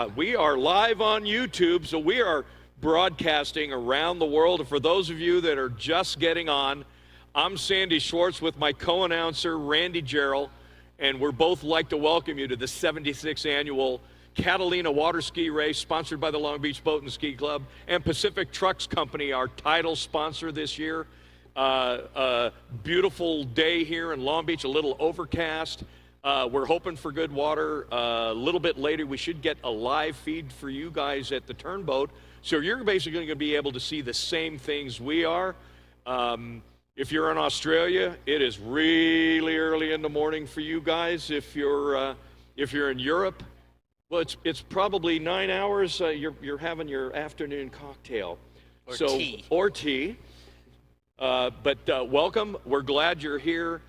We are live on YouTube, so we are broadcasting around the world. And for those of you that are just getting on, I'm Sandy Schwartz with my co-announcer, Randy Jarrell, and we're both like to welcome you to the 76th annual Catalina Water Ski Race, sponsored by the Long Beach Boat and Ski Club, and Pacific Trucks Company, our title sponsor this year. Beautiful day here in Long Beach, a little overcast. We're hoping for good water. A little bit later, we should get a live feed for you guys at the turnboat. So you're basically going to be able to see the same things we are. If you're in Australia, it is really early in the morning for you guys. If you're in Europe, well, it's probably 9 hours. You're having your afternoon cocktail. Or tea. Or tea. But welcome. We're glad you're here.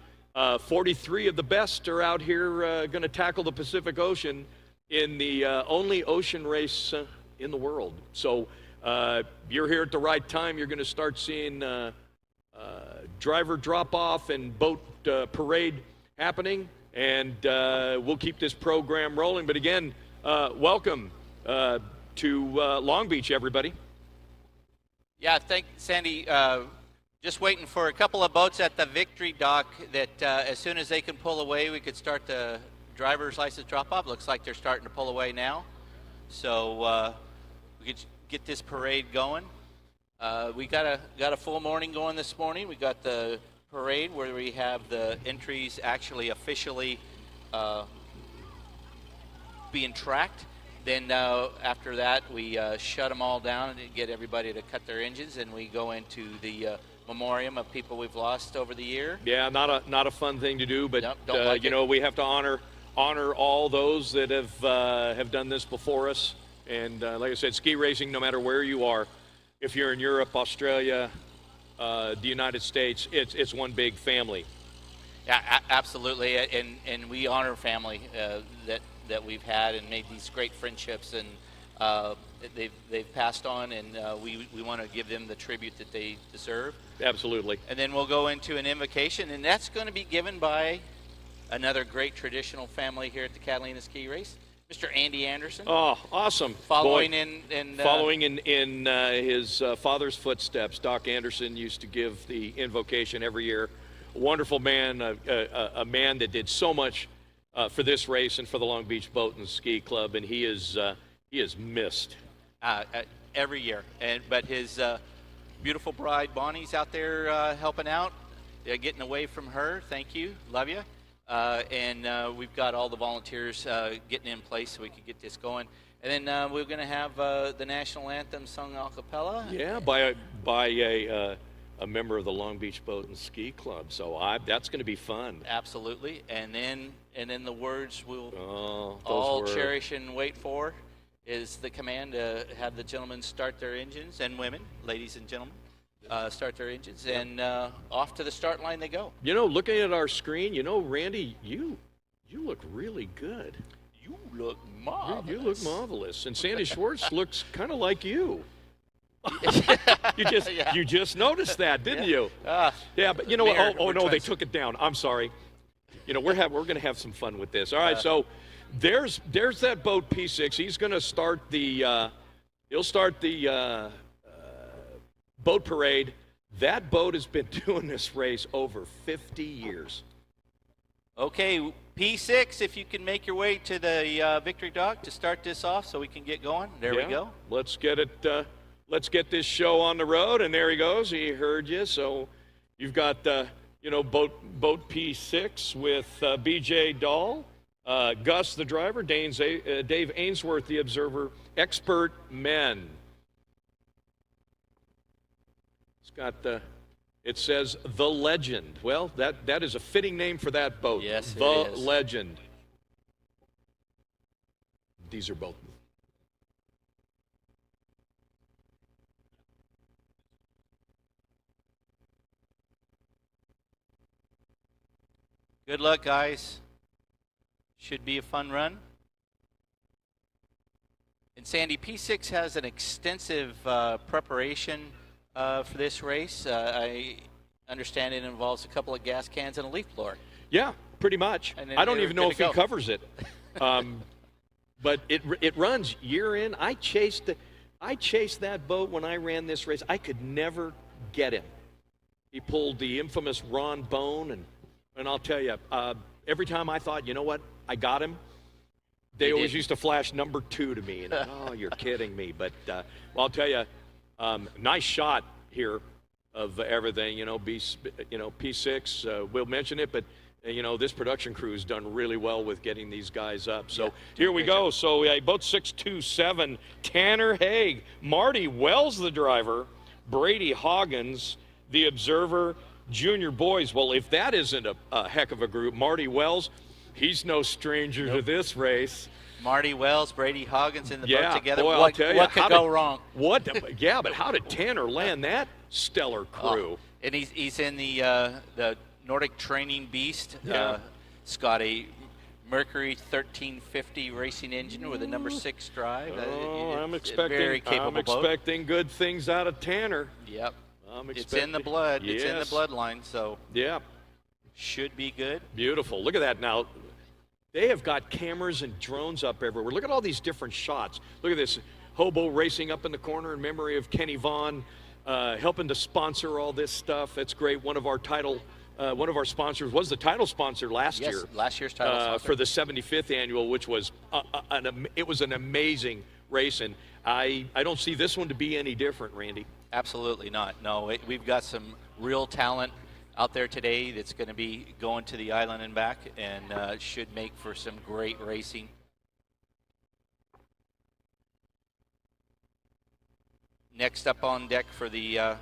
43 of the best are out here going to tackle the Pacific Ocean in the only ocean race in the world. So you're here at the right time. You're going to start seeing driver drop-off and boat parade happening, and we'll keep this program rolling. But again, welcome to Long Beach, everybody. Yeah, Sandy. Just waiting for a couple of boats at the Victory Dock that as soon as they can pull away, we could start the driver's license drop-off. Looks like they're starting to pull away now. So we could get this parade going. We got a full morning going this morning. We got the parade where we have the entries actually officially being tracked. Then after that, we shut them all down and get everybody to cut their engines, and we go into the memoriam of people we've lost over the year. Yeah, not a fun thing to do, but nope, you know, we have to honor all those that have done this before us. And like I said, ski racing, no matter where you are, if you're in Europe, Australia, the United States, it's one big family. Yeah, absolutely, and we honor family that we've had and made these great friendships, and they've passed on, and we want to give them the tribute that they deserve. Absolutely. And then we'll go into an invocation, and that's going to be given by another great traditional family here at the Catalina Ski Race, Mr. Andy Anderson. Oh, awesome! Following in his father's footsteps. Doc Anderson used to give the invocation every year. A wonderful man, a man that did so much for this race and for the Long Beach Boat and Ski Club, and he is missed every year. But his beautiful bride Bonnie's out there helping out, getting away from her. Thank you, love you. And we've got all the volunteers getting in place so we can get this going. And then we're going to have the national anthem sung a cappella. Yeah, by a member of the Long Beach Boat and Ski Club. So that's going to be fun. Absolutely. And then the words we'll all cherish and wait for is the command to have the gentlemen start their engines, and women, ladies and gentlemen, start their engines, and off to the start line they go. You know, looking at our screen, you know, Randy, you look really good. You look marvelous. You look marvelous. And Sandy Schwartz looks kind of like you. You just noticed that, didn't you? Yeah, but you know what? Oh no, they took it down. I'm sorry. You know, we're going to have some fun with this. All right, so there's that boat P6. He's going to start the boat parade. That boat has been doing this race over 50 years. Okay, P6, if you can make your way to the Victory Dock to start this off so we can get going. There we go. Let's get it. Let's get this show on the road. And there he goes. He heard you. So you've got boat P6 with B.J. Dahl, Gus the driver, Dave Ainsworth the observer, expert men. It's got it says The Legend. Well, that is a fitting name for that boat. Yes, The it is. Legend. These are both. Good luck, guys. Should be a fun run. And Sandy, P6 has an extensive preparation for this race. I understand it involves a couple of gas cans and a leaf blower. Yeah, pretty much. I don't even know if he covers it. But it runs year in. I chased that boat when I ran this race. I could never get him. He pulled the infamous Ron Bone, and I'll tell you, every time I thought, you know what, I got him, they always used to flash number 2 to me. And oh, you're kidding me. But well, I'll tell you, nice shot here of everything. P6. We'll mention it, but this production crew has done really well with getting these guys up. So here we go. So boat 627, Tanner Haig, Marty Wells, the driver, Brady Hoggins, the observer, junior boys. Well, if that isn't a heck of a group, Marty Wells, he's no stranger to this race. Marty Wells, Brady Hoggins in the boat together. Boy, What could go wrong? Yeah, but how did Tanner land that stellar crew? And he's in the Nordic Training Beast. Yeah. It's got a Mercury 1350 racing engine with a number 6 drive. I'm very capable expecting good things out of Tanner. Yep. It's in the blood. Yes. It's in the bloodline, so yeah, should be good. Beautiful. Look at that now. They have got cameras and drones up everywhere. Look at all these different shots. Look at this hobo racing up in the corner in memory of Kenny Vaughn, helping to sponsor all this stuff. That's great. One of our sponsors was the title sponsor last year. Last year's title sponsor for the 75th annual, which was it was an amazing race, and I don't see this one to be any different, Randy. Absolutely not. No, we've got some real talent out there today that's going to be going to the island and back, and should make for some great racing. Next up on deck for the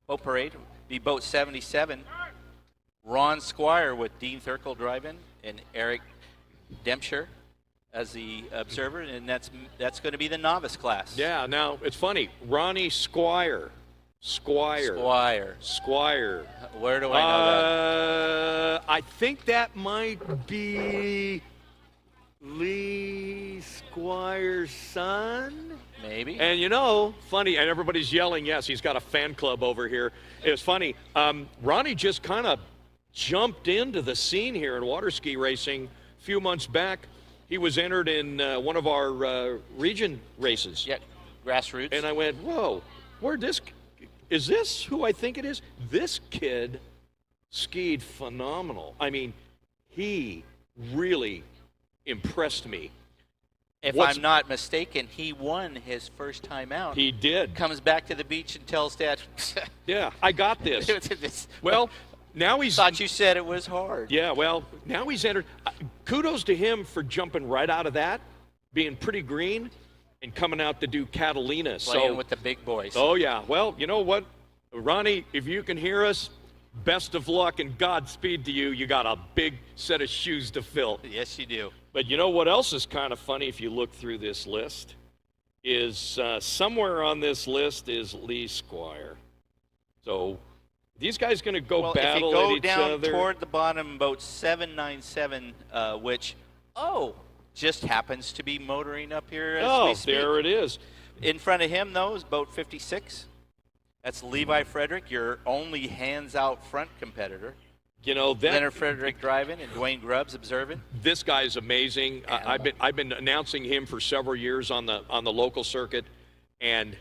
boat parade be boat 77. Ron Squire with Dean Thurkel driving and Eric Dempscher as the observer, and that's going to be the novice class. Yeah, now it's funny. Ronnie Squire. Where do I know that? I think that might be Lee Squire's son. Maybe. And funny, and everybody's yelling, yes, he's got a fan club over here. It was funny. Ronnie just kind of jumped into the scene here in water ski racing a few months back. He was entered in one of our region races. Yeah, grassroots. And I went, whoa, is this who I think it is? This kid skied phenomenal. I mean, he really impressed me. If I'm not mistaken, he won his first time out. He did. Comes back to the beach and tells Dad, yeah, I got this. Well, now he's... Thought you said it was hard. Yeah, well, now he's entered. Kudos to him for jumping right out of that, being pretty green, and coming out to do Catalina. Playing with the big boys. Oh, yeah. Well, you know what, Ronnie, if you can hear us, best of luck and Godspeed to you. You got a big set of shoes to fill. Yes, you do. But you know what else is kind of funny if you look through this list? Is somewhere on this list is Lee Squire. So these guys going to go battle at each other. If you go down toward the bottom, boat 797, which, just happens to be motoring up here as we speak. There it is. In front of him, though, is boat 56. That's Levi Frederick, your only hands-out front competitor. Leonard Frederick driving and Dwayne Grubbs observing. This guy's amazing. I've been announcing him for several years on the local circuit, and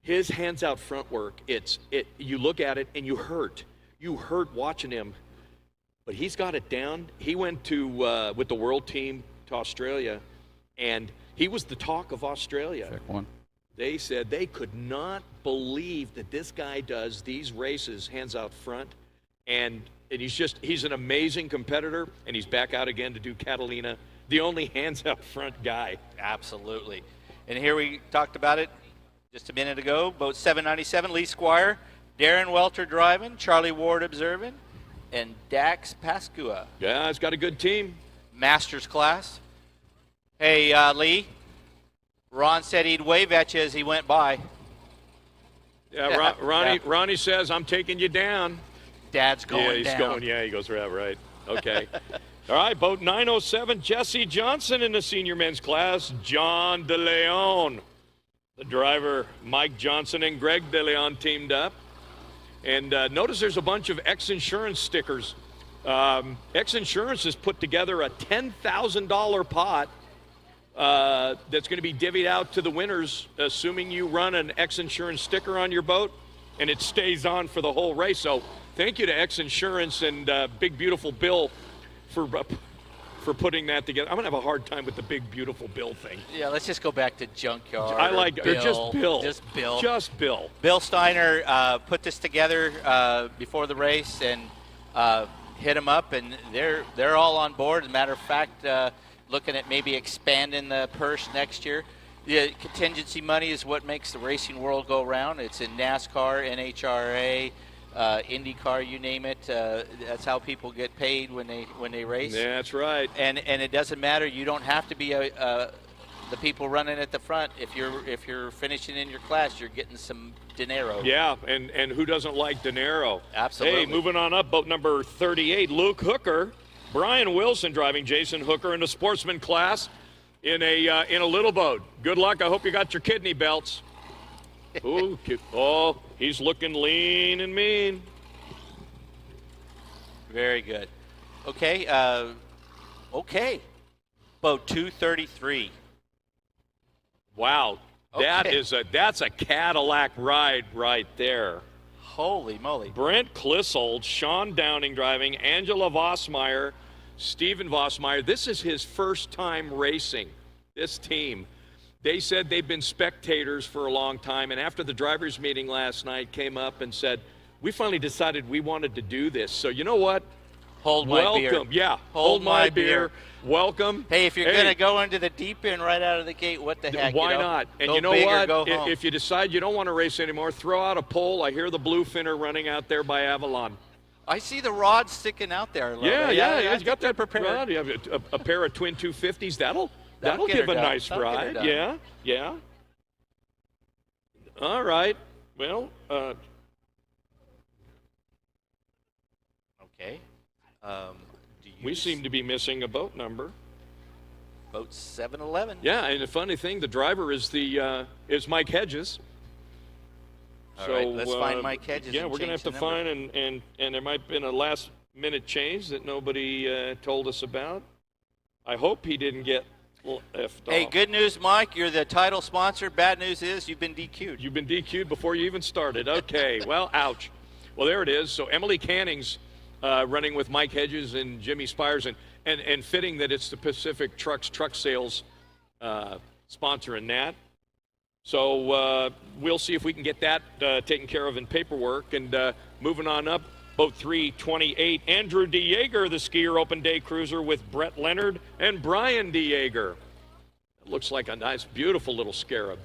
his hands out front work. You look at it and you hurt watching him, but he's got it down. He went to with the world team to Australia, and he was the talk of Australia. Check one. They said they could not believe that this guy does these races hands out front, and he's an amazing competitor, and he's back out again to do Catalina, the only hands out front guy. Absolutely. And here we talked about it just a minute ago, boat 797, Lee Squire, Darren Welter driving, Charlie Ward observing, and Dax Pascua. Yeah, it's got a good team. Masters class. Hey, Lee, Ron said he'd wave at you as he went by. Yeah, Ronnie says, I'm taking you down. Dad's going down. Yeah, he's going. Yeah, he goes, right. Okay. All right, boat 907, Jesse Johnson in the senior men's class. John DeLeon. The driver, Mike Johnson and Greg DeLeon teamed up. And notice there's a bunch of X-Insurance stickers X Insurance has put together a $10,000 pot that's going to be divvied out to the winners, assuming you run an X Insurance sticker on your boat, and it stays on for the whole race. So thank you to X Insurance and Big Beautiful Bill for putting that together. I'm going to have a hard time with the Big Beautiful Bill thing. Yeah, let's just go back to Junkyard. I like Bill. or just Bill. Just Bill. Just Bill. Bill Steiner put this together before the race and hit him up, and they're all on board. As a matter of fact, looking at maybe expanding the purse next year. The contingency money is what makes the racing world go round. It's in NASCAR, NHRA, IndyCar, you name it. That's how people get paid when they race. Yeah, that's right. And it doesn't matter. You don't have to be the people running at the front. If you're finishing in your class, you're getting some dinero. Yeah, and who doesn't like dinero? Absolutely. Hey, moving on up, boat number 38, Luke Hooker, Brian Wilson driving Jason Hooker in the sportsman class in a little boat. Good luck. I hope you got your kidney belts. Ooh, oh, he's looking lean and mean. Very good. Okay. Boat 233. Wow, that's a Cadillac ride right there. Holy moly. Brent Clissold, Sean Downing driving, Angela Vossmeyer, Stephen Vossmeyer. This is his first time racing, this team. They said they've been spectators for a long time, and after the drivers' meeting last night came up and said, we finally decided we wanted to do this. So you know what? Hold my beer. Welcome. Yeah, hold my beer. Welcome. Hey, if you're going to go into the deep end right out of the gate, what the heck? Why not? And go you know big what? Or go home. If you decide you don't want to race anymore, throw out a pole. I hear the bluefinner running out there by Avalon. I see the rod sticking out there. Yeah. He's got that prepared. rod. You have a pair of twin 250s. That'll That'll give a done. nice That'll ride. Yeah. All right. Well, okay. we seem to be missing a boat number. Boat 711. Yeah, and the funny thing, the driver is Mike Hedges. All right, let's find Mike Hedges. Yeah, and we're going to have change to the number. find, and there might have been a last-minute change that nobody told us about. I hope he didn't get left Hey, off. good news, Mike. You're the title sponsor. Bad news is you've been DQ'd. You've been DQ'd before you even started. Okay, well, ouch. Well, there it is. So Emily Canning's running with Mike Hedges and Jimmy Spires, and fitting that it's the Pacific Truck Sales sponsoring that. So we'll see if we can get that taken care of in paperwork. And moving on up, boat 328, Andrew DeYager, the skier open day cruiser with Brett Leonard and Brian DeYager. It looks like a nice, beautiful little scarab.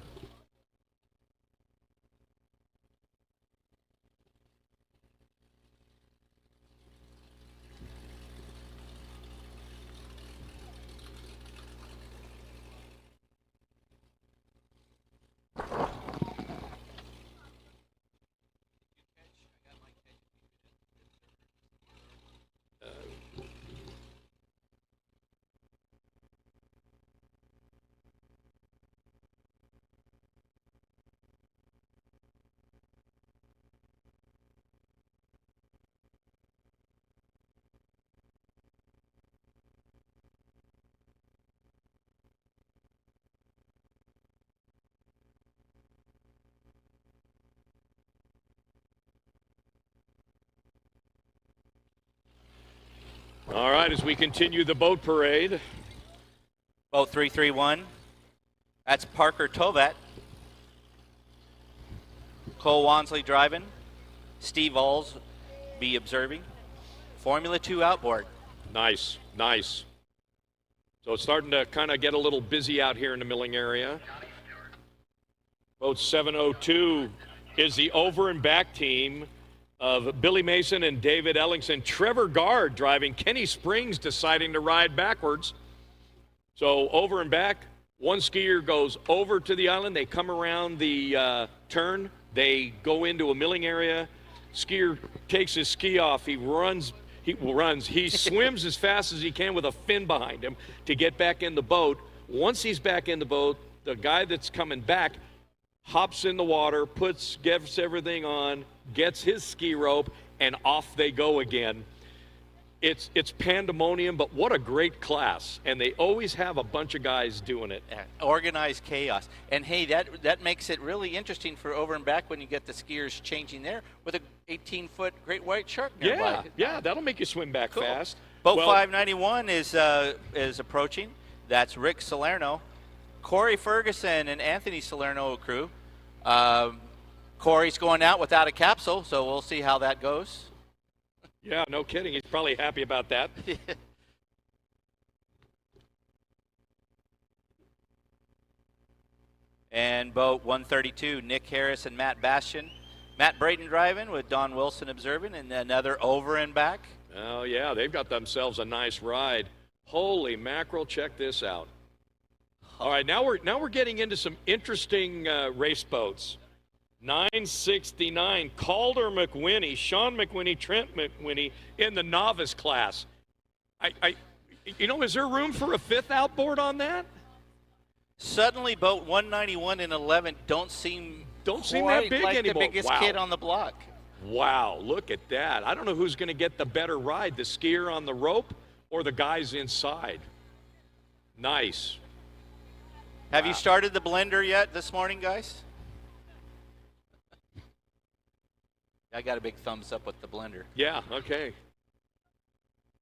All right, as we continue the boat parade. Boat 331. That's Parker Tovat. Cole Wansley driving. Steve Alls be observing. Formula 2 outboard. Nice. So it's starting to kind of get a little busy out here in the milling area. Boat 702 is the over and back team of Billy Mason and David Ellingson. Trevor Gard driving. Kenny Springs deciding to ride backwards. So over and back, one skier goes over to the island. They come around the turn. They go into a milling area. Skier takes his ski off. He runs. He swims as fast as he can with a fin behind him to get back in the boat. Once he's back in the boat, the guy that's coming back hops in the water, gets everything on, gets his ski rope, and off they go again. it's pandemonium, but what a great class. And they always have a bunch of guys doing it. Organized chaos. And hey, that makes it really interesting for over and back when you get the skiers changing there with a 18-foot great white shark nearby. Yeah, that'll make you swim back fast. Boat 591 is approaching. That's Rick Salerno, Corey Ferguson, and Anthony Salerno crew. Corey's going out without a capsule, so we'll see how that goes. Yeah, no kidding. He's probably happy about that. And boat 132, Nick Harris and Matt Bastian. Matt Brayton driving with Don Wilson observing, and another over and back. Oh, yeah, they've got themselves a nice ride. Holy mackerel, check this out. All right, now we're getting into some interesting race boats. 969, Calder McWhinney, Sean McWhinney, Trent McWhinney in the novice class. Is there room for a fifth outboard on that? Suddenly, boat 191 and 11 don't seem that big like anymore. The biggest kid on the block. Wow, look at that. I don't know who's going to get the better ride, the skier on the rope or the guys inside. Nice. Have you started the blender yet this morning, guys? I got a big thumbs up with the blender. Yeah, okay.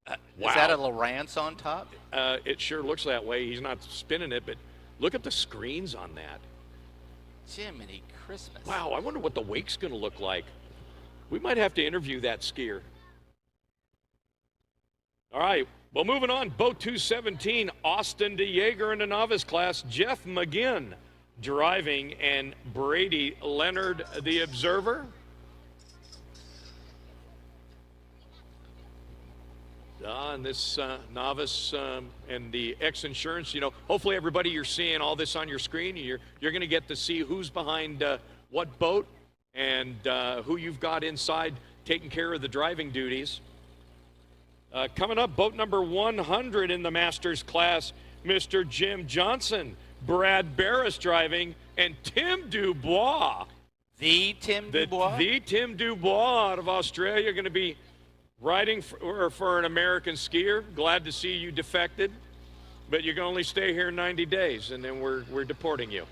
Wow. Is that a Lowrance on top? It sure looks that way. He's not spinning it, but look at the screens on that. Jiminy Christmas. Wow, I wonder what the wake's going to look like. We might have to interview that skier. All right, well, moving on. Boat 217, Austin DeJager in the novice class. Jeff McGinn driving, and Brady Leonard, the observer. And this novice and the X-Insurance, hopefully everybody, you're seeing all this on your screen. You're going to get to see who's behind what boat and who you've got inside taking care of the driving duties. Coming up, boat number 100 in the Masters class, Mr. Jim Johnson, Brad Barris driving, and Tim Dubois. The Tim Dubois? The Tim Dubois out of Australia, going to be riding for an American skier. Glad to see you defected, but you can only stay here 90 days, and then we're deporting you.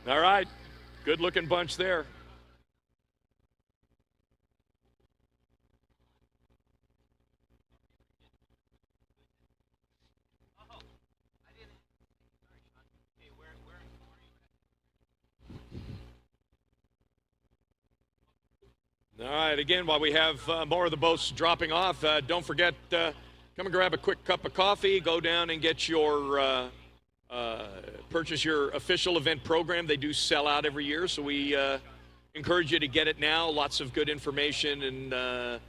All right, good-looking bunch there. All right, again, while we have more of the boats dropping off, don't forget, come and grab a quick cup of coffee, go down and get your, purchase your official event program. They do sell out every year, so we encourage you to get it now. Lots of good information and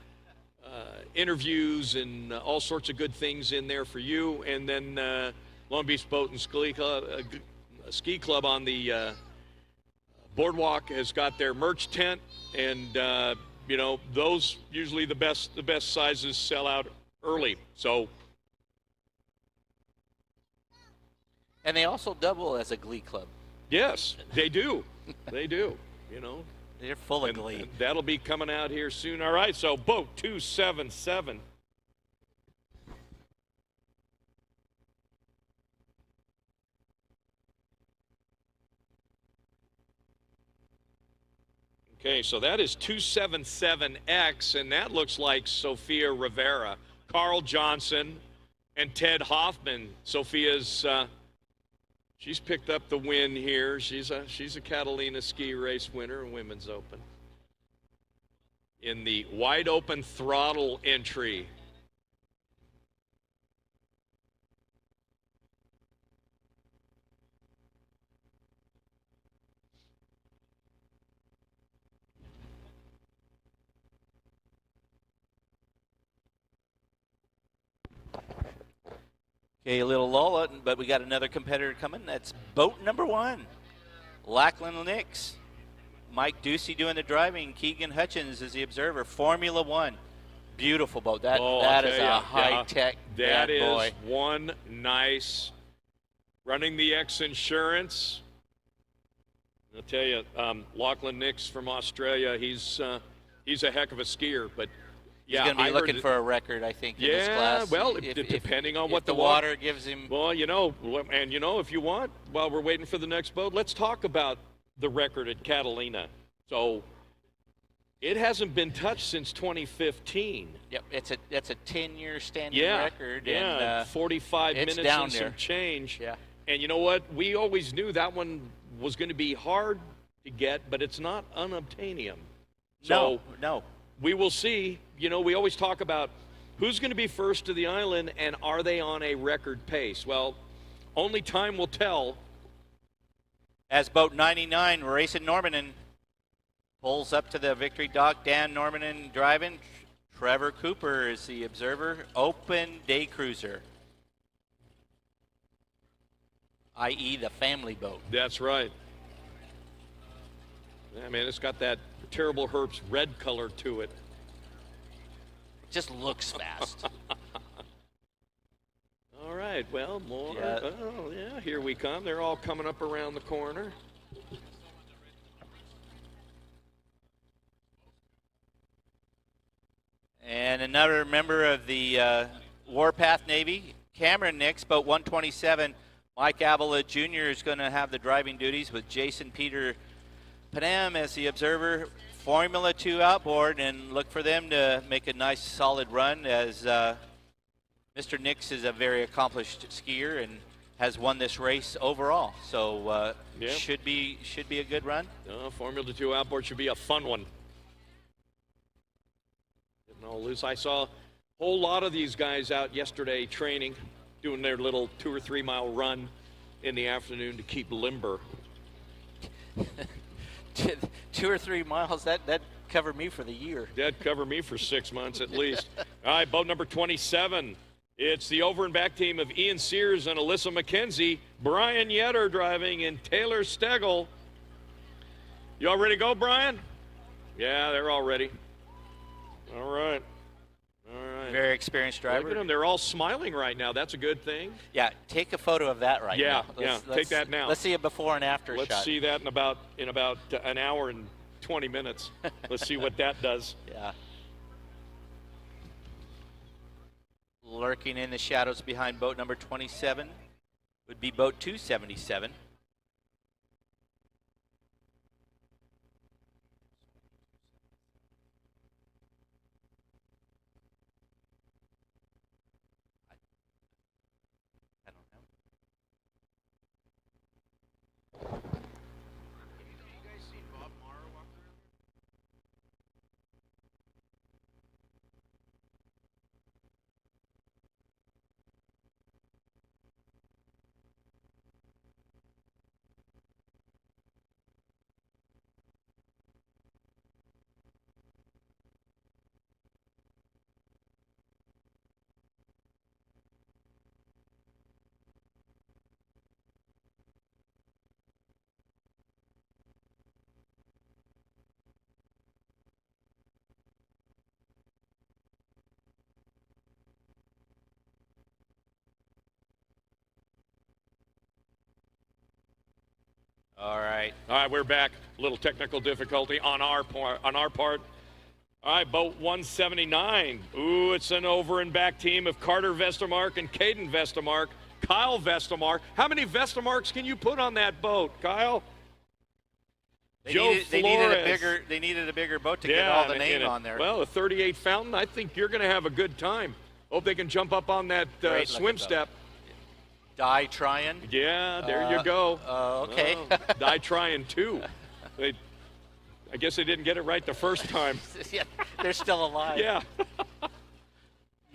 interviews and all sorts of good things in there for you. And then Long Beach Boat and Ski Club on the Boardwalk has got their merch tent, and those usually the best sizes sell out early. So, and they also double as a glee club. Yes, they do. They do. They're full of glee. And that'll be coming out here soon. All right, so boat 277. Okay, so that is 277X, and that looks like Sophia Rivera, Carl Johnson, and Ted Hoffman. Sophia's, she's picked up the win here. She's a Catalina Ski Race winner in Women's Open. In the wide open throttle entry. Okay, a little lull, but we got another competitor coming. That's boat number 1, Lachlan Nix. Mike Ducey doing the driving. Keegan Hutchins is the observer. Formula One. Beautiful boat. That is a high-tech bad boy. That is one nice. Running the X-Insurance. I'll tell you, Lachlan Nix from Australia, he's a heck of a skier, but Yeah, He's going to be I heard looking it- for a record, I think, in this Yeah, class. well, depending on if what the the water gives him. Well, and if you want, while we're waiting for the next boat, let's talk about the record at Catalina. So it hasn't been touched since 2015. Yep, it's a 10-year standing Yeah, record. yeah, And 45 it's minutes down and there. some change. Yeah. And you know what? We always knew that one was going to be hard to get, but it's not unobtainium. So no. we will see. We always talk about who's going to be first to the island and are they on a record pace. Well, only time will tell. As boat 99, racing Normanen, pulls up to the victory dock. Dan Normanen driving. Trevor Cooper is the observer. Open day cruiser, i.e. the family boat. That's right. Yeah, man, it's got that terrible Herbst red color to it. Just looks fast. All right, well, more. Yeah. Oh, yeah, here we come. They're all coming up around the corner. And another member of the Warpath Navy, Cameron Nix, boat 127. Mike Avalon Jr. is going to have the driving duties with Jason Peter Panam as the observer. Formula 2 outboard, and look for them to make a nice solid run, as Mr. Nix is a very accomplished skier and has won this race overall. So Yep. should be a good run. Formula 2 outboard should be a fun one. Getting all loose. I saw a whole lot of these guys out yesterday training, doing their little 2 or 3 mile run in the afternoon to keep limber. 2 or 3 miles, that covered me for the year. That'd cover me for 6 months at least. All right, boat number 27. It's the over and back team of Ian Sears and Alyssa McKenzie. Brian Yetter driving and Taylor Stegel. You all ready to go, Brian? Yeah, they're all ready. All right. All right. Very experienced Look at driver. them. They're all smiling right now. That's a good thing. Yeah, take a photo of that right Yeah, now. yeah, take that now. Let's see a before and after Let's shot. see that in about an hour and 20 minutes. Let's see what that does. Yeah. Lurking in the shadows behind boat number 27 would be boat 277. I don't know. All right. All right, we're back. A little technical difficulty on our part. All right, boat 179. Ooh, it's an over and back team of Carter Vestermark and Caden Vestermark. Kyle Vestermark. How many Vestermarks can you put on that boat, Kyle? They Joe needed a bigger boat to get all the name on there. Well, a 38 Fountain. I think you're going to have a good time. Hope they can jump up on that Great swim looking step. Die trying. Yeah, there you go. Okay. Die trying too. I guess they didn't get it right the first time. Yeah, they're still alive. Yeah.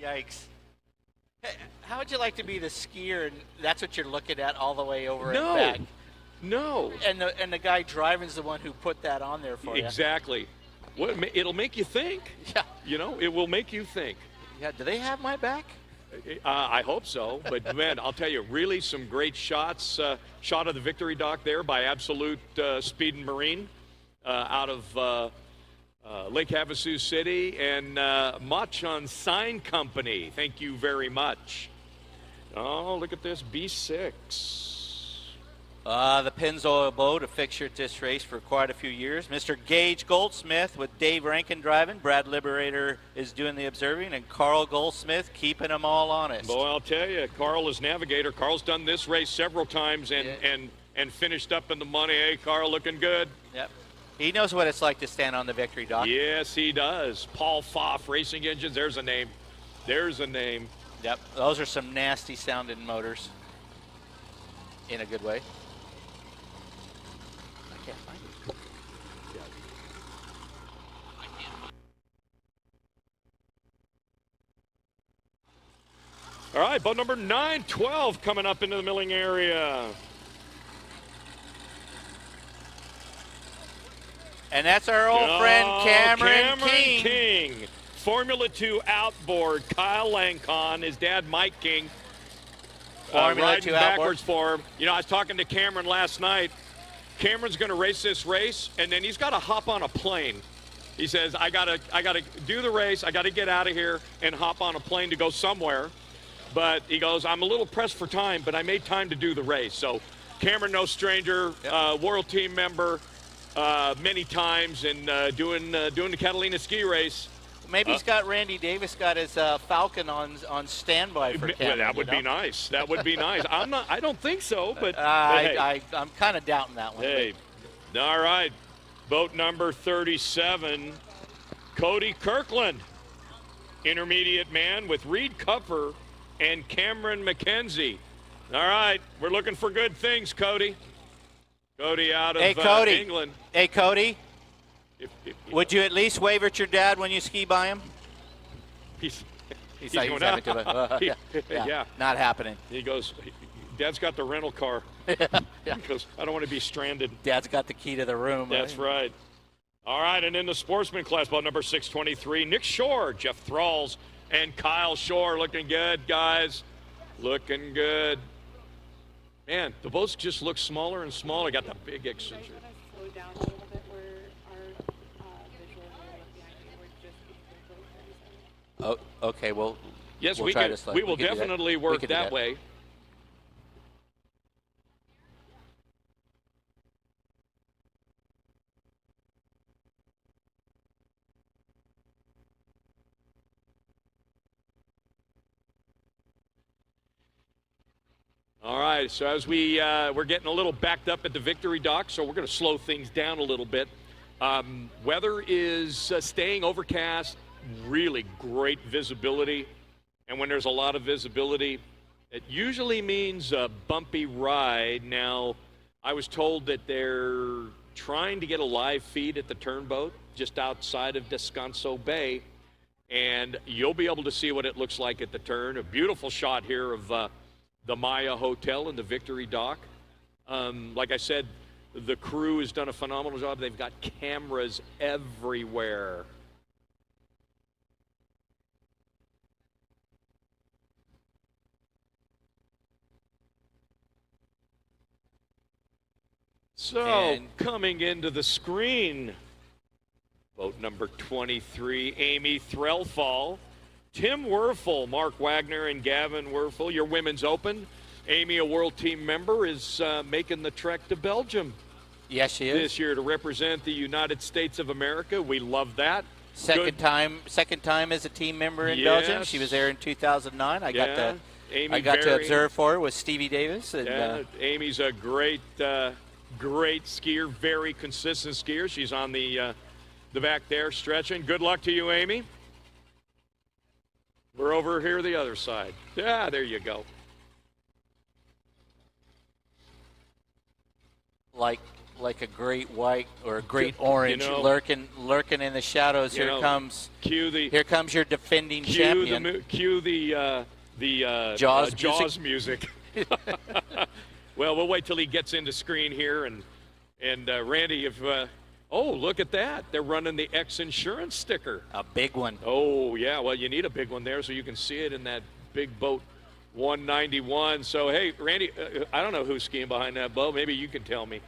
Yikes. Hey, how would you like to be the skier and that's what you're looking at all the way over No. and back? No. And the guy driving is the one who put that on there for you. Exactly. It'll make you think. Yeah. It will make you think. Yeah. Do they have my back? I hope so. But, man, I'll tell you, really some great shots. Shot of the victory dock there by Absolute Speed and Marine out of Lake Havasu City. And Machon Sign Company. Thank you very much. Oh, look at this. B6. The Pennzoil boat, a fixture at this race for quite a few years. Mr. Gage Goldsmith with Dave Rankin driving. Brad Liberator is doing the observing, and Carl Goldsmith keeping them all honest. Boy, I'll tell you, Carl is navigator. Carl's done this race several times and finished up in the money. Hey, Carl, looking good. Yep. He knows what it's like to stand on the victory dock. Yes, he does. Paul Pfaff Racing Engines. There's a name. There's a name. Yep. Those are some nasty sounding motors in a good way. I can't find it. All right, boat number 912 coming up into the milling area. And that's our old friend Cameron King. Formula 2 outboard. Kyle Lancon, his dad Mike King, Formula riding 2 backwards outboard. for him. You know, I was talking to Cameron last night. Cameron's going to race this race, and then he's got to hop on a plane. He says, I gotta do the race. I got to get out of here and hop on a plane to go somewhere. But he goes, I'm a little pressed for time, but I made time to do the race. So Cameron, no stranger, World Team member many times, and doing the Catalina Ski Race. Maybe he's got Randy Davis got his Falcon on standby for Cameron. That would be nice. That would be nice. I don't think so, but I'm kind of doubting that one. Hey, all right. Boat number 37, Cody Kirkland, intermediate man with Reed Cupfer and Cameron McKenzie. All right, we're looking for good things, Cody. Cody out of England. Hey, Cody. If Would you at least wave at your dad when you ski by him? He's going yeah, not happening. He goes, Dad's got the rental car. Yeah. He goes, I don't want to be stranded. Dad's got the key to the room. That's right. All right, and in the sportsman class, boat number 623, Nick Shore, Jeff Thralls, and Kyle Shore. Looking good, guys. Looking good. Man, the boats just look smaller and smaller. Got the big extension. Slow down a little bit where our visual behind me, we're just Oh, okay. Well, yes, we'll we will definitely work that way. All right, so as we're getting a little backed up at the victory dock, so we're going to slow things down a little bit. Weather is staying overcast, really great visibility. And when there's a lot of visibility, it usually means a bumpy ride. Now, I was told that they're trying to get a live feed at the turnboat just outside of Descanso Bay. And you'll be able to see what it looks like at the turn. A beautiful shot here of the Maya Hotel and the Victory Dock. Like I said, the crew has done a phenomenal job. They've got cameras everywhere. So, coming into the screen, boat number 23, Amy Threlfall. Tim Werfel, Mark Wagner, and Gavin Werfel, your women's open. Amy, a world team member, is making the trek to Belgium. Yes, she is. This year to represent the United States of America. We love that. Second time as a team member in Belgium. She was there in 2009. I got to observe for her with Stevie Davis. And, Amy's a great skier, very consistent skier. She's on the back there stretching. Good luck to you, Amy. We're over here the other side. Yeah, there you go. Like a great white or a great orange lurking in the shadows. Here comes your defending champion. Cue the Jaws music. Well, we'll wait till he gets into screen here, and Randy, if oh, look at that. They're running the X Insurance sticker. A big one. Oh, yeah. Well, you need a big one there so you can see it in that big boat 191. So, hey, Randy, I don't know who's skiing behind that boat. Maybe you can tell me.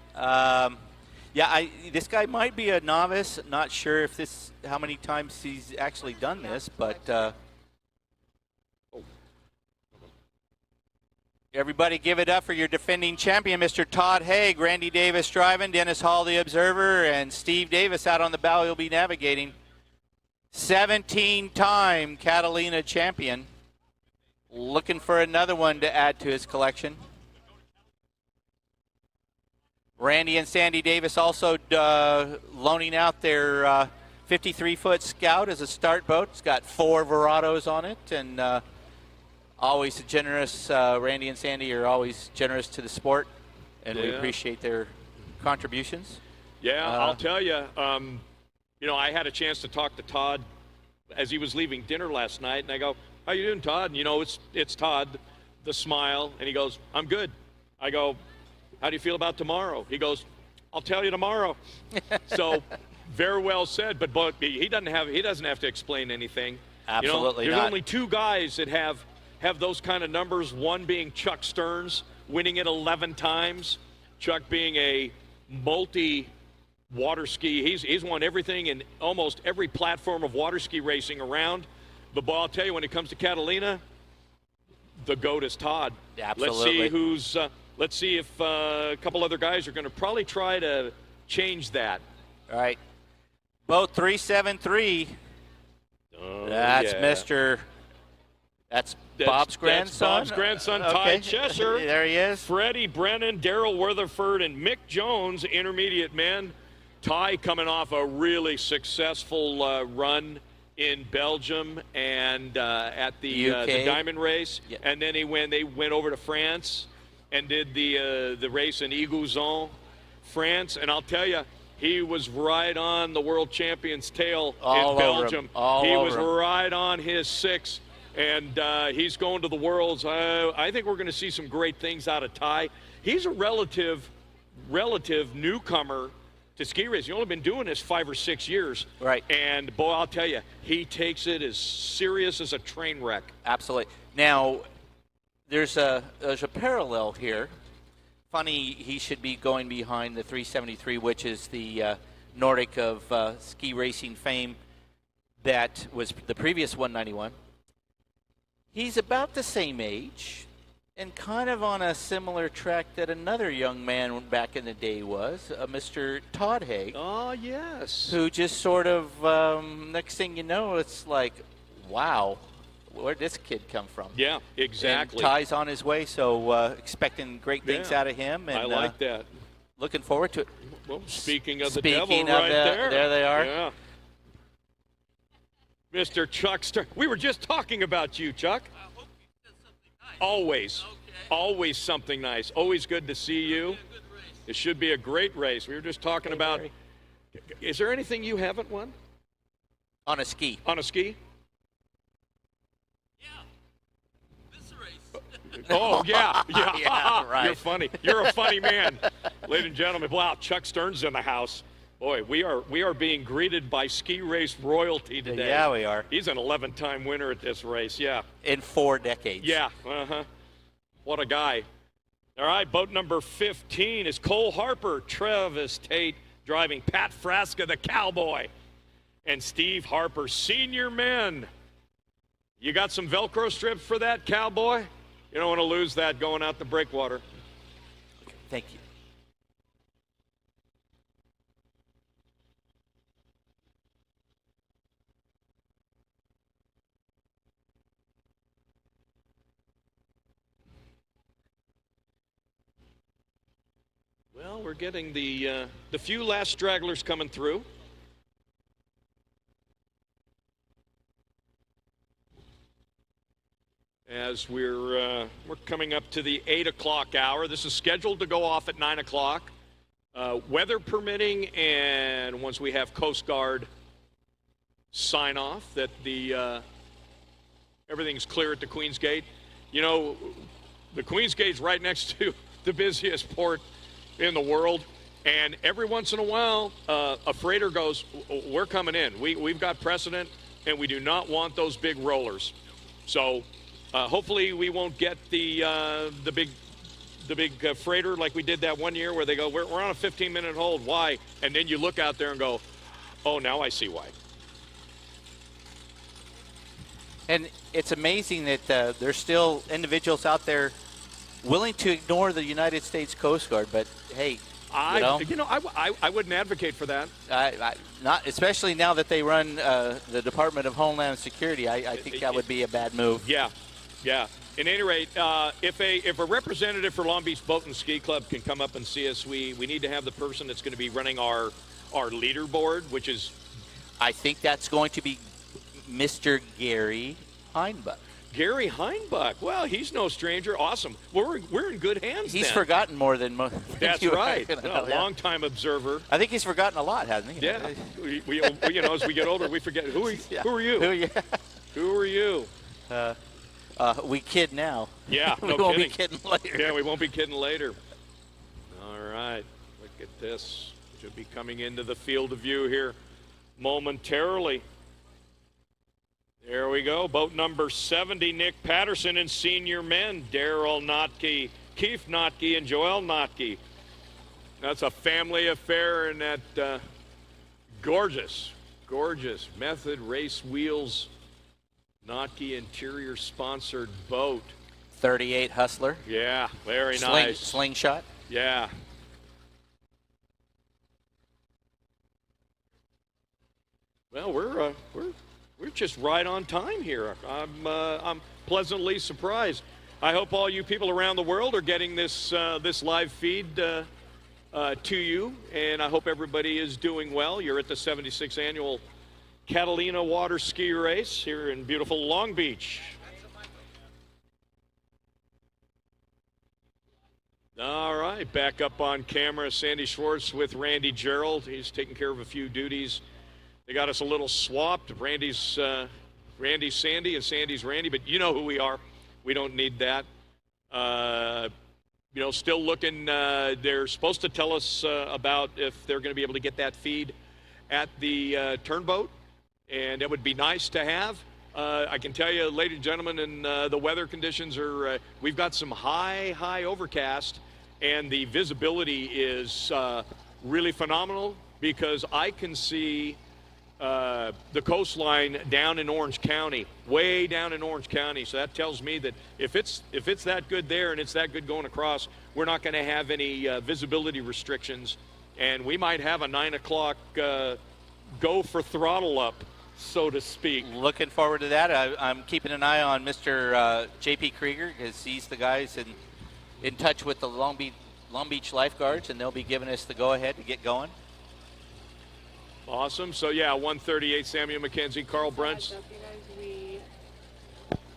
This guy might be a novice. Not sure if how many times he's actually done this, but Everybody give it up for your defending champion, Mr. Todd Haig. Randy Davis driving, Dennis Hall the observer, and Steve Davis out on the bow. He'll be navigating. 17-time Catalina champion. Looking for another one to add to his collection. Randy and Sandy Davis also loaning out their 53-foot Scout as a start boat. It's got 4 Verados on it, and always generous. Randy and Sandy are always generous to the sport, and we appreciate their contributions. Yeah, I'll tell you, you know, I had a chance to talk to Todd as he was leaving dinner last night, and I go, how you doing, Todd? And, you know, it's Todd, the smile, and he goes, I'm good. I go, how do you feel about tomorrow? He goes, I'll tell you tomorrow. So very well said, but he doesn't have to explain anything. Absolutely, you know, there's not. only 2 guys that have those kind of numbers, one being Chuck Stearns, winning it 11 times. Chuck being a multi-water ski. He's won everything in almost every platform of water ski racing around. But, boy, I'll tell you, when it comes to Catalina, the GOAT is Todd. Absolutely. Let's see if a couple other guys are going to probably try to change that. All right. Boat 373. That's yeah. That's Bob's grandson? Bob's grandson, Ty Cheshire. There he is. Freddie Brennan, Daryl Weatherford, and Mick Jones, intermediate men. Ty coming off a really successful run in Belgium and at the Diamond Race. Yeah. And then they went over to France and did the race in Igouzon, France. And I'll tell you, he was right on the world champion's tail in Belgium. He was right on his 6. And he's going to the Worlds. I think we're going to see some great things out of Ty. He's a relative newcomer to ski racing. He's only been doing this 5 or 6 years. Right. And, boy, I'll tell you, he takes it as serious as a train wreck. Absolutely. Now, there's a parallel here. Funny, he should be going behind the 373, which is the Nordic of ski racing fame that was the previous 191. He's about the same age and kind of on a similar track that another young man back in the day was, Mr. Todd Haig. Oh, yes. Who just sort of, next thing you know, it's like, wow, where'd this kid come from? Yeah, exactly. And Ty's on his way, so expecting great things out of him. And, I like that. Looking forward to it. Well, speaking of the devil right there. There they are. Yeah. Mr. Chuck Stearns. We were just talking about you, Chuck. I hope you said something nice. Always. Okay. Always something nice. Always good to see you. Be a good race. It should be a great race. We were just talking about. Is there anything you haven't won On a ski. on a ski? Yeah. This race. Oh, yeah. Yeah, right. You're funny. You're a funny man. Ladies and gentlemen, wow, Chuck Stearns in the house. Boy, we are being greeted by ski race royalty today. Yeah, we are. He's an 11-time winner at this race, yeah. In 4 decades. Yeah, What a guy. All right, boat number 15 is Cole Harper, Travis Tate driving, Pat Frasca, the cowboy, and Steve Harper, senior men. You got some Velcro strips for that, cowboy? You don't want to lose that going out the breakwater. Thank you. Well, we're getting the few last stragglers coming through. As we're coming up to the 8 o'clock hour. This is scheduled to go off at 9 o'clock. Weather permitting, and once we have Coast Guard sign off that everything's clear at the Queen's Gate. You know, the Queen's Gate's right next to the busiest port in the world, and every once in a while a freighter goes, we're coming in, we've got precedent, and we do not want those big rollers. So hopefully we won't get the big freighter like we did that one year where they go, we're on a 15-minute hold, why? And then you look out there and go, oh, now I see why. And it's amazing that there's still individuals out there willing to ignore the United States Coast Guard, but hey, I wouldn't advocate for that. not especially now that they run the Department of Homeland Security. I think that would be a bad move. Yeah. At any rate, if a representative for Long Beach Boat and Ski Club can come up and see us, we need to have the person that's going to be running our leaderboard, which is, I think that's going to be Mr. Gary Heinbuch. Gary Heinbuch. Well, he's no stranger. Awesome. We're in good hands. He's then. forgotten more than most. That's right. A long-time observer. I think he's forgotten a lot, hasn't he? Yeah. we as we get older, we forget. Who are you? Who are you? We kid now. Yeah. We won't be kidding later. Yeah, we won't be kidding later. All right. Look at this. Should be coming into the field of view here momentarily. There we go. Boat number 70, Nick Patterson and senior men, Daryl Notke, Keith Notke, and Joel Notke. That's a family affair in that gorgeous Method Race Wheels Notke interior sponsored boat. 38 Hustler. Yeah, very nice. Slingshot. Yeah. Well, we're just right on time here. I'm pleasantly surprised. I hope all you people around the world are getting this live feed to you, and I hope everybody is doing well. You're at the 76th annual Catalina Water Ski Race here in beautiful Long Beach. All right, back up on camera, Sandy Schwartz with Randy Gerald. He's taking care of a few duties. They got us a little swapped. Randy's Sandy and Sandy's Randy, but you know who we are. We don't need that. Still looking. They're supposed to tell us about if they're going to be able to get that feed at the turnboat, and it would be nice to have. I can tell you, ladies and gentlemen, and the weather conditions are, we've got some high overcast, and the visibility is really phenomenal because I can see the coastline down in Orange County, way down in Orange County. So that tells me that if it's that good there and it's that good going across, we're not going to have any visibility restrictions, and we might have a 9 o'clock go for throttle up, so to speak. Looking forward to that. I'm keeping an eye on Mr. J.P. Krieger because he's the guys in touch with the Long Beach lifeguards, and they'll be giving us the go-ahead to get going. Awesome. So, yeah, 138, Samuel McKenzie, Carl Brunts. You guys,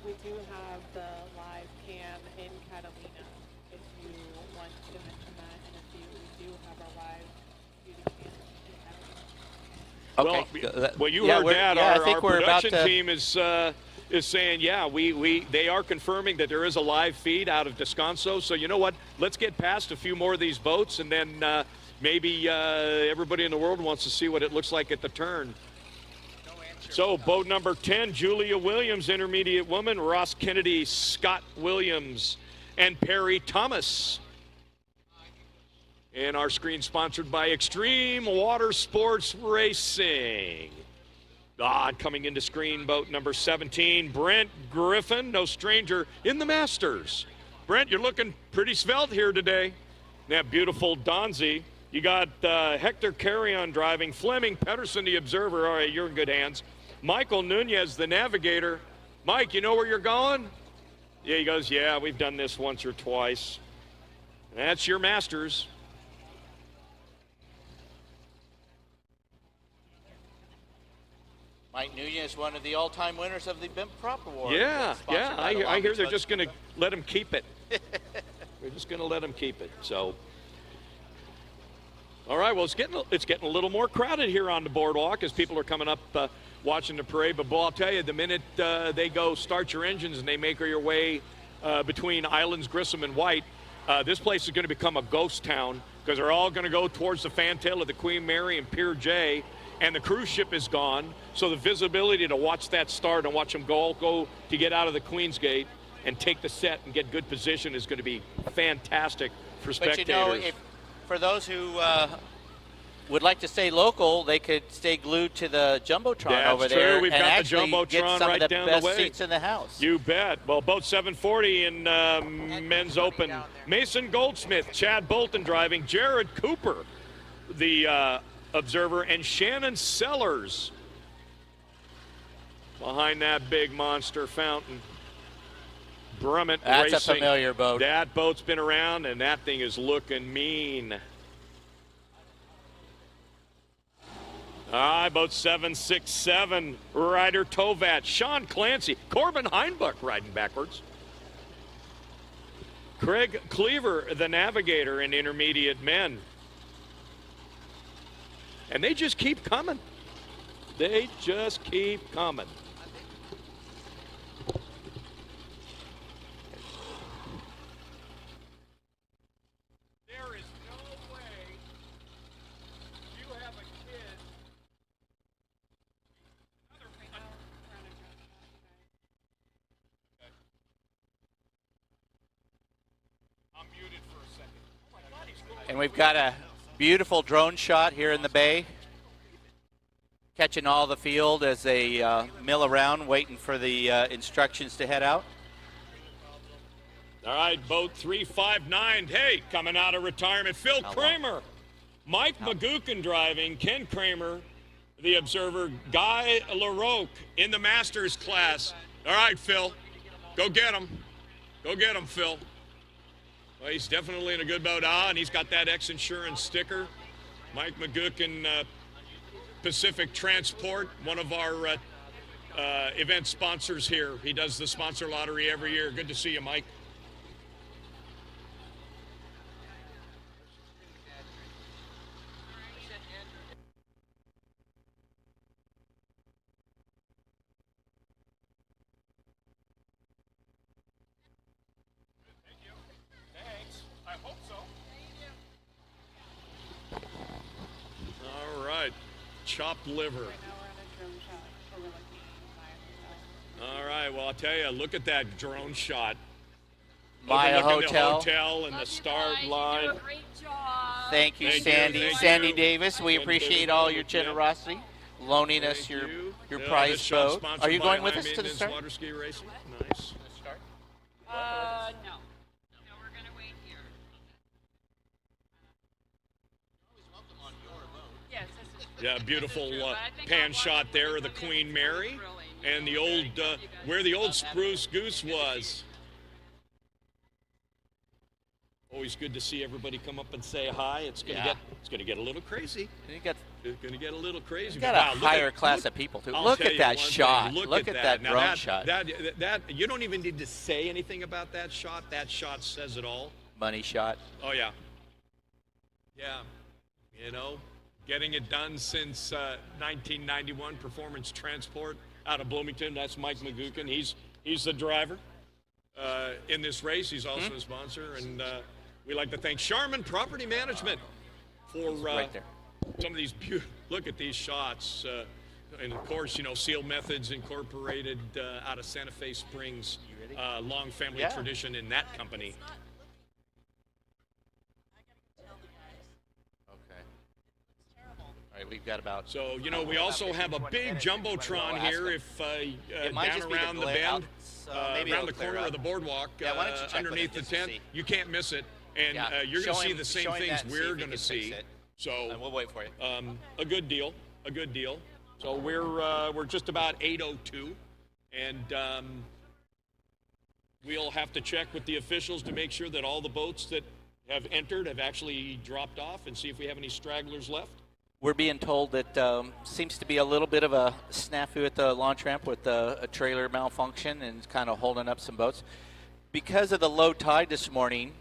we do have the live cam in Catalina, if you want to mention that, and we do have our live beauty cam in Catalina. Okay. Well, you heard that. Our production about team is saying, they are confirming that there is a live feed out of Descanso. So you know what? Let's get past a few more of these boats, and then maybe everybody in the world wants to see what it looks like at the turn. So boat number 10, Julia Williams, intermediate woman, Ross Kennedy, Scott Williams, and Perry Thomas. And our screen sponsored by Extreme Water Sports Racing. Coming into screen, boat number 17, Brent Griffin, no stranger in the Masters. Brent, you're looking pretty svelte here today. That beautiful Donzi. You got Hector Carrion driving, Fleming Pedersen, the observer. All right, you're in good hands. Michael Nunez, the navigator. Mike, you know where you're going? Yeah, he goes, yeah, we've done this once or twice. That's your Masters. Mike Nunez, one of the all-time winners of the Bimp Prop Award. Yeah, I hear they're just going to let him keep it. They're just going to let him keep it. So, all right. Well, it's getting a little more crowded here on the boardwalk as people are coming up watching the parade. But I'll tell you, the minute they go start your engines and they make your way between Islands, Grissom, and White, this place is going to become a ghost town because they're all going to go towards the fantail of the Queen Mary and Pier J. And the cruise ship is gone, so the visibility to watch that start and watch them go to get out of the Queen's Gate and take the set and get good position is going to be fantastic for spectators. But for those who would like to stay local, they could stay glued to the Jumbotron That's over true. there We've and got the actually get Jumbotron some right of the down the best way. seats in the house. You bet. Well, boat 740 in men's open. Mason Goldsmith, Chad Bolton driving, Jared Cooper, the observer, and Shannon Sellers behind that big monster fountain. Brummett That's Racing. a familiar boat. That boat's been around, and that thing is looking mean. All right, boat 767, Ryder Tovat, Sean Clancy, Corbin Heinbuch riding backwards. Craig Cleaver, the navigator in intermediate men. And they just keep coming. They just keep coming. There is no way you have a kid. I'm muted for a second. Oh my God, he's going. And we've got a beautiful drone shot here in the bay, catching all the field as they mill around, waiting for the instructions to head out. All right, boat 359. Hey, coming out of retirement, Phil Kramer. Mike Magookin driving, Ken Kramer, the observer, Guy LaRoque in the Masters class. All right, Phil, go get him. Go get him, Phil. Well, he's definitely in a good boat. And he's got that X-Insurance sticker. Mike Magookin, Pacific Transport, one of our event sponsors here. He does the sponsor lottery every year. Good to see you, Mike. Thanks. I hope so. All right. Chopped liver. Right now we're on a drone shot overlooking my hotel. All right. Well, I'll tell you, look at that drone shot. Maya Overlooking Hotel. The hotel and the start line. You do a great job. Thank you, Thank you, Sandy. thank Sandy you. Davis, we And appreciate David, all your yeah. generosity, loaning us Thank your you. your This prize shot's boat. sponsored Are you by going with High us to the Maintenance start? Water Ski Race. Nice. No. No, we're gonna wait here. Yes, this is true. Yeah, beautiful This is true, but I think pan our water shot there of the quality Queen is Mary really and the old where the old spruce goose was. Always good to see everybody come up and say hi. It's gonna get a little crazy. You got, It's gonna get a little crazy. you got Wow, a look higher at- class look- of people too. I'll Look tell at you that one thing, shot. Look at that Now drone shot. That you don't even need to say anything about that shot. That shot says it all. Money shot. Oh yeah. Yeah. You know, getting it done since 1991. Performance Transport out of Bloomington. That's Mike Magookin. He's the driver in this race. He's also a sponsor, and we like to thank Charmin Property Management for Right there. some of these look at these shots. And of course, you know, Seal Methods Incorporated out of Santa Fe Springs. Long family Yeah. tradition in that company. Okay. All right, we've got about. So, you know, we also have a big Jumbotron here if might down just be around the the glare bend, out, maybe around it'll the clear corner up. of the boardwalk, Yeah, why don't you check with underneath it the just to tent. see? You can't miss it. And Yeah, you're going show to see him- the same show him things that and see we're if he going to can fix see. it. So, And we'll wait for you. a good deal, a good deal. So we're just about 8:02, and we'll have to check with the officials to make sure that all the boats that have entered have actually dropped off and see if we have any stragglers left. We're being told that seems to be a little bit of a snafu at the launch ramp with a trailer malfunction and kind of holding up some boats. Because of the low tide this morning,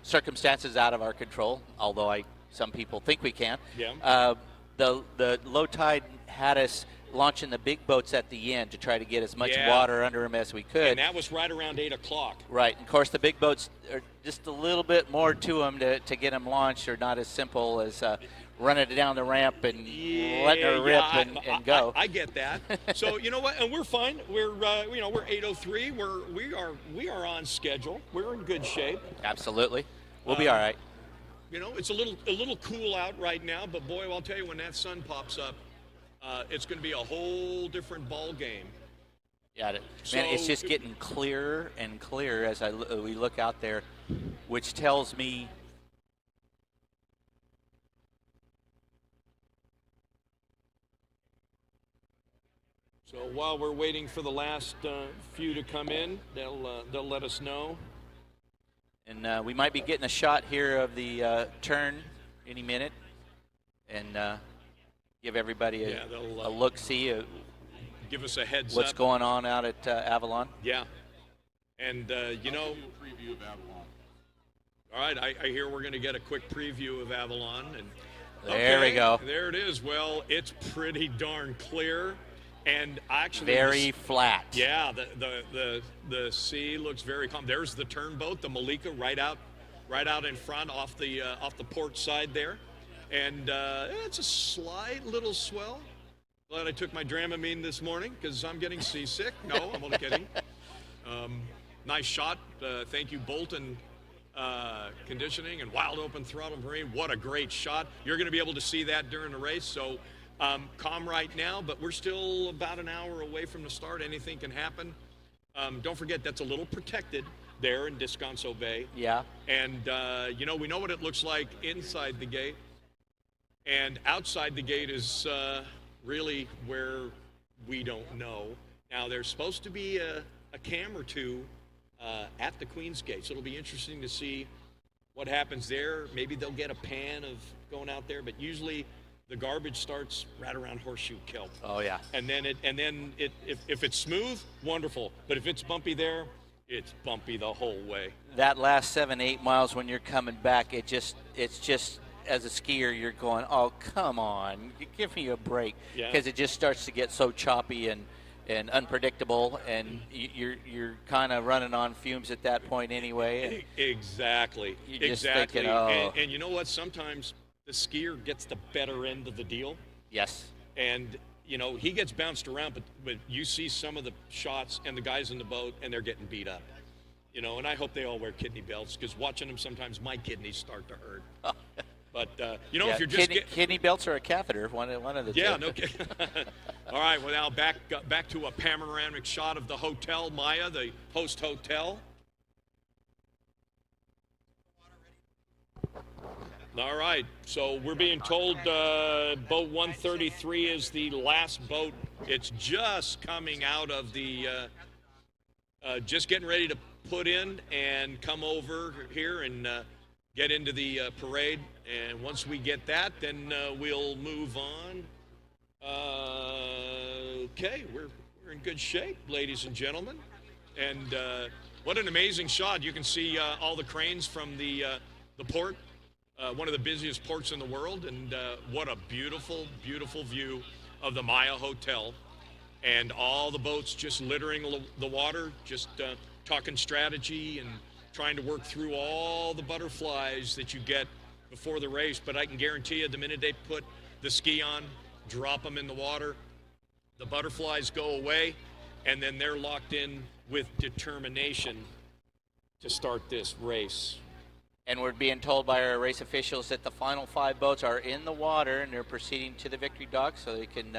circumstances out of our control, although some people think we can. Yeah. The low tide had us launching the big boats at the end to try to get as much Yeah. water under them as we could. And that was right around 8 o'clock. Right. Of course, the big boats are just a little bit more to them to get them launched. Are not as simple as running it down the ramp and letting her rip and go. I get that. So you know what? And we're fine. We're we're 8:03. We are on schedule. We're in good shape. Absolutely. We'll be all right. you know, it's a little cool out right now, but boy, I'll tell you, when that sun pops up, it's going to be a whole different ball game. Yeah, man, So- it's just getting clearer and clearer as we look out there, which tells me So while we're waiting for the last few to come in, they'll let us know. and we might be getting a shot here of the turn any minute, and give everybody Yeah, they'll, a look-see of Give us a heads what's up. going on out at Avalon. Yeah, and you know. Preview of Avalon. All right, I hear we're going to get a quick preview of Avalon, and There we go. There it is. Well, it's pretty darn clear, and actually Very flat. Yeah, the sea looks very calm. There's the turnboat, the Malika, right out in front, off the port side there, and it's a slight little swell. Glad I took my Dramamine this morning because I'm getting seasick. No, I'm only kidding. Nice shot. Thank you, Bolton Conditioning and Wild Open Throttle Marine. What a great shot. You're going to be able to see that during the race. So calm right now, but we're still about an hour away from the start. Anything can happen. Don't forget, that's a little protected there in Descanso Bay. Yeah. And, you know, we know what it looks like inside the gate. And outside the gate is really where we don't know. Now, there's supposed to be a cam or two at the Queen's Gate, so it'll be interesting to see what happens there. Maybe they'll get a pan of going out there, but usually the garbage starts right around Horseshoe Kelp. Oh yeah. And then if it's smooth, wonderful. But if it's bumpy there, it's bumpy the whole way. That last 7-8 miles when you're coming back, it's just as a skier you're going, oh come on, give me a break, Yeah. because it just starts to get so choppy and unpredictable, and you're kind of running on fumes at that point anyway. Exactly. You're just Exactly. thinking, oh. And you know what? Sometimes the skier gets the better end of the deal. Yes. And, you know, he gets bounced around, but you see some of the shots and the guys in the boat, and they're getting beat up. You know, and I hope they all wear kidney belts, because watching them sometimes my kidneys start to hurt. But, you know, Yeah, if you're just kidney belts or a catheter, one of the two. Yeah, no kidding. All right, well, now back to a panoramic shot of the hotel, Maya, the host hotel. All right, so we're being told boat 133 is the last boat. It's just coming out of the, just getting ready to put in and come over here and get into the parade. And once we get that, then we'll move on. Okay, we're in good shape, ladies and gentlemen. And what an amazing shot. You can see all the cranes from the port, one of the busiest ports in the world. And what a beautiful, beautiful view of the Maya Hotel. And all the boats just littering the water, just talking strategy and trying to work through all the butterflies that you get before the race. But I can guarantee you, the minute they put the ski on, drop them in the water, the butterflies go away, and then they're locked in with determination to start this race. And we're being told by our race officials that the final 5 boats are in the water and they're proceeding to the victory dock so they can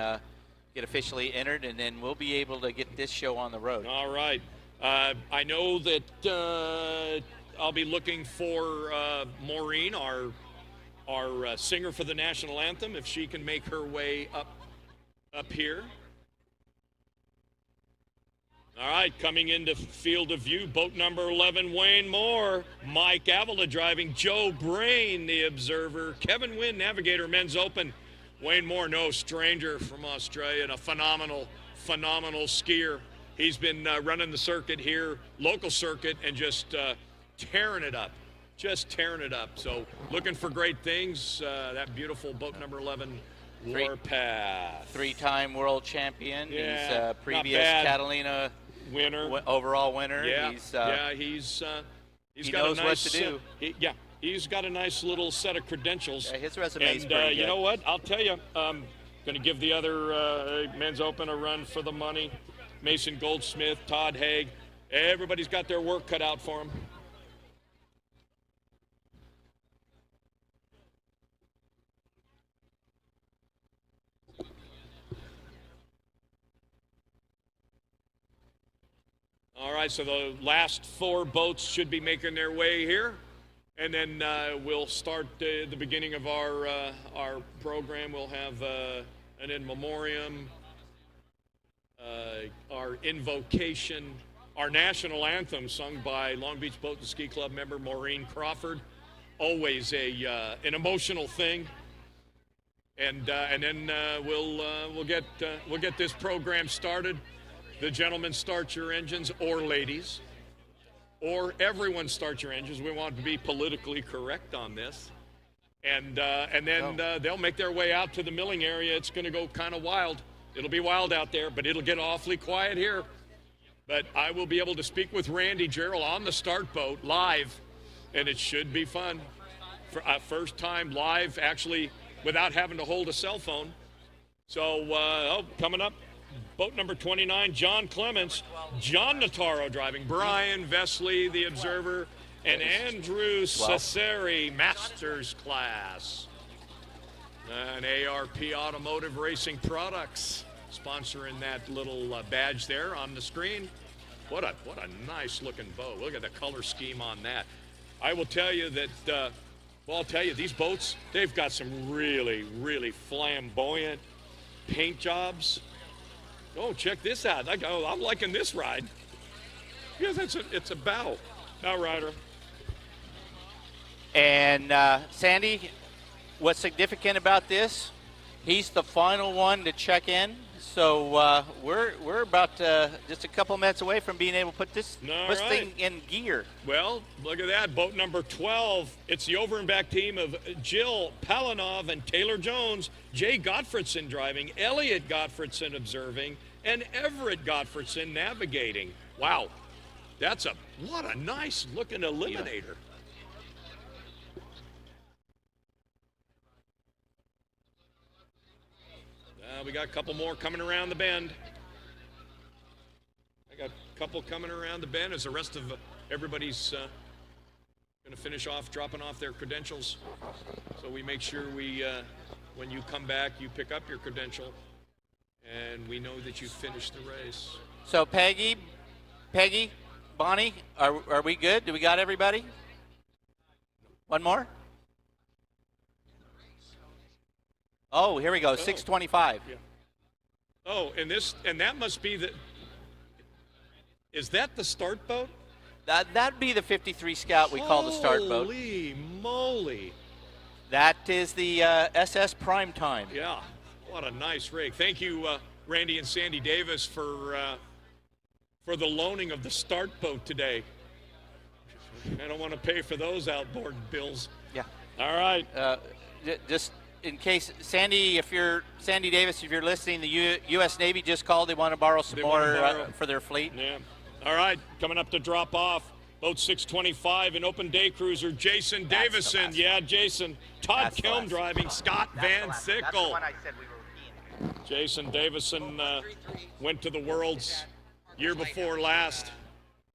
get officially entered, and then we'll be able to get this show on the road. All right. I know that I'll be looking for Maureen, our singer for the national anthem, if she can make her way up here. All right, coming into field of view, boat number 11, Wayne Moore, Mike Avila driving, Joe Brain, the observer, Kevin Wynn, navigator, men's open. Wayne Moore, no stranger from Australia, and a phenomenal skier. He's been running the circuit here, local circuit, and just tearing it up. So looking for great things. That beautiful boat number 11, Warpath. 3-time world champion. Yeah, He's previous not bad. Catalina Winner. overall winner. Yeah, He's, he's he got knows a what nice, to do. He's got a nice little set of credentials. Yeah, his resume is And pretty you good. know what? I'll tell you, going to give the other men's open a run for the money. Mason Goldsmith, Todd Haig, everybody's got their work cut out for them. right, so the last 4 boats should be making their way here. And then we'll start the beginning of our program. We'll have an in memoriam, our invocation, our national anthem sung by Long Beach Boat and Ski Club member Maureen Crawford. Always an emotional thing. And then we'll get this program started. The gentlemen, start your engines, or ladies, or everyone start your engines. We want to be politically correct on this. And then they'll make their way out to the milling area. It's going to go kind of wild. It'll be wild out there, but it'll get awfully quiet here. But I will be able to speak with Randy Gerald on the start boat live, and it should be fun. For first time live, actually, without having to hold a cell phone. So, coming up, boat number 29, John Clements, John Notaro driving, Brian Vesley, the observer, and Andrew Cesari, Masters class. And ARP Automotive Racing Products sponsoring that little badge there on the screen. What a nice looking boat. Look at the color scheme on that. I will tell you that, well, I'll tell you, these boats, they've got some really, really flamboyant paint jobs. Oh, check this out. I'm liking this ride. Because it's a bow rider. And Sandy, what's significant about this? He's the final one to check in. So we're about just a couple minutes away from being able to put this thing in gear. Well, look at that. Boat number 12. It's the over and back team of Jill Palinov and Taylor Jones, Jay Gottfredson driving, Elliot Gottfredson observing, and Everett Gottfredson navigating. Wow. What a nice looking eliminator. We got a couple more coming around the bend. I got a couple coming around the bend as the rest of everybody's going to finish off dropping off their credentials. So we make sure when you come back, you pick up your credential and we know that you finished the race. So Peggy, Bonnie, are we good? Do we got everybody? One more? Oh, here we go, 625. Yeah. Oh, and that must be is that the start boat? That'd be the 53 Scout we call the start boat. Holy moly. That is the SS Prime Time. Yeah, what a nice rig. Thank you, Randy and Sandy Davis, for the loaning of the start boat today. I don't want to pay for those outboard bills. Yeah. All right. Just in case, Sandy Davis, if you're listening, the U.S. Navy just called. They want to borrow some more for their fleet. Yeah. All right, coming up to drop off, boat 625, an open day cruiser, Jason Davison. Yeah, Jason. Todd Kelm driving, Scott Van Sickle. That's the one I said we were keen. Jason Davison went to the Worlds year before last,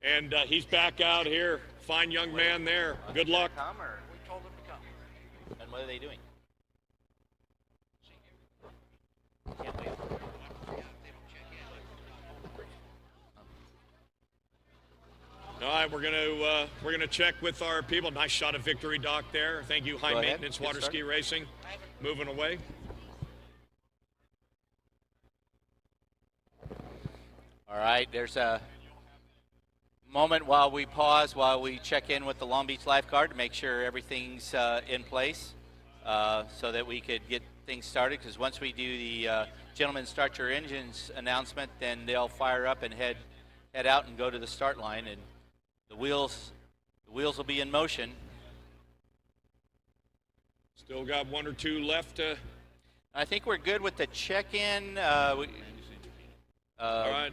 and he's back out here. Fine young man there. Good luck. We told him to come. And what are they doing? Can't wait. All right, we're gonna check with our people. Nice shot of Victory Dock there. Thank you, High Maintenance Water Ski Racing. Moving away. All right, there's a moment while we pause, while we check in with the Long Beach lifeguard to make sure everything's in place, so that we could get things started. Because once we do the gentlemen start your engines announcement, then they'll fire up and head out and go to the start line, and the wheels will be in motion. Still got one or two left. I think we're good with the check-in. All right.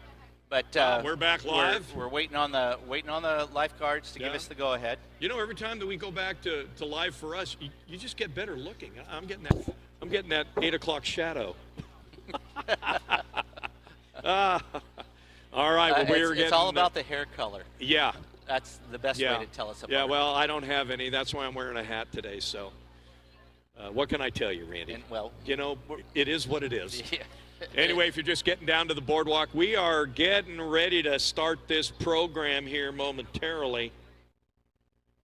But we're back live. We're waiting on the lifeguards to give us the go-ahead. You know, every time that we go back to live for us, you just get better looking. I'm getting that 8 o'clock shadow. All right. Well, it's all about the hair color. Yeah. That's the best way to tell us about it. Yeah, well, I don't have any. That's why I'm wearing a hat today. So What can I tell you, Randy? And, well, You know, it is what it is. yeah. Anyway, if you're just getting down to the boardwalk, we are getting ready to start this program here momentarily.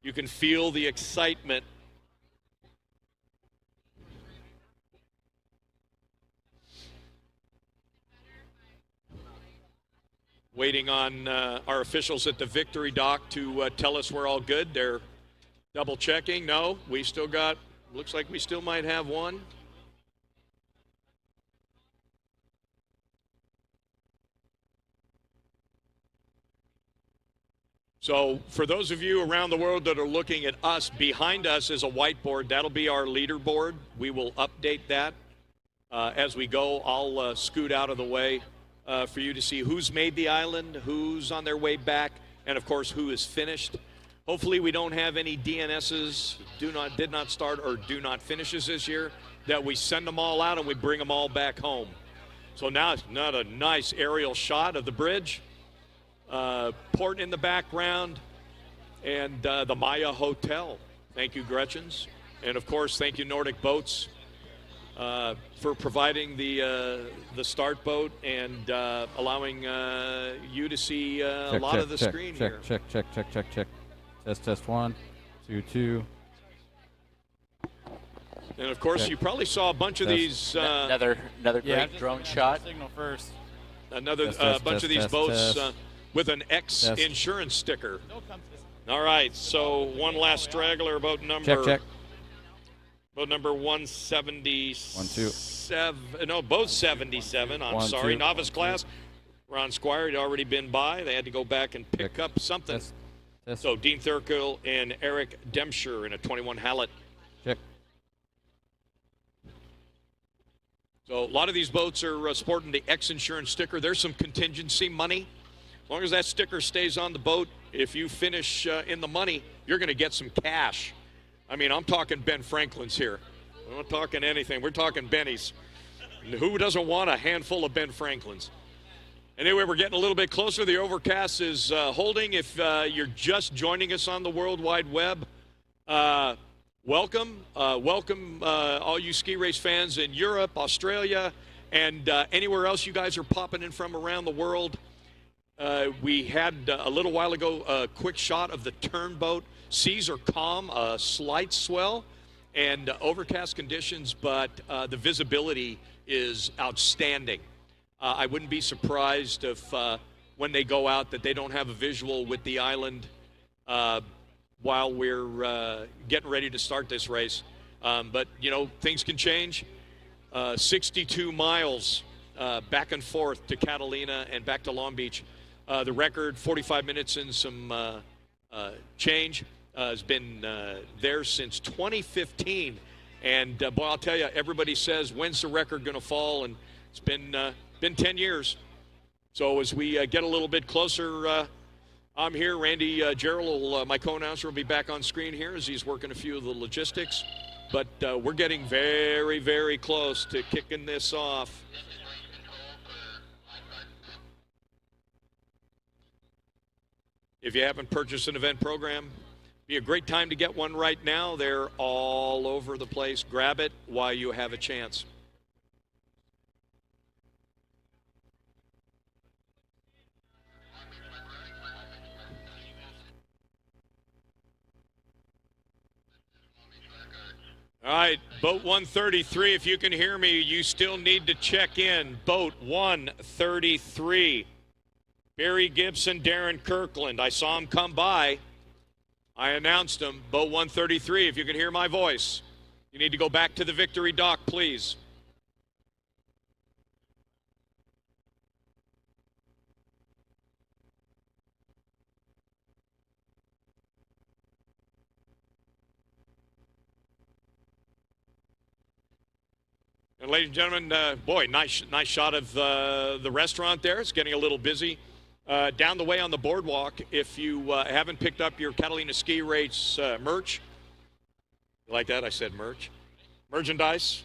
You can feel the excitement. Waiting on our officials at the Victory Dock to tell us we're all good. They're double checking. No, we still got, looks like we still might have one. So for those of you around the world that are looking at us, behind us is a whiteboard. That'll be our leaderboard. We will update that as we go. I'll scoot out of the way for you to see who's made the island, who's on their way back, and of course who is finished. Hopefully we don't have any DNSs, did not start or do not finishes this year, that we send them all out and we bring them all back home. So now it's not a nice aerial shot of the bridge. Port in the background, and the Maya Hotel. Thank you, Gretchen's. And of course, thank you, Nordic Boats, for providing the start boat and allowing you to see a lot of the screen here. Check. Test 1, 2, 2. And of course, you probably saw a bunch of these. Another great drone shot. Signal first. Another bunch of these boats with an X insurance sticker. All right, so one last straggler, boat number. Check. Boat number 177. 1, 2. No, both 77. I'm 1, sorry. 2. Novice class. Ron Squire had already been by. They had to go back and pick up something. Test. So Dean Thurkill and Eric Dempscher in a 21 Hallett. Check. So a lot of these boats are sporting the X insurance sticker. There's some contingency money. As long as that sticker stays on the boat, if you finish in the money, you're going to get some cash. I mean, I'm talking Ben Franklin's here. I'm not talking anything. We're talking Benny's. Who doesn't want a handful of Ben Franklin's? Anyway, we're getting a little bit closer. The overcast is holding. If you're just joining us on the World Wide Web, welcome. Welcome all you ski race fans in Europe, Australia, and anywhere else you guys are popping in from around the world. We had a little while ago a quick shot of the turnboat. Seas are calm, a slight swell, and overcast conditions, but the visibility is outstanding. I wouldn't be surprised if when they go out that they don't have a visual with the island while we're getting ready to start this race. But, you know, things can change. 62 miles back and forth to Catalina and back to Long Beach. The record, 45 minutes and some change, has been there since 2015. And, boy, I'll tell you, everybody says, when's the record going to fall? And it's been 10 years. So as we get a little bit closer, I'm here. Randy Gerald, my co-announcer, will be back on screen here as he's working a few of the logistics. But we're getting very, very close to kicking this off. If you haven't purchased an event program, be a great time to get one right now. They're all over the place. Grab it while you have a chance. All right, boat 133, if you can hear me, you still need to check in. Boat 133. Barry Gibson, Darren Kirkland. I saw him come by. I announced him. Boat 133, if you can hear my voice. You need to go back to the Victory Dock, please. And ladies and gentlemen, boy, nice shot of the restaurant there. It's getting a little busy. Down the way on the boardwalk, if you haven't picked up your Catalina Ski Race merch, you like that? I said merch. Merchandise.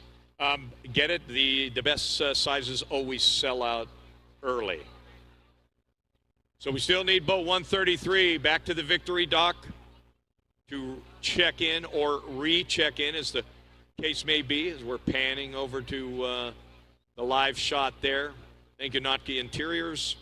Get it. The best sizes always sell out early. So we still need boat 133 back to the Victory Dock to check in or re-check in as the case may be, as we're panning over to the live shot there. Thank you, Notke Interiors.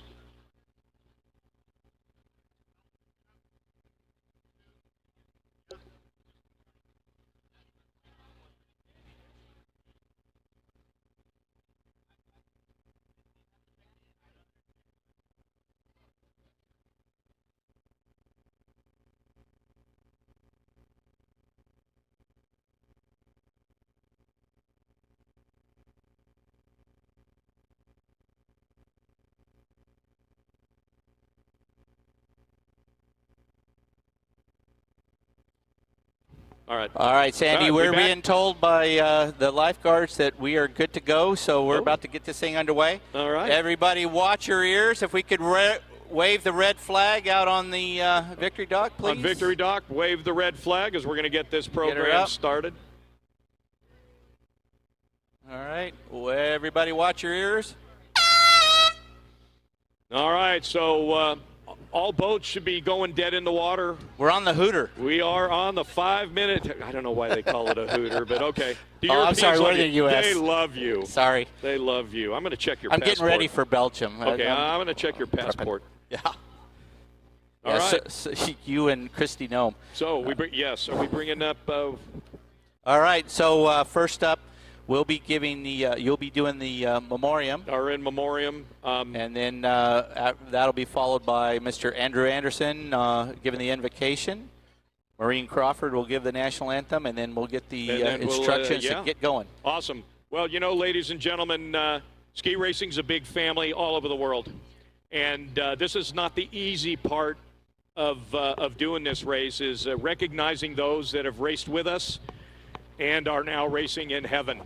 All right. All right, Sandy, All right, we we're back? being told by the lifeguards that we are good to go, so we're about to get this thing underway. All right. Everybody watch your ears. If we could wave the red flag out on the Victory Dock, please. On Victory Dock, wave the red flag as we're going to get this program up. started. All right. Well, everybody watch your ears. All right, so all boats should be going dead in the water. We're on the Hooter. We are on the 5-minute. I don't know why they call it a Hooter, but okay. The Oh, I'm Europeans sorry, we're like the it. US. They love you. Sorry. They love you. I'm going to check your I'm passport. getting ready for Belgium. Okay, I'm going to check your passport. Yeah. All Yeah, right. so you and Christy know 'em. So we bring are we bringing up? All right. So first up, we'll be giving the. You'll be doing the memoriam, our in memoriam. and then that'll be followed by Mr. Andrew Anderson giving the invocation. Maureen Crawford will give the national anthem, and then we'll get the And then we'll, instructions yeah. to get going. Awesome. Well, you know, ladies and gentlemen, ski racing's a big family all over the world, and this is not the easy part of doing this race. Is recognizing those that have raced with us and are now racing in heaven.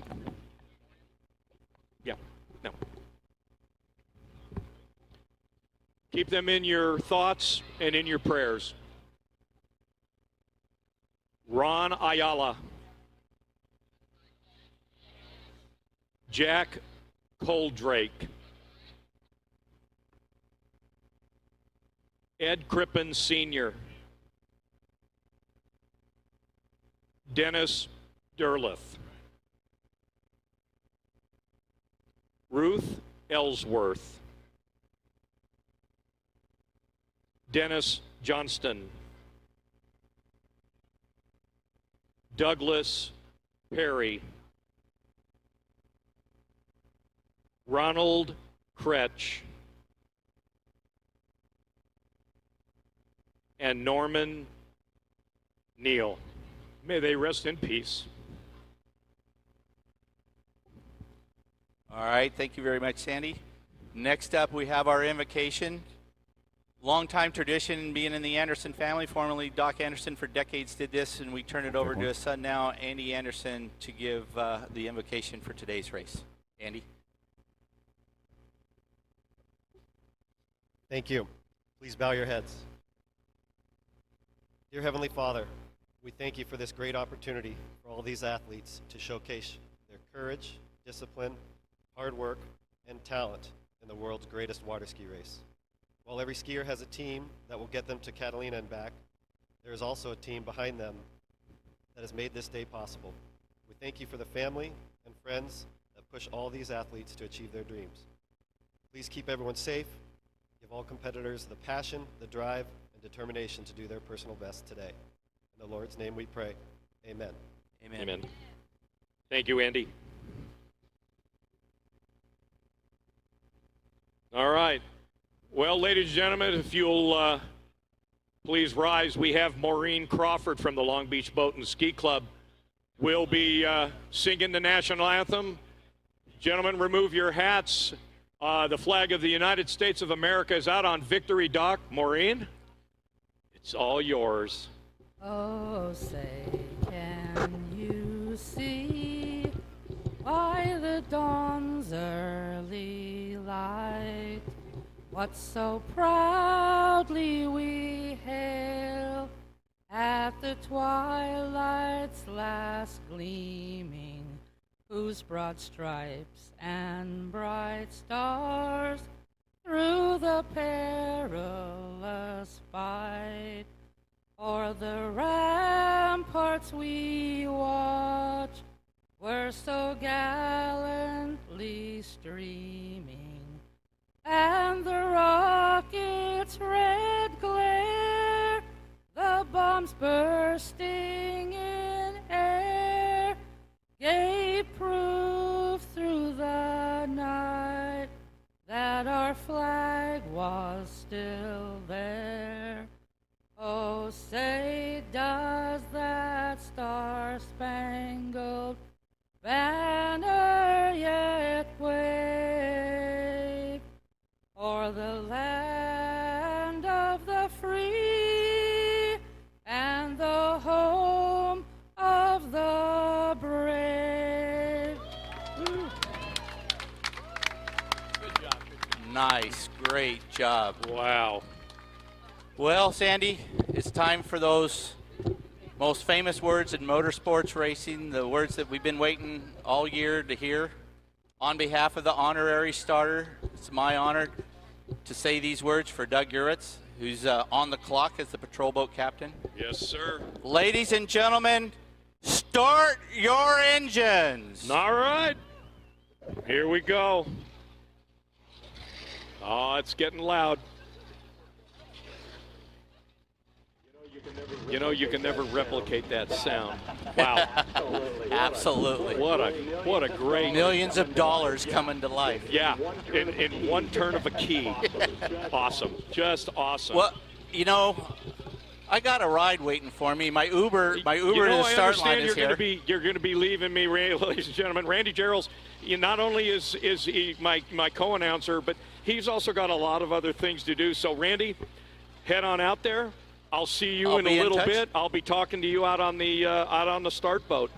Yeah. No. Keep them in your thoughts and in your prayers. Ron Ayala, Jack Coldrake, Ed Crippen Sr., Dennis Derleth, Ruth Ellsworth, Dennis Johnston, Douglas Perry, Ronald Kretsch, and Norman Neal. May they rest in peace. All right. Thank you very much, Sandy. Next up, we have our invocation. Long-time tradition, being in the Anderson family, formerly Doc Anderson for decades did this, and we turn it over to his son now, Andy Anderson, to give the invocation for today's race. Andy? Thank you. Please bow your heads. Dear Heavenly Father, we thank you for this great opportunity for all these athletes to showcase their courage, discipline, hard work, and talent in the world's greatest water ski race. While every skier has a team that will get them to Catalina and back, there is also a team behind them that has made this day possible. We thank you for the family and friends that push all these athletes to achieve their dreams. Please keep everyone safe. Give all competitors the passion, the drive, and determination to do their personal best today. In the Lord's name we pray. Amen. Amen. Amen. Thank you, Andy. All right. Well, ladies and gentlemen, if you'll please rise, we have Maureen Crawford from the Long Beach Boat and Ski Club. We'll be singing the national anthem. Gentlemen, remove your hats. The flag of the United States of America is out on Victory Dock. Maureen, it's all yours. Oh, say, can you see by the dawn's early light what so proudly we hail at the twilight's last gleaming, whose broad stripes and bright stars through the perilous fight o'er the ramparts we watch were so gallantly streaming, and the rocket's red glare, the bombs bursting in air, gave proof through the night that our flag was still there. Oh, say does that star-spangled banner yet wave o'er the land of the free and the home of the brave? Nice, great job. Wow. Well, Sandy, it's time for those most famous words in motorsports racing, the words that we've been waiting all year to hear. On behalf of the honorary starter, it's my honor to say these words for Doug Uritz, who's on the clock as the patrol boat captain. Yes, sir. Ladies and gentlemen, start your engines. All right. Here we go. Oh, it's getting loud. You know, you can never replicate that sound. Wow. Absolutely. What a great. Millions of dollars coming to life. Yeah, in one turn of a key. Awesome. Just awesome. Well, you know, I got a ride waiting for me. My Uber to the start line is here. You're going to be leaving me, ladies and gentlemen. Randy Gerald's, not only is he my co-announcer, but he's also got a lot of other things to do. So, Randy, head on out there. I'll see you in a little bit. I'll be talking to you out on the start boat.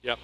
Yep.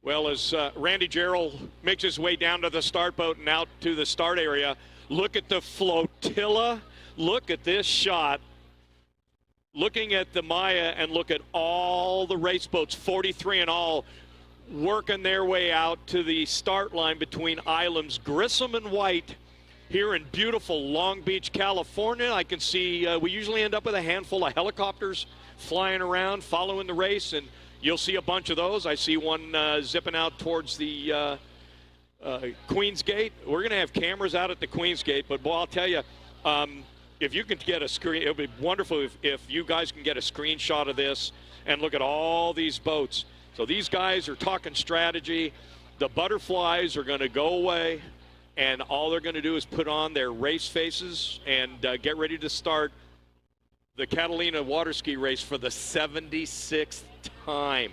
Well, as Randy Gerald makes his way down to the start boat and out to the start area, look at the flotilla. Look at this shot. Looking at the Maya and look at all the race boats, 43 in all, working their way out to the start line between islands Grissom and White here in beautiful Long Beach, California. I can see we usually end up with a handful of helicopters flying around following the race, and you'll see a bunch of those. I see one zipping out towards the Queens Gate. We're going to have cameras out at the Queens Gate, but boy, I'll tell you, if you can get a screen, it would be wonderful if you guys can get a screenshot of this and look at all these boats. So these guys are talking strategy. The butterflies are going to go away, and all they're going to do is put on their race faces and get ready to start the Catalina Water Ski Race for the 76th time.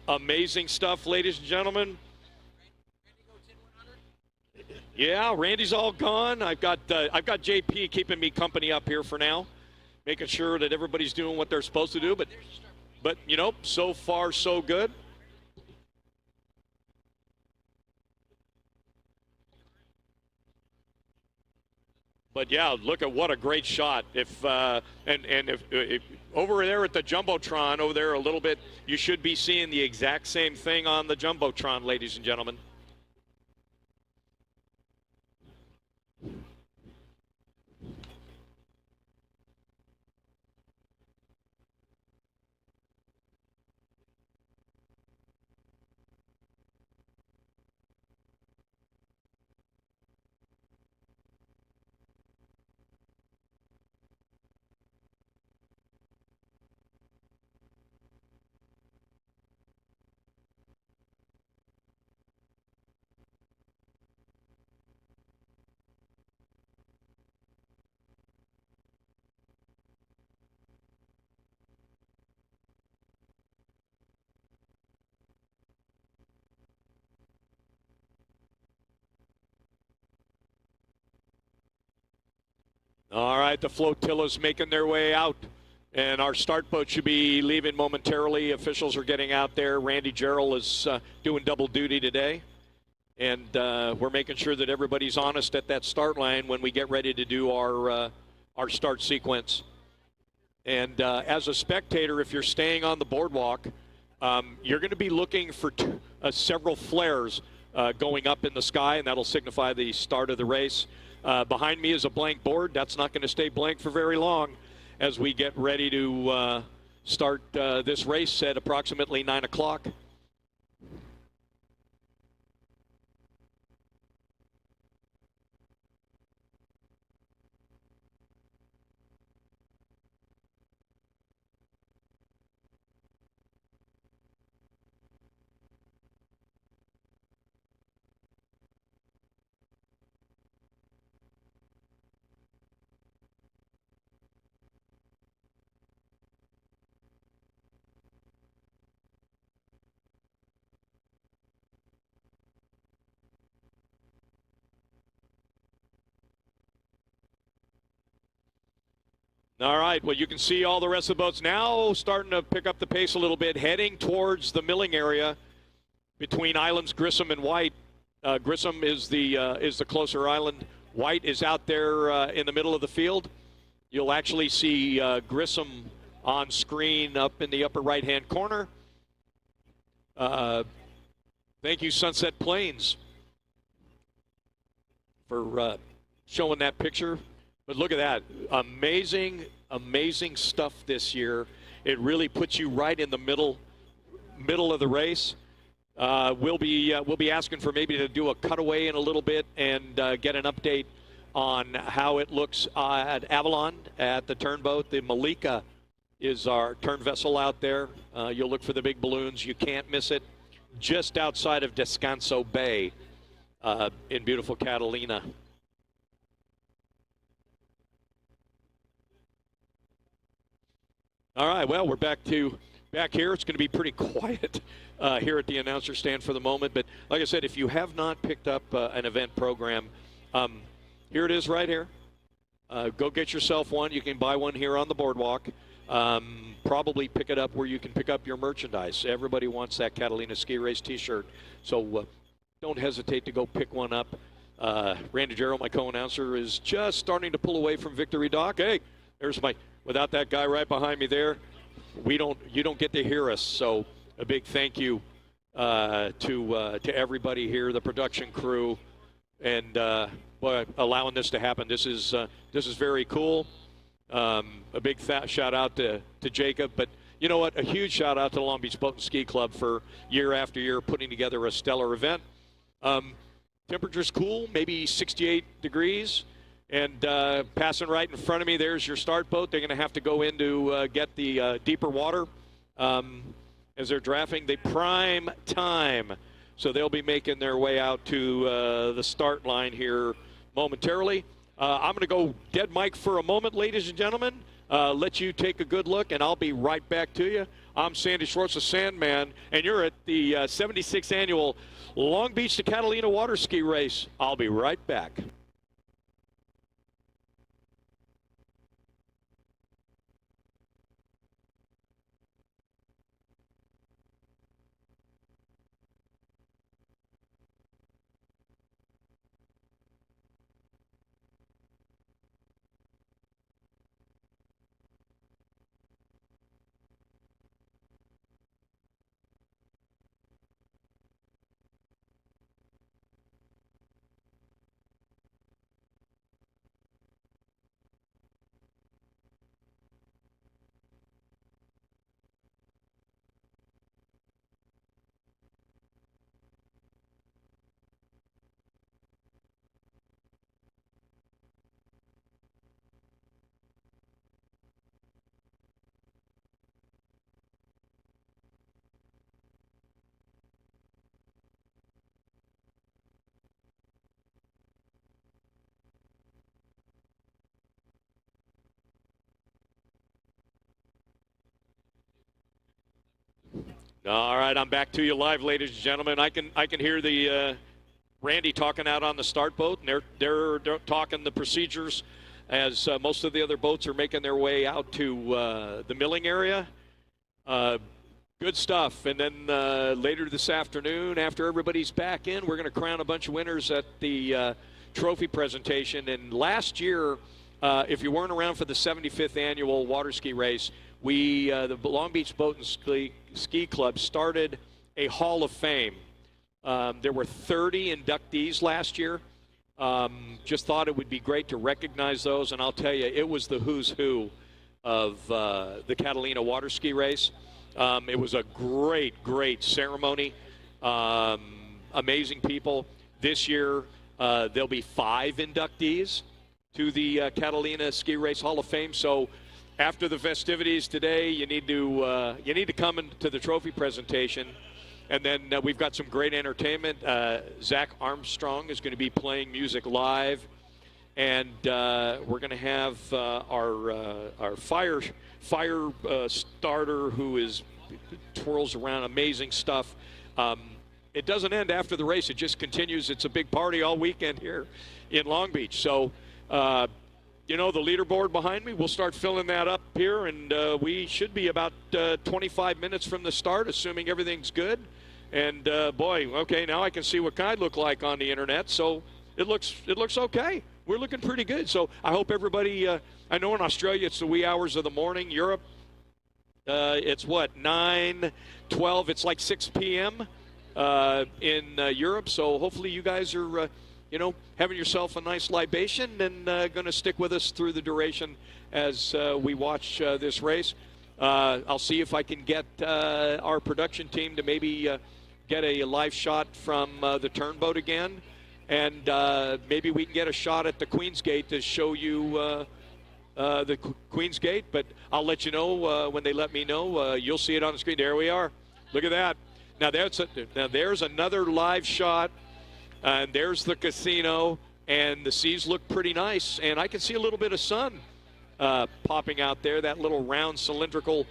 Amazing stuff, ladies and gentlemen. Yeah, Randy's all gone. I've got JP keeping me company up here for now, making sure that everybody's doing what they're supposed to do. But you know, so far so good. But yeah, look at what a great shot. If over there at the Jumbotron over there a little bit, you should be seeing the exact same thing on the Jumbotron, ladies and gentlemen. All right, the flotilla's making their way out, and our start boat should be leaving momentarily. Officials are getting out there. Randy Gerald is doing double duty today, and we're making sure that everybody's honest at that start line when we get ready to do our start sequence. And as a spectator, if you're staying on the boardwalk, you're going to be looking for several flares going up in the sky, and that'll signify the start of the race. Behind me is a blank board. That's not going to stay blank for very long as we get ready to start this race at approximately 9 o'clock. All right, well, you can see all the rest of the boats now starting to pick up the pace a little bit, heading towards the milling area between islands Grissom and White. Grissom is the closer island. White is out there in the middle of the field. You'll actually see Grissom on screen up in the upper right-hand corner. Thank you, Sunset Plains, for showing that picture. But look at that. Amazing, amazing stuff this year. It really puts you right in the middle of the race. We'll be asking for maybe to do a cutaway in a little bit and get an update on how it looks at Avalon at the turnboat. The Malika is our turn vessel out there. You'll look for the big balloons. You can't miss it. Just outside of Descanso Bay in beautiful Catalina. All right, well, we're back here. It's going to be pretty quiet here at the announcer stand for the moment. But like I said, if you have not picked up an event program, here it is right here. Go get yourself one. You can buy one here on the boardwalk. Probably pick it up where you can pick up your merchandise. Everybody wants that Catalina Ski Race t-shirt. So don't hesitate to go pick one up. Randy Gerald, my co-announcer, is just starting to pull away from Victory Dock. Hey, there's my... Without that guy right behind me there, you don't get to hear us. So a big thank you to everybody here, the production crew, and allowing this to happen. This is very cool. A big shout out to Jacob, but you know what? A huge shout out to the Long Beach Boat and Ski Club for year after year putting together a stellar event. Temperature's cool, maybe 68 degrees. And passing right in front of me, there's your start boat. They're going to have to go in to get the deeper water as they're drafting the prime time. So they'll be making their way out to the start line here momentarily. I'm going to go dead mic for a moment, ladies and gentlemen. Let you take a good look, and I'll be right back to you. I'm Sandy Schwartz, the Sandman, and you're at the 76th Annual Long Beach to Catalina Water Ski Race. I'll be right back. All right, I'm back to you live, ladies and gentlemen. I can hear the Randy talking out on the start boat, and they're talking the procedures as most of the other boats are making their way out to the milling area. Good stuff. And then later this afternoon, after everybody's back in, we're going to crown a bunch of winners at the trophy presentation. And last year, if you weren't around for the 75th annual water ski race, the Long Beach Boat and Ski Club started a Hall of Fame. There were 30 inductees last year. Just thought it would be great to recognize those, and I'll tell you, it was the who's who of the Catalina Water Ski Race. It was a great ceremony. Amazing people. This year, there'll be 5 inductees to the Catalina Ski Race Hall of Fame. So after the festivities today, you need to come into the trophy presentation. And then we've got some great entertainment. Zach Armstrong is going to be playing music live. And we're going to have our fire starter who twirls around amazing stuff. It doesn't end after the race. It just continues. It's a big party all weekend here in Long Beach. So, the leaderboard behind me, we'll start filling that up here. And we should be about 25 minutes from the start, assuming everything's good. And, boy, okay, now I can see what I look like on the internet. So it looks okay. We're looking pretty good. So I hope everybody, I know in Australia it's the wee hours of the morning. Europe, it's what, 9, 12, it's like 6 p.m. In Europe. So hopefully you guys are, having yourself a nice libation and going to stick with us through the duration as we watch this race. I'll see if I can get our production team to maybe get a live shot from the turnboat again. And maybe we can get a shot at the Queen's Gate to show you the Queen's Gate. But I'll let you know when they let me know. You'll see it on the screen. There we are. Look at that. Now there's another live shot. And there's the casino. And the seas look pretty nice. And I can see a little bit of sun popping out there. That little round cylindrical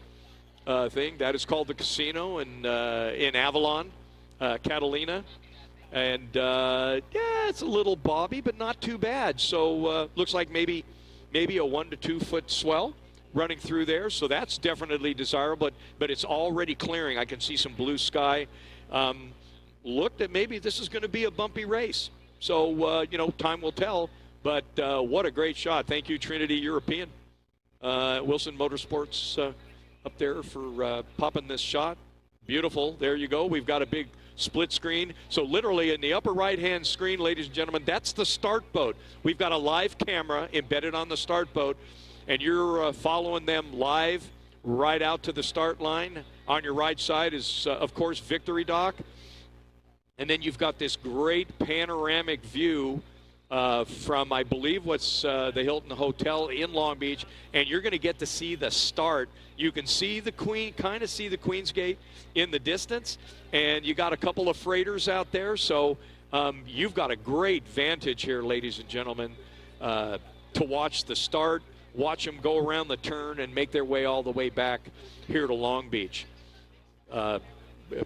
thing. That is called the casino in Avalon, Catalina. And, it's a little bobby, but not too bad. So looks like maybe a 1 to 2 foot swell running through there. So that's definitely desirable. But it's already clearing. I can see some blue sky. Looked at maybe this is going to be a bumpy race. So, time will tell. But what a great shot. Thank you, Trinity European. Wilson Motorsports up there for popping this shot. Beautiful. There you go. We've got a big split screen. So literally in the upper right-hand screen, ladies and gentlemen, that's the start boat. We've got a live camera embedded on the start boat, and you're following them live right out to the start line. On your right side is, of course, Victory Dock. And then you've got this great panoramic view from, I believe, what's the Hilton Hotel in Long Beach, and you're going to get to see the start. You can see the kind of see the Queen's Gate in the distance, and you got a couple of freighters out there, so you've got a great vantage here, ladies and gentlemen, to watch the start, watch them go around the turn, and make their way all the way back here to Long Beach.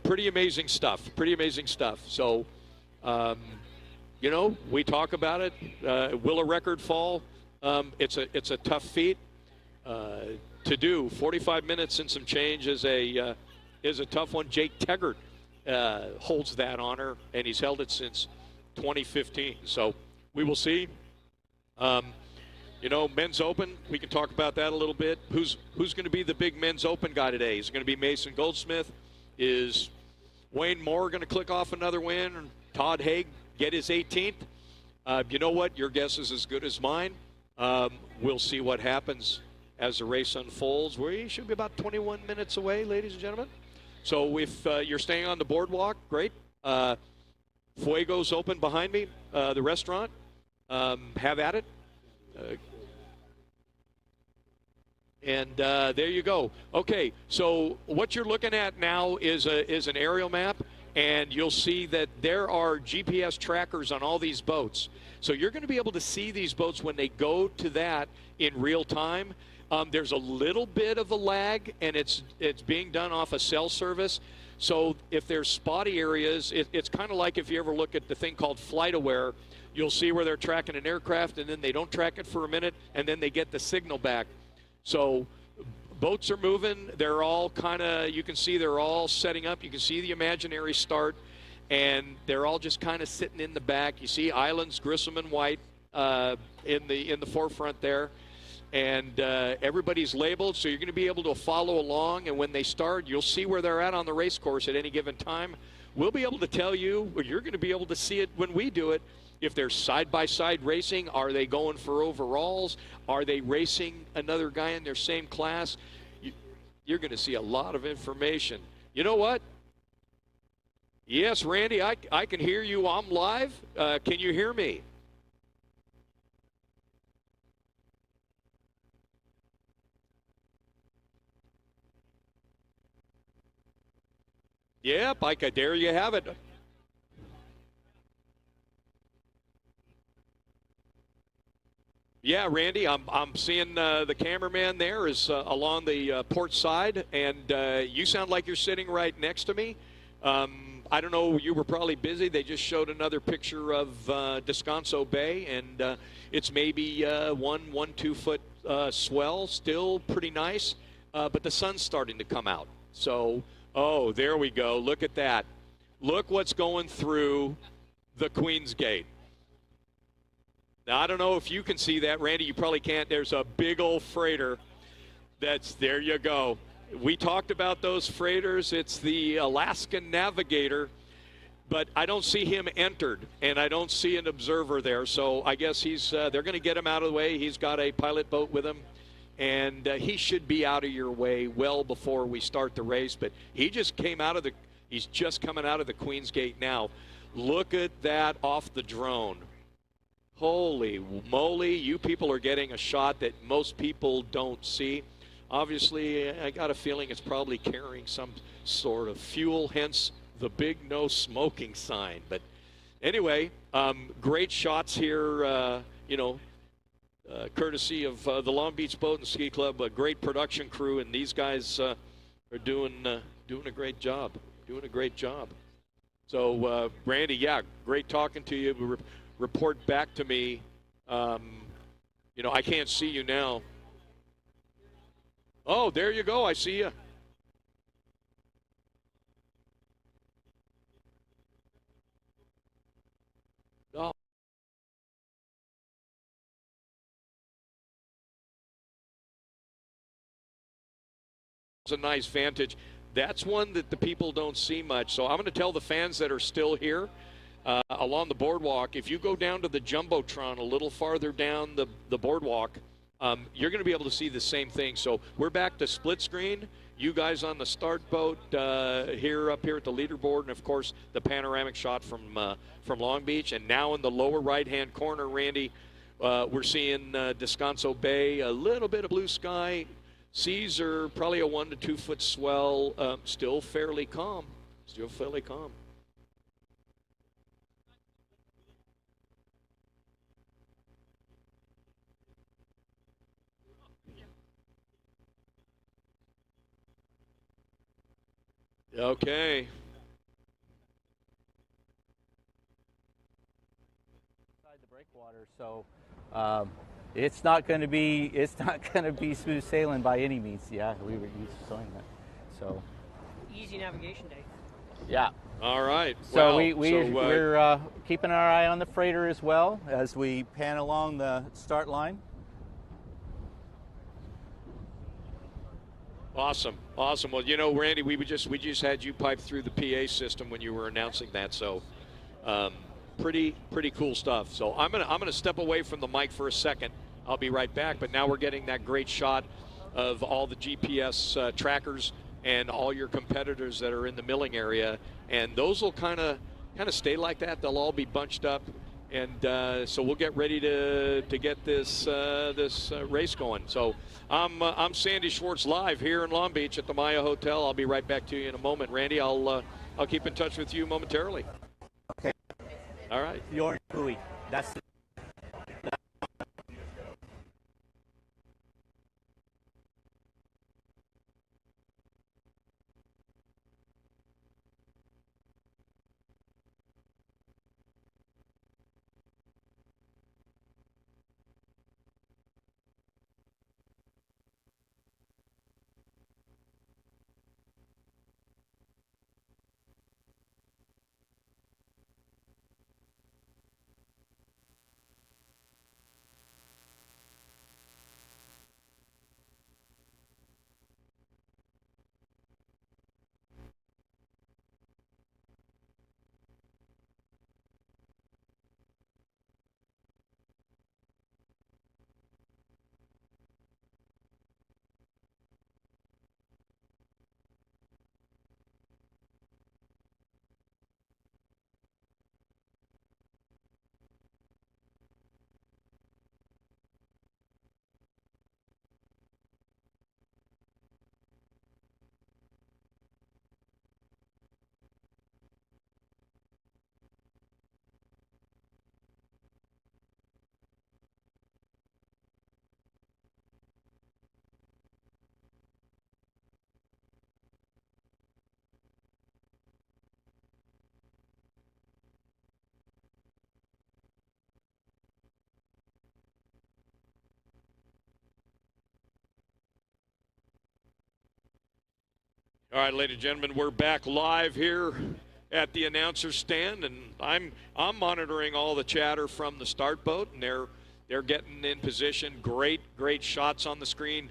Pretty amazing stuff. So, we talk about it. Will a record fall? It's a tough feat to do. 45 minutes and some change is a tough one. Jake Teggart holds that honor, and he's held it since 2015. So we will see. Men's Open. We can talk about that a little bit. Who's going to be the big Men's Open guy today? Is it going to be Mason Goldsmith? Is Wayne Moore going to click off another win? Or Todd Haig get his 18th? You know what? Your guess is as good as mine. We'll see what happens as the race unfolds. We should be about 21 minutes away, ladies and gentlemen. So if you're staying on the boardwalk, great. Fuego's open behind me, the restaurant. Have at it. And there you go. Okay, so what you're looking at now is an aerial map, and you'll see that there are GPS trackers on all these boats. So you're going to be able to see these boats when they go to that in real time. There's a little bit of a lag, and it's being done off a cell service. So if there's spotty areas, it's kind of like if you ever look at the thing called flight aware, you'll see where they're tracking an aircraft and then they don't track it for a minute and then they get the signal back. So boats are moving. They're all kind of, you can see they're all setting up. You can see the imaginary start, and they're all just kind of sitting in the back. You see islands, Grissom and White in the forefront there. And everybody's labeled, so you're going to be able to follow along. And when they start, you'll see where they're at on the race course at any given time. We'll be able to tell you, or you're going to be able to see it when we do it. If they're side-by-side racing, are they going for overalls? Are they racing another guy in their same class? You're going to see a lot of information. You know what? Yes, Randy, I can hear you. I'm live. Can you hear me? Yep, there you have it. Yeah, Randy, I'm seeing the cameraman there is along the port side, and you sound like you're sitting right next to me. I don't know, you were probably busy. They just showed another picture of Descanso Bay, and it's maybe 2 foot swell, still pretty nice, but the sun's starting to come out. So, oh, there we go. Look at that. Look what's going through the Queen's Gate. Now, I don't know if you can see that, Randy. You probably can't. There's a big old freighter. There you go. We talked about those freighters. It's the Alaskan Navigator, but I don't see him entered, and I don't see an observer there. So I guess they're going to get him out of the way. He's got a pilot boat with him, and he should be out of your way well before we start the race. But he's just coming out of the Queen's Gate now. Look at that off the drone. Holy moly, you people are getting a shot that most people don't see. Obviously, I got a feeling it's probably carrying some sort of fuel, hence the big no smoking sign. But anyway, great shots here, courtesy of the Long Beach Boat and Ski Club, a great production crew, and these guys are doing a great job. So, Randy, yeah, great talking to you. Report back to me. I can't see you now. Oh, there you go. I see you. Oh. It's a nice vantage. That's one that the people don't see much. So I'm going to tell the fans that are still here along the boardwalk, if you go down to the Jumbotron a little farther down the boardwalk, you're going to be able to see the same thing. So we're back to split screen. You guys on the start boat up here at the leaderboard, and of course the panoramic shot from Long Beach. And now in the lower right-hand corner, Randy, we're seeing Descanso Bay, a little bit of blue sky. Seas are probably a 1 to 2 foot swell. Still fairly calm. Okay. Inside the breakwater, so it's not going to be smooth sailing by any means. Yeah, we were used to sailing that. So easy navigation day. yeah. All right. So we're keeping our eye on the freighter as well as we pan along the start line. Awesome. Well, Randy, we just had you pipe through the PA system when you were announcing that, so pretty cool stuff. So I'm gonna step away from the mic for a second. I'll be right back. But now we're getting that great shot of all the GPS trackers and all your competitors that are in the milling area, and those will kind of stay like that. They'll all be bunched up, and so we'll get ready to get this race going. So I'm Sandy Schwartz live here in Long Beach at the Maya Hotel. I'll be right back to you in a moment, Randy. I'll keep in touch with you momentarily. Okay. All right. Your buoy. That's All right, ladies and gentlemen, we're back live here at the announcer stand, and I'm monitoring all the chatter from the start boat, and they're getting in position. Great shots on the screen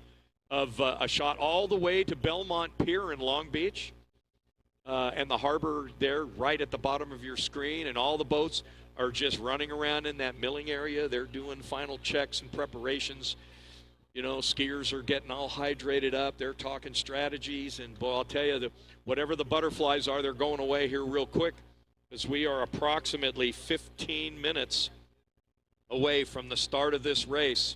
of a shot all the way to Belmont Pier in Long Beach, and the harbor there right at the bottom of your screen, and all the boats are just running around in that milling area. They're doing final checks and preparations. You know, skiers are getting all hydrated up. They're talking strategies. And, boy, I'll tell you, whatever the butterflies are, they're going away here real quick, as we are approximately 15 minutes away from the start of this race.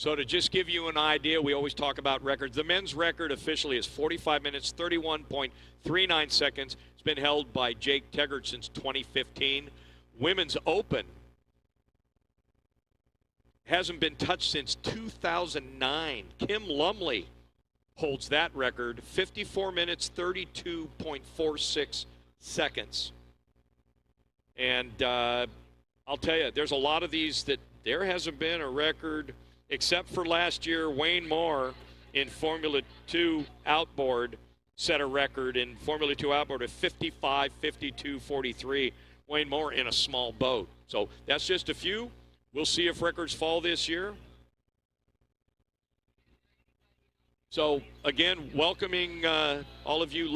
So to just give you an idea, we always talk about records. The men's record officially is 45 minutes, 31.39 seconds. It's been held by Jake Teggart since 2015. Women's Open hasn't been touched since 2009. Kim Lumley holds that record, 54 minutes, 32.46 seconds. And I'll tell you, there's a lot of these that there hasn't been a record, except for last year. Wayne Moore in Formula 2 outboard set a record in Formula 2 outboard of 55, 52, 43. Wayne Moore in a small boat. So that's just a few. We'll see if records fall this year. So again, welcoming all of you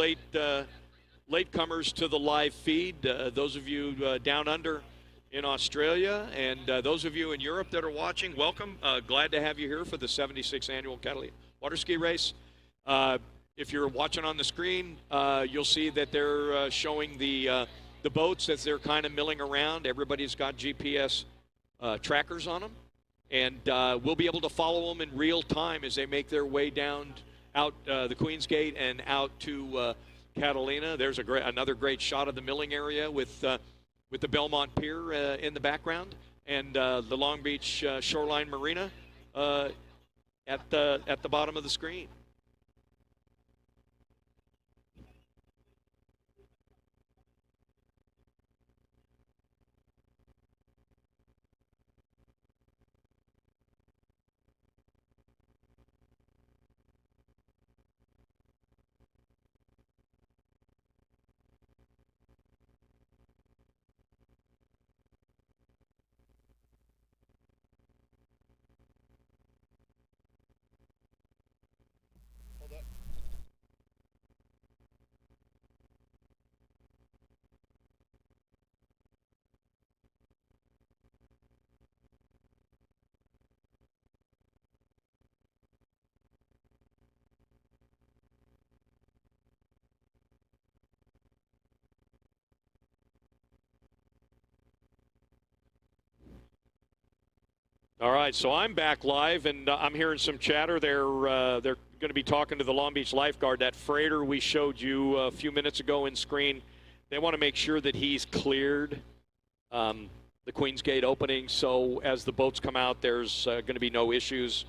latecomers to the live feed. Those of you down under in Australia, and those of you in Europe that are watching, welcome. Glad to have you here for the 76th annual Catalina Water Ski Race. If you're watching on the screen, you'll see that they're showing the boats as they're kind of milling around. Everybody's got GPS trackers on them, and we'll be able to follow them in real time as they make their way down out the Queen's Gate and out to Catalina. There's another great shot of the milling area with the Belmont Pier in the background, and the Long Beach Shoreline Marina at the bottom of the screen. All right, so I'm back live, and I'm hearing some chatter. They're going to be talking to the Long Beach lifeguard. That freighter we showed you a few minutes ago in screen, they want to make sure that he's cleared the Queen's Gate opening, so as the boats come out, there's going to be no issues.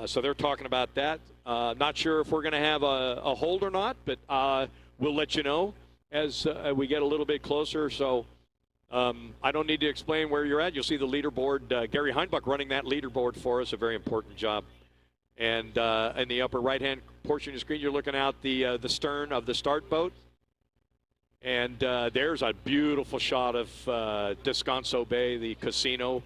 So they're talking about that. Not sure if we're going to have a hold or not, but we'll let you know as we get a little bit closer. So I don't need to explain where you're at. You'll see the leaderboard. Gary Heinbach running that leaderboard for us, a very important job. And in the upper right-hand portion of the screen, you're looking out the stern of the start boat. And there's a beautiful shot of Descanso Bay, the casino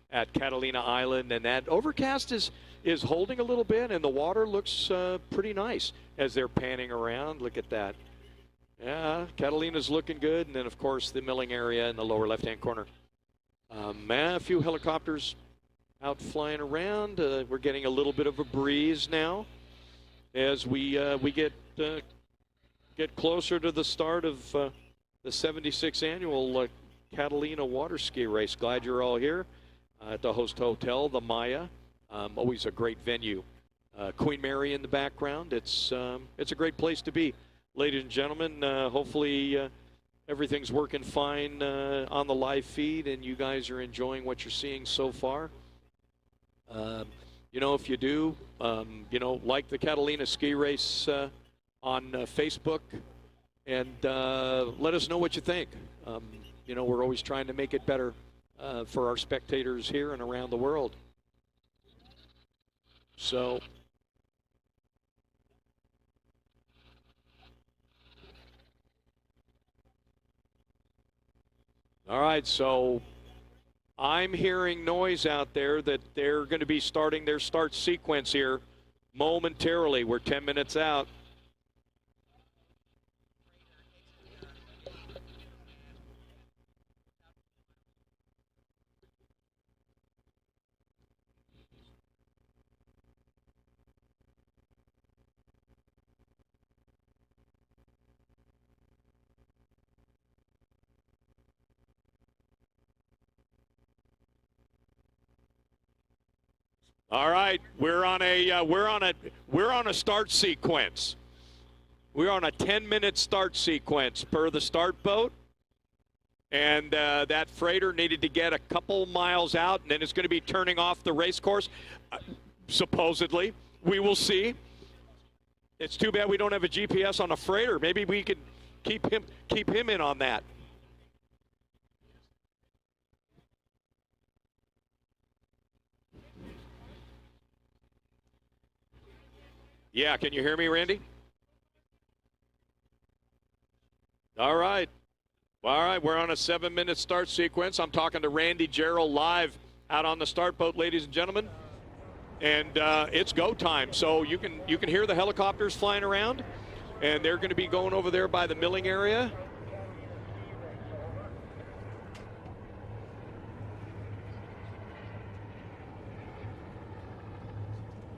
at Catalina Island. And that overcast is holding a little bit, and the water looks pretty nice as they're panning around. Look at that. Yeah, Catalina's looking good. And then, of course, the milling area in the lower left-hand corner. A few helicopters out flying around. We're getting a little bit of a breeze now as we get closer to the start of the 76th annual Catalina Water Ski Race. Glad you're all here at the host hotel, the Maya. Always a great venue. Queen Mary in the background. It's a great place to be. ladies and gentlemen. Hopefully everything's working fine on the live feed, and you guys are enjoying what you're seeing so far. You know, if you do, you know, like the Catalina Ski Race on Facebook, and let us know what you think. You know, we're always trying to make it better for our spectators here and around the world. So, all right, so I'm hearing noise out there that they're going to be starting their start sequence here momentarily. We're 10 minutes out. All right, we're on a start sequence. We're on a 10-minute start sequence per the start boat, and that freighter needed to get a couple miles out, and then it's going to be turning off the race course. Supposedly, we will see. It's too bad we don't have a GPS on a freighter. Maybe we could keep him in on that. Yeah, can you hear me, Randy? All right. All right, we're on a 7-minute start sequence. I'm talking to Randy Gerald live out on the start boat, ladies and gentlemen. And it's go time. So you can hear the helicopters flying around, and they're going to be going over there by the milling area.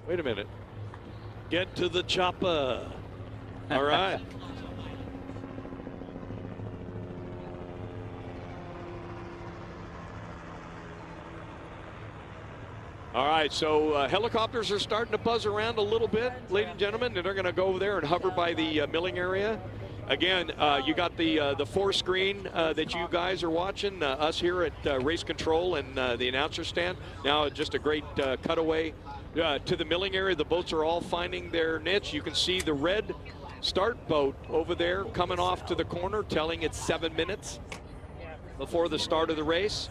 Wait a minute. Get to the chopper. All right. All right, so helicopters are starting to buzz around a little bit, ladies and gentlemen, and they're going to go over there and hover by the milling area. Again, you got the 4 screen that you guys are watching, us here at Race Control and the announcer stand. Now just a great cutaway to the milling area. The boats are all finding their niche. You can see the red start boat over there coming off to the corner, telling it's 7 minutes before the start of the race.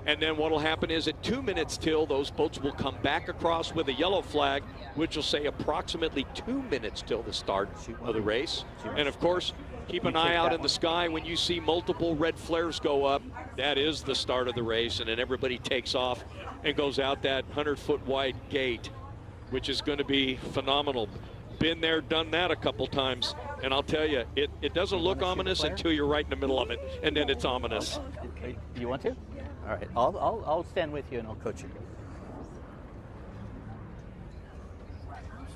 And then what will happen is at 2 minutes till, those boats will come back across with a yellow flag, which will say approximately 2 minutes till the start of the race. And of course, keep an eye out in the sky. When you see multiple red flares go up, that is the start of the race. And then everybody takes off and goes out that 100-foot wide gate, which is going to be phenomenal. Been there, done that a couple times, and I'll tell you, it doesn't look ominous until you're right in the middle of it, and then it's ominous. You want to? All right, I'll stand with you and I'll coach you.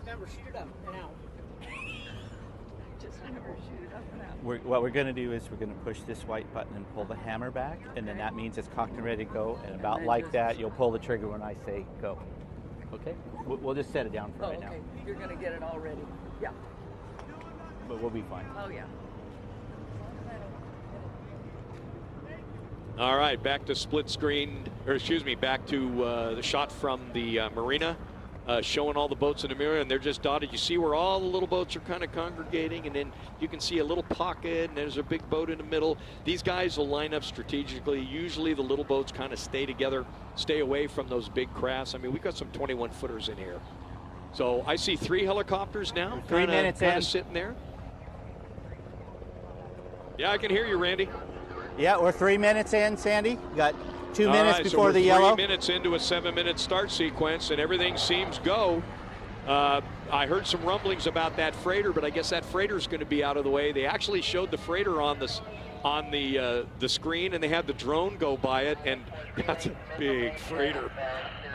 Remember, shoot it up and out. Just remember, shoot it up and out. What we're going to do is we're going to push this white button and pull the hammer back, and then that means it's cocked and ready to go, and about like that, you'll pull the trigger when I say go. Okay? We'll just set it down for right now. Okay, you're going to get it all ready. Yeah. But we'll be fine. Oh, yeah. All right, back to split screen, or excuse me, back to the shot from the marina, showing all the boats in the mirror, and they're just dotted. You see where all the little boats are kind of congregating, and then you can see a little pocket, and there's a big boat in the middle. These guys will line up strategically. Usually the little boats kind of stay together, stay away from those big crafts. I mean, we've got some 21-footers in here. So I see 3 helicopters now, kind of sitting there. Yeah, I can hear you, Randy. Yeah, we're 3 minutes in, Sandy. You got 2 minutes right, before so the yellow. 3 minutes into a 7-minute start sequence, and everything seems go. I heard some rumblings about that freighter, but I guess that freighter is going to be out of the way. They actually showed the freighter on the screen, and they had the drone go by it, and that's a big freighter.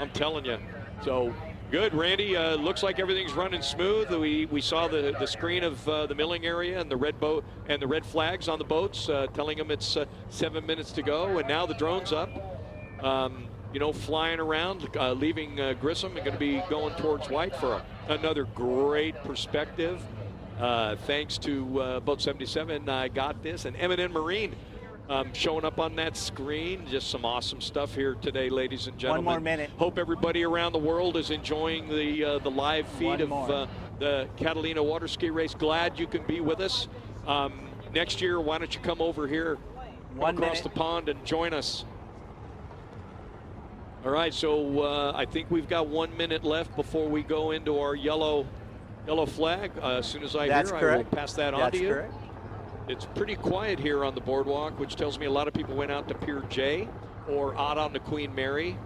I'm telling you. So good, Randy. Looks like everything's running smooth. We saw the screen of the milling area and the red boat and the red flags on the boats, telling them it's 7 minutes to go. And now the drone's up, you know, flying around, leaving Grissom and going to be going towards white for another great perspective Thanks to Boat 77, I got this. And M&N Marine showing up on that screen. Just some awesome stuff here today, ladies and gentlemen. One more minute. Hope everybody around the world is enjoying the live feed of the Catalina Water Ski Race. Glad you can be with us. Next year, why don't you come over here, across the pond and join us. All right, so I think we've got 1 minute left before we go into our yellow flag. As soon as I hear, I will pass that on to you. Correct. It's pretty quiet here on the boardwalk, which tells me a lot of people went out to Pier J or out on the Queen Mary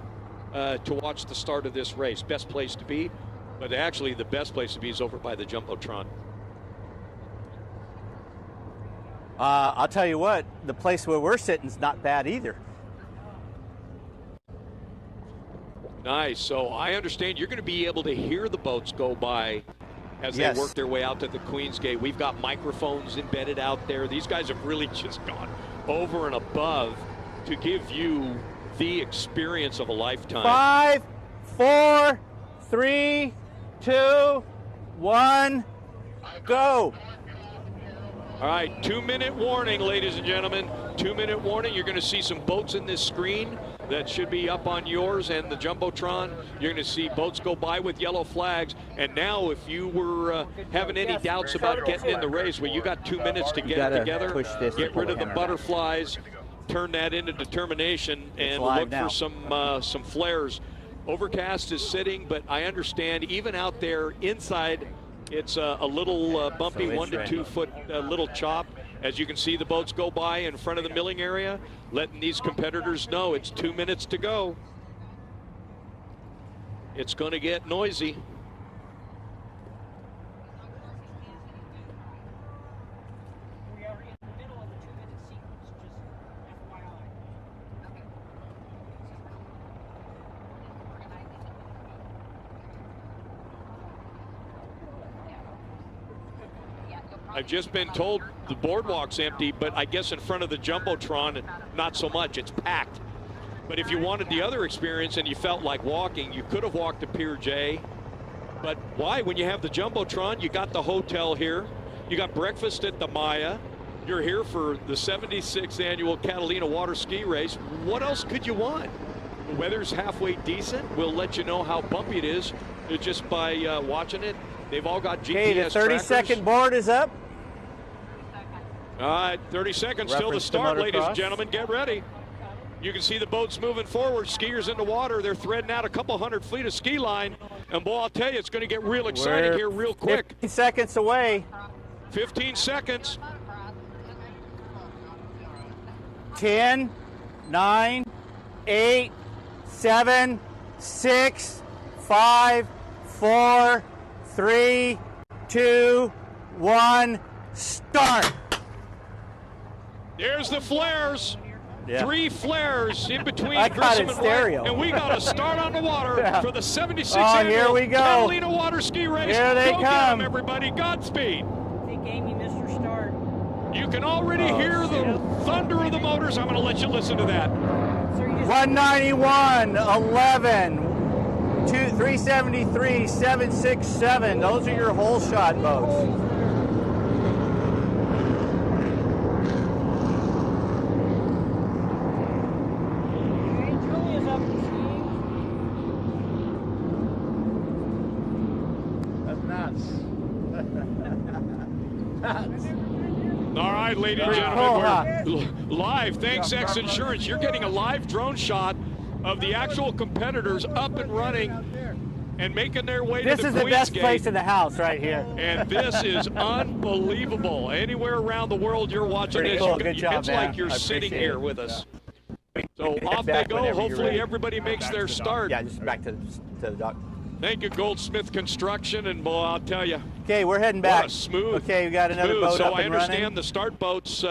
to watch the start of this race. Best place to be, but actually the best place to be is over by the Jumbotron. I'll tell you what, the place where we're sitting is not bad either. Nice. So I understand you're going to be able to hear the boats go by as they work their way out to the Queen's Gate. We've got microphones embedded out there. These guys have really just gone over and above to give you the experience of a lifetime. 5, 4, 3, 2, 1, go. All right, 2 minute warning, ladies and gentlemen. 2 minute warning. You're going to see some boats in this screen that should be up on yours and the Jumbotron. You're going to see boats go by with yellow flags. And now, if you were having any doubts about getting in the race, well, you got 2 minutes to get it together. Get rid of the butterflies, turn that into determination, and look for some flares. Overcast is sitting, but I understand even out there inside, it's a little bumpy, 1 to 2 foot little chop. As you can see, the boats go by in front of the milling area, letting these competitors know it's 2 minutes to go. It's going to get noisy. We are in the middle of the 2-minute sequence, just FYI. I've just been told the boardwalk's empty, but I guess in front of the Jumbotron, not so much. It's packed. But if you wanted the other experience and you felt like walking, you could have walked to Pier J. But why? When you have the Jumbotron, you got the hotel here. You got breakfast at the Maya. You're here for the 76th annual Catalina Water Ski Race. What else could you want? The weather's halfway decent. We'll let you know how bumpy it is just by watching it. They've all got GPS Okay, the 30-second trackers. board is up. All right, 30 seconds till the Reference to start, ladies and motocross. gentlemen. Get ready. You can see the boats moving forward, skiers in the water. They're threading out a couple hundred feet of ski line. And boy, I'll tell you, it's going to get real exciting We're here real quick. 15 seconds away. 15 seconds. 10, 9, 8, 7, 6, 5, 4, 3, 2, 1, start. There's the flares. Yeah. 3 flares in between I got Grissom it and stereo. Wright. And we got to start on the water for the 76th Oh, here annual we go. Catalina Water Ski Race. Here they Go get come. 'em, everybody. Godspeed. They gave me Mr. Start. You can already hear the thunder of the motors. I'm going to let you listen to that. So you just 191, 11, 373, 767. Those are your hole shot boats. Okay, Julia's up and skiing. That's nuts. All right, ladies and gentlemen, we're live. Thanks, X Insurance. You're getting a live drone shot of the actual competitors up and running and making their way to the This is the Queen's best Gate. place in the house right here. And this is unbelievable. Anywhere around the world you're watching Pretty this, cool. Good job, it's man. like you're I sitting appreciate here it. with us. So off they go. Hopefully everybody makes their start. Yeah, just back to the dock. Thank you, Goldsmith Construction, and boy, I'll tell you, Okay, we're heading what back. a smooth. Okay, we got another smooth. boat So up I and understand running. the start boats.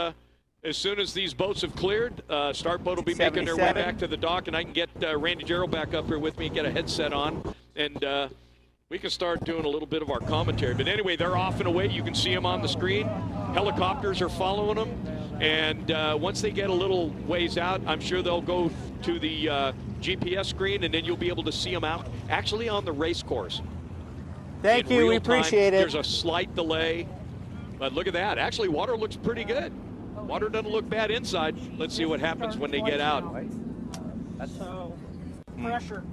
As soon as these boats have cleared, start boat will be making their way 77. back to the dock, and I can get Randy Gerald back up here with me, get a headset on, and we can start doing a little bit of our commentary. But anyway, they're off and away. You can see them on the screen. Helicopters are following them, and once they get a little ways out, I'm sure they'll go to the GPS screen, and then you'll be able to see them out actually on the race course. Thank in you, we real time. appreciate it. There's a slight delay, But look at that. Actually, water looks pretty good. Water doesn't look bad inside. Let's see what happens when they get out. So, pressure.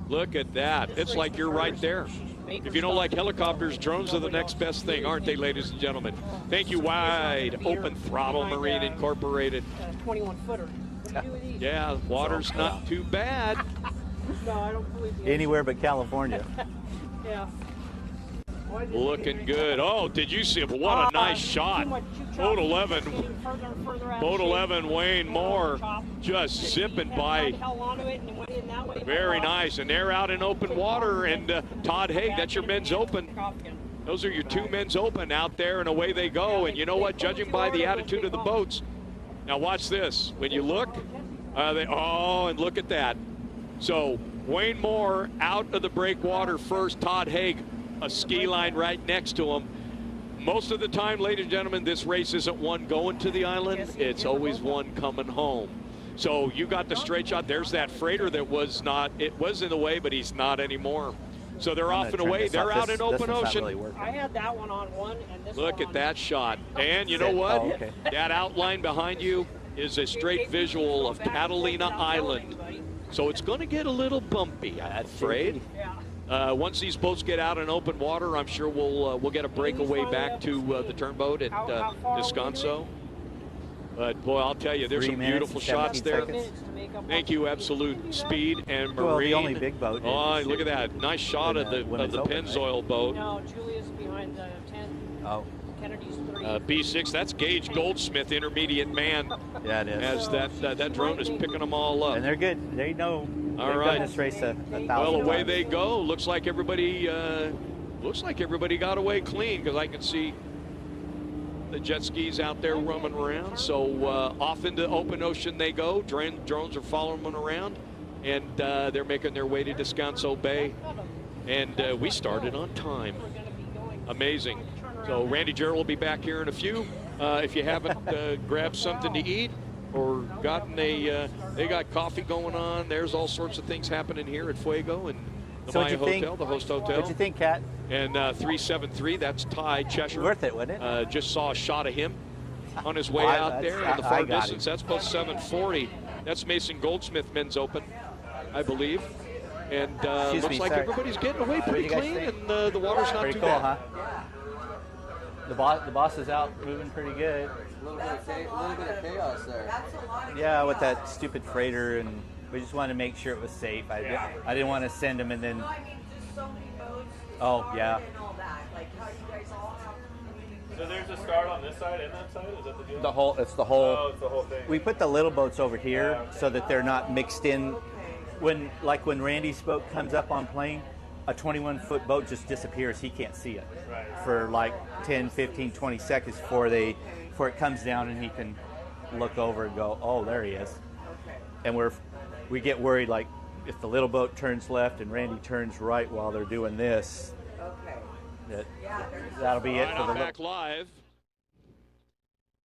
Look at that. It's like you're right there. If you don't like helicopters, drones are the next best thing, aren't they, ladies and gentlemen? Thank you, Wide Open Throttle Marine Incorporated. 21-footer. What do you do with these? Yeah, water's not too bad. No, I don't believe you. Anywhere but California. Yeah. Looking good. Oh, did you see it? What a nice shot. Boat 11. Boat 11, Wayne Moore, just zipping by. Very nice. And they're out in open water. And Todd Haig, that's your men's open. Those are your two men's open out there, and away they go. And you know what? Judging by the attitude of the boats. Now watch this. When you look, and look at that. So Wayne Moore out of the breakwater first. Todd Haig, a ski line right next to him. Most of the time, ladies and gentlemen, this race isn't one going to the island. It's always one coming home. So you got the straight shot. There's that freighter that was not, it was in the way, but he's not anymore. So they're off and away. They're out in open ocean. I had that one on one, and this Look one at on that shot. And you know what? Oh, okay. That outline behind you is a straight visual of Catalina Island. So it's going to get a little bumpy, I'm afraid. Once these boats get out in open water, I'm sure we'll get a breakaway back to the turnboat at Descanso. But boy, I'll tell you, there's some beautiful shots there. Thank you, Absolute Speed and Marine. Well, the only big boat. Oh, look at that! Nice shot of the Pennzoil boat. No, Julia's behind the 10. Oh. Kennedy's 3. B6. That's Gage Goldsmith, intermediate man. Yeah, it is. As that drone is picking them all up. And they're good. They know. All They've right. done this race a thousand Well, away times. they go. Looks like everybody got away clean, because I can see the jet skis out there roaming around. So off into open ocean they go. Drones are following them around, and they're making their way to Descanso Bay. And we started on time. Amazing. So Randy Jarrell will be back here in a few. If you haven't grabbed something to eat or gotten they got coffee going on. There's all sorts of things happening here at Fuego and the Maya Hotel, the host hotel. What'd you think, Kat? And 373, that's Ty Cheshire. Worth it, wasn't it? Just saw a shot of him on his way out there in the far distance. That's both 740. That's Mason Goldsmith Men's Open, I believe. And looks like everybody's getting away pretty clean, and the water's not pretty too cool, bad. huh? The boss is out moving pretty good. A little bit of chaos there. Yeah, with that stupid freighter, and we just wanted to make sure it was safe. I didn't want to send him and then. Oh yeah. So there's a start on this side and that side? Is that the deal? It's the whole. Oh, it's the whole thing. We put the little boats over here so that they're not mixed in. When Randy's boat comes up on plane, a 21-foot boat just disappears. He can't see it for like 10, 15, 20 seconds before it comes down, and he can look over and go, oh, there he is. And we get worried, like if the little boat turns left and Randy turns right while they're doing this. Okay. That'll be it for the back live.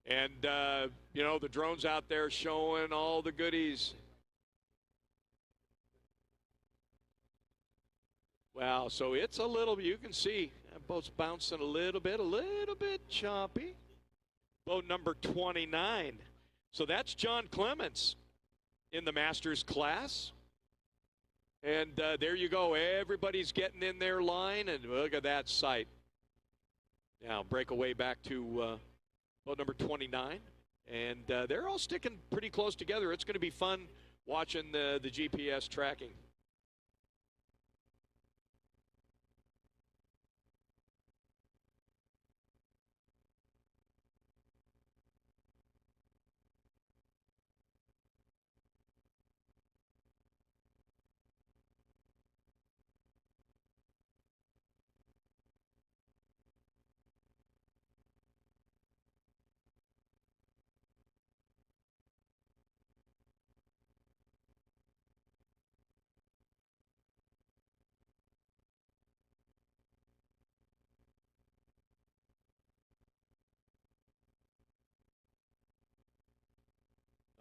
And the drones out there showing all the goodies. Wow, so it's a little, you can see that boat's bouncing a little bit choppy. Boat number 29. So that's John Clements in the Masters class. And there you go. Everybody's getting in their line, and look at that sight. Now breakaway back to boat number 29. And they're all sticking pretty close together. It's going to be fun watching the GPS tracking.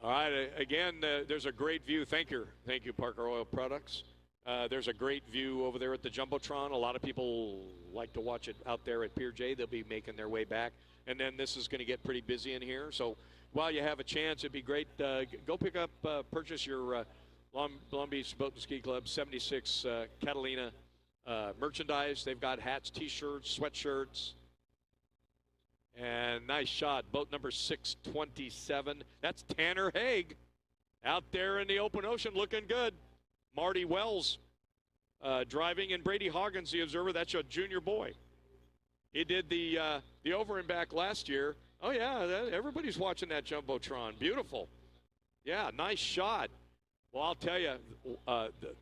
All right, again, there's a great view. Thank you, Parker Oil Products. There's a great view over there at the Jumbotron. A lot of people like to watch it out there at Pier J. They'll be making their way back. And then this is going to get pretty busy in here. So while you have a chance, it'd be great. Go pick up, purchase your Long Beach Boat and Ski Club 76 Catalina merchandise. They've got hats, T-shirts, sweatshirts. And nice shot, boat number 627. That's Tanner Haig out there in the open ocean looking good. Marty Wells driving, and Brady Hoggins, the observer. That's your junior boy. He did the over and back last year. Oh, yeah, everybody's watching that Jumbotron. Beautiful. Yeah, nice shot. Well, I'll tell you,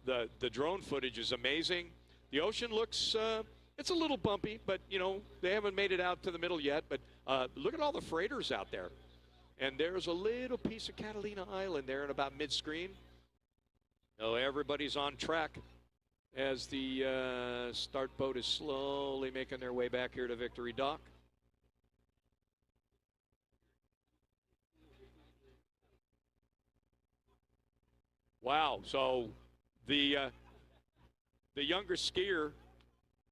the drone footage is amazing. The ocean looks, it's a little bumpy, but, you know, they haven't made it out to the middle yet. But look at all the freighters out there. And there's a little piece of Catalina Island there in about mid-screen. Oh, everybody's on track as the start boat is slowly making their way back here to Victory Dock. Wow, so the younger skier,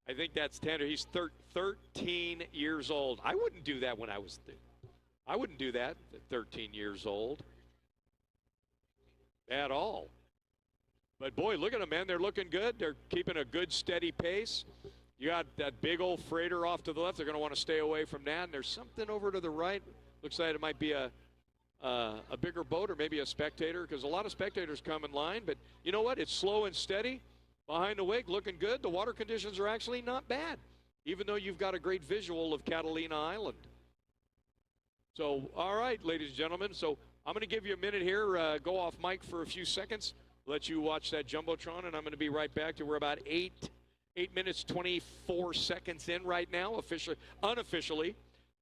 I think that's Tanner. He's 13 years old. I wouldn't do that when I was I wouldn't do that at 13 years old at all. But, boy, look at them, man. They're looking good. They're keeping a good, steady pace. You got that big old freighter off to the left. They're going to want to stay away from that. And there's something over to the right. Looks like it might be a bigger boat or maybe a spectator, because a lot of spectators come in line. But you know what? It's slow and steady. Behind the wake, looking good. The water conditions are actually not bad, even though you've got a great visual of Catalina Island. So, all right, ladies and gentlemen. So I'm going to give you a minute here. Go off mic for a few seconds. Let you watch that Jumbotron, and I'm going to be right back to we're about 8 minutes, 24 seconds in right now, unofficially.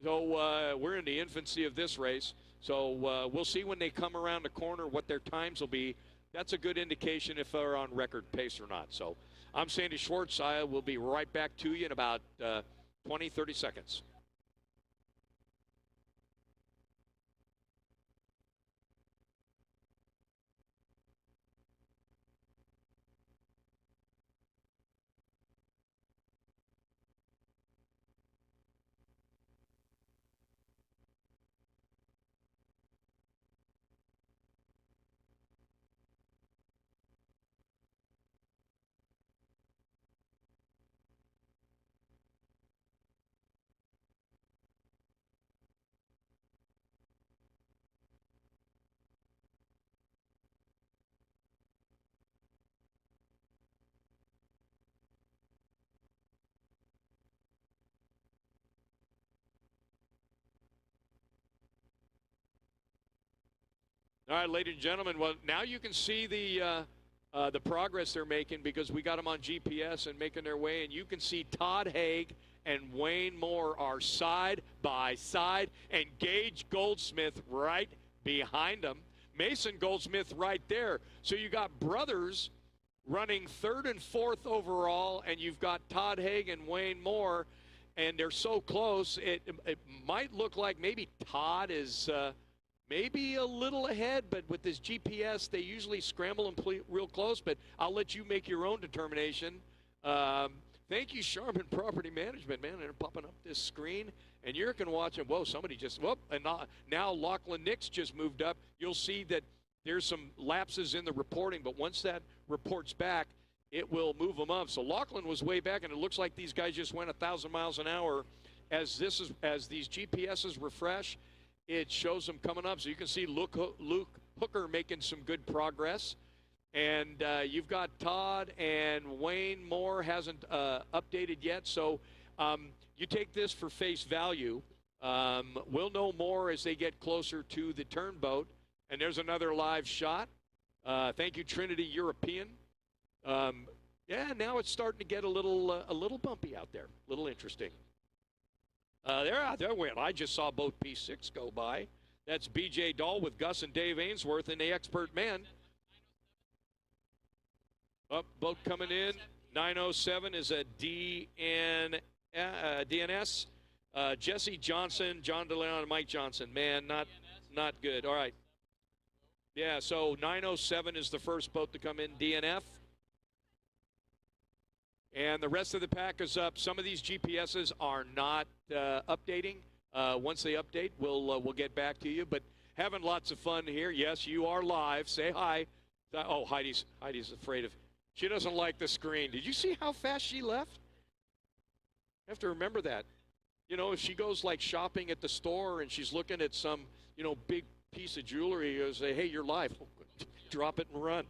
So we're in the infancy of this race. So we'll see when they come around the corner what their times will be. That's a good indication if they're on record pace or not. So I'm Sandy Schwartz. I will be right back to you in about 20, 30 seconds. All right, ladies and gentlemen, well, now you can see the progress they're making because we got them on GPS and making their way, and you can see Todd Haig and Wayne Moore are side by side, and Gage Goldsmith right behind them. Mason Goldsmith right there. So you got brothers running third and fourth overall, and you've got Todd Haig and Wayne Moore, and they're so close. It might look like maybe Todd is maybe a little ahead, but with this GPS, they usually scramble and play real close, but I'll let you make your own determination. Thank you, Sharman Property Management, man. They're popping up this screen, and you can watch it. Whoa, somebody just, whoop, and now Lachlan Nix just moved up. You'll see that there's some lapses in the reporting, but once that reports back, it will move them up. So Lachlan was way back, and it looks like these guys just went 1,000 miles an hour. As these GPSs refresh, it shows them coming up. So you can see Luke Hooker making some good progress. And you've got Todd and Wayne Moore hasn't updated yet. So you take this for face value. We'll know more as they get closer to the turnboat. And there's another live shot. Thank you, Trinity European. Yeah, now it's starting to get a little bumpy out there. A little interesting. They're out there. I just saw boat P6 go by. That's B.J. Dahl with Gus and Dave Ainsworth and the expert man. Boat coming in. 907 is a DNS. Jesse Johnson, John DeLeon, and Mike Johnson. Man, not good. All right. Yeah, so 907 is the first boat to come in, DNF. And the rest of the pack is up. Some of these GPSs are not updating. Once they update, we'll get back to you. But having lots of fun here. Yes, you are live. Say hi. Oh, Heidi's afraid of. She doesn't like the screen. Did you see how fast she left? You have to remember that. You know, if she goes like shopping at the store and she's looking at some, big piece of jewelry, you'll say, hey, you're live. Drop it and run.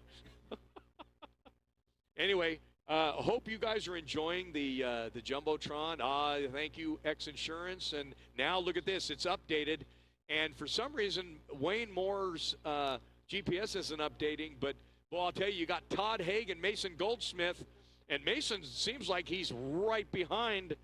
Anyway, hope you guys are enjoying the Jumbotron. Thank you, X Insurance. And now look at this. It's updated. And for some reason, Wayne Moore's GPS isn't updating. But, well, I'll tell you, you got Todd Haig and Mason Goldsmith. And Mason seems like he's right behind